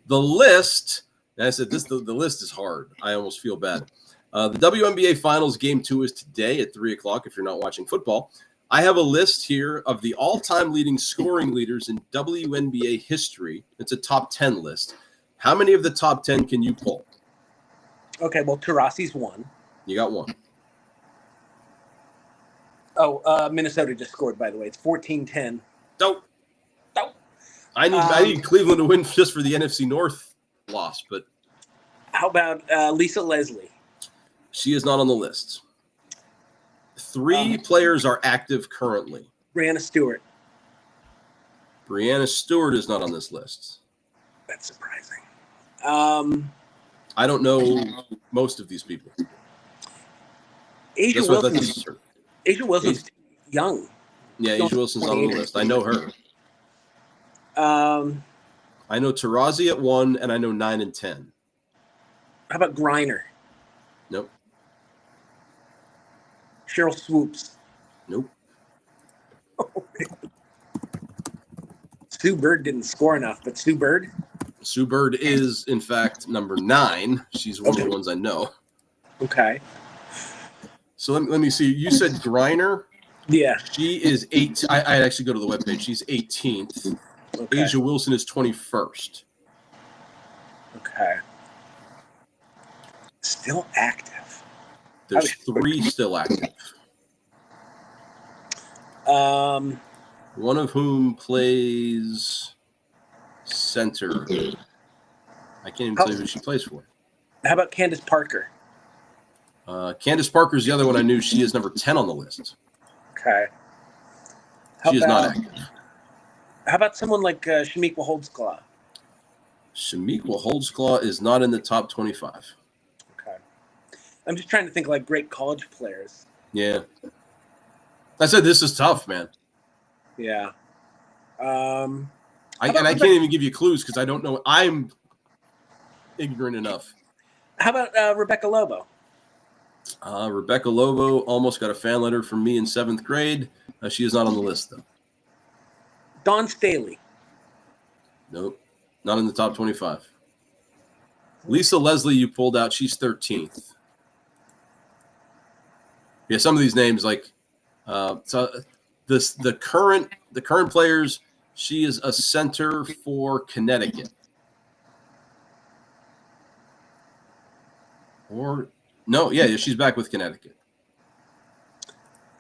The list, and I said the list is hard. I almost feel bad. The WNBA Finals Game 2 is today at 3 o'clock if you're not watching football. I have a list here of the all-time leading scoring leaders in WNBA history. It's a top 10 list. How many of the top 10 can you pull?
Okay, well, Taurasi's one.
You got one.
Oh, Minnesota just scored, by the way. It's 14-10.
Nope. I need Cleveland to win just for the NFC North loss, but
how about Lisa Leslie?
She is not on the list. 3 players are active currently.
Brianna Stewart.
Brianna Stewart is not on this list.
That's surprising.
I don't know most of these people.
Asia Wilson's young.
Yeah, Asia Wilson's on the list. I know her. I know Taurasi at 1, and I know 9 and 10.
How about Griner?
Nope.
Cheryl Swoops?
Nope.
Sue Bird didn't score enough, but Sue Bird?
Sue Bird is, in fact, number 9. She's one of the ones I know.
Okay.
So let me see. You said Griner?
Yeah.
She is 8. I'd actually go to the webpage. She's 18th. Okay. Asia Wilson is 21st.
Okay. Still active.
There's 3 still active. One of whom plays center. I can't even tell you who she plays for.
How about Candace Parker?
Candace Parker's the other one I knew. She is number 10 on the list.
Okay.
She is not active.
How about someone like Shamiqua Holdsclaw?
Shamiqua Holdsclaw is not in the top 25.
Okay. I'm just trying to think like great college players.
Yeah. I said this is tough, man.
Yeah.
I can't even give you clues because I don't know. I'm ignorant enough.
How about Rebecca Lobo?
Rebecca Lobo almost got a fan letter from me in 7th grade. She is not on the list, though.
Dawn Staley.
Nope. Not in the top 25. Lisa Leslie, you pulled out. She's 13th. Yeah, some of these names, like the current players, she is a center for Connecticut. Or no, yeah, she's back with Connecticut.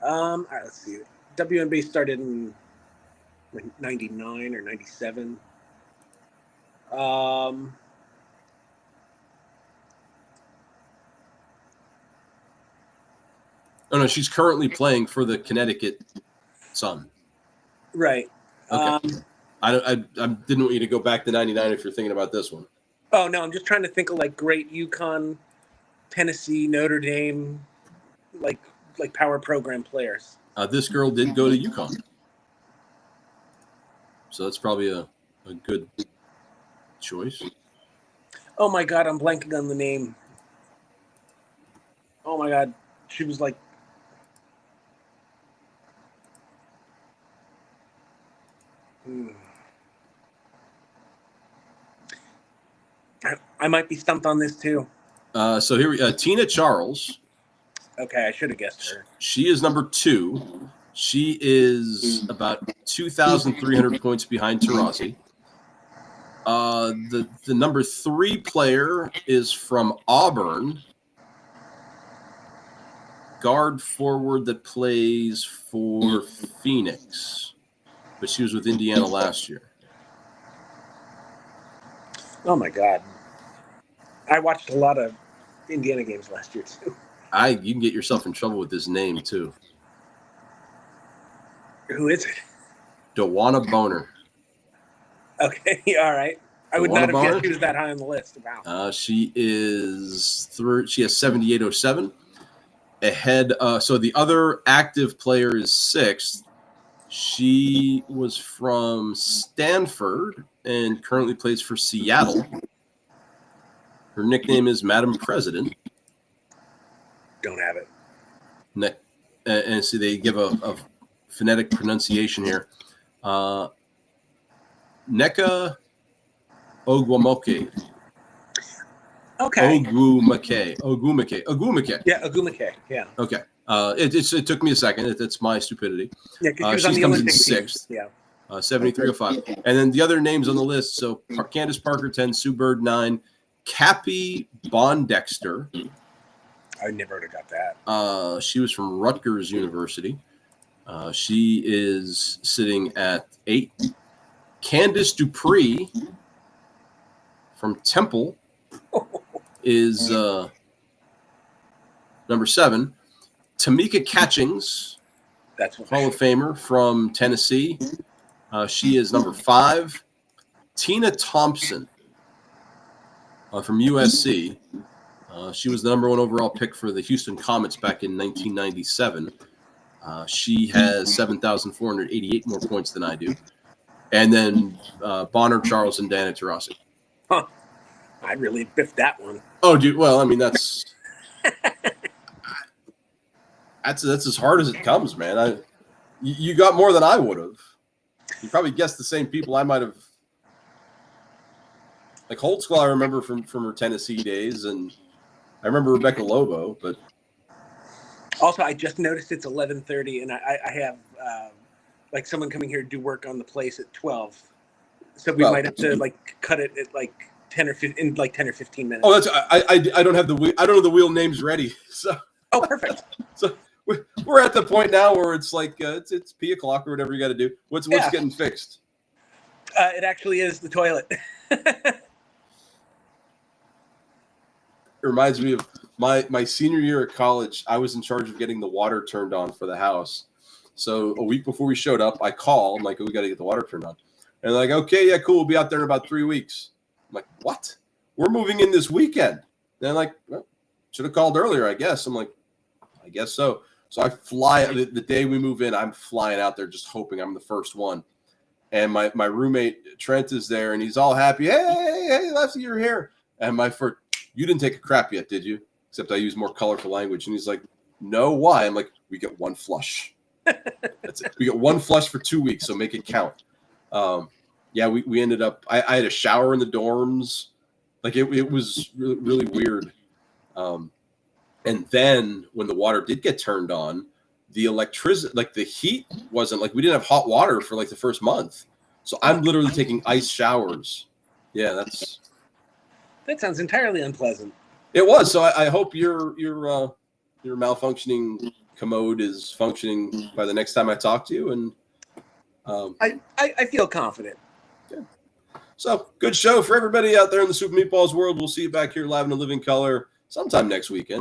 All right, let's see. WNBA started in 99 or 97.
Oh no, she's currently playing for the Connecticut Sun.
Right.
Okay. I didn't want you to go back to 99 if you're thinking about this one.
Oh no, I'm just trying to think of like great UConn, Tennessee, Notre Dame, like power program players.
This girl did go to UConn, so that's probably a good choice.
Oh my God, I'm blanking on the name. Oh my God, she was like. I might be stumped on this too.
So here Tina Charles.
Okay, I should have guessed her.
She is number 2. She is about 2,300 points behind Taurasi. The number 3 player is from Auburn, guard forward that plays for Phoenix, but she was with Indiana last year.
Oh my God! I watched a lot of Indiana games last year too.
You can get yourself in trouble with this name too.
Who is it?
Dewana Boner.
Okay, all right. I would not have guessed she was that high on the list. Wow.
She is she has 7807 ahead. So the other active player is 6th. She was from Stanford and currently plays for Seattle. Her nickname is Madam President.
Don't have it.
And see, they give a phonetic pronunciation here. Neka Ogwumake.
Okay.
Ogwumake.
Yeah, Ogwumake. Yeah.
Okay. It took me a second. It's my stupidity.
Yeah, because
she comes in
Olympic
6th.
Yeah.
7305. And then the other names on the list. So Candace Parker 10, Sue Bird 9, Cappy Bondexter.
I never would have got that.
She was from Rutgers University. She is sitting at 8. Candace Dupree from Temple is number 7. Tamika Catchings,
that's
Hall of Famer from Tennessee. She is number 5. Tina Thompson from USC. She was the number 1 overall pick for the Houston Comets back in 1997. She has 7,488 more points than I do. And then Bonner, Charles, and Dana Taurasi.
Huh. I really biffed that one.
Oh, dude. Well, I mean, that's as hard as it comes, man. You got more than I would have. You probably guessed the same people I might have. Like Holtzclaw, I remember from her Tennessee days, and I remember Rebecca Lobo, but
also I just noticed it's 11:30, and I have like someone coming here to do work on the place at 12, so we might have to like cut it at like 10 or 15 minutes.
Oh, that's I don't have the wheel names ready. So
oh, perfect.
So we're at the point now where it's like it's P o'clock or whatever you got to do. What's getting fixed?
It actually is the toilet.
It reminds me of my senior year at college. I was in charge of getting the water turned on for the house. So a week before we showed up, I call. I'm like, we got to get the water turned on. And they're like, okay, yeah, cool. We'll be out there in about 3 weeks. I'm like, what? We're moving in this weekend. And they're like, well, should have called earlier, I guess. I'm like, I guess so. So I fly the day we move in. I'm flying out there just hoping I'm the first one. And my roommate Trent is there, and he's all happy. Hey, Lefty, you're here. And my first, you didn't take a crap yet, did you? Except I use more colorful language. And he's like, no, why? I'm like, we get 1 flush. That's it. We get 1 flush for 2 weeks, so make it count. Yeah, we ended up. I had a shower in the dorms. Like it was really, really weird. And then when the water did get turned on, the electricity, like the heat wasn't like we didn't have hot water for like the first month. So I'm literally taking ice showers. Yeah,
that sounds entirely unpleasant.
It was. So I hope your malfunctioning commode is functioning by the next time I talk to you. And
I feel confident.
Yeah. So good show for everybody out there in the Super Meatballs world. We'll see you back here live in the living color sometime next weekend.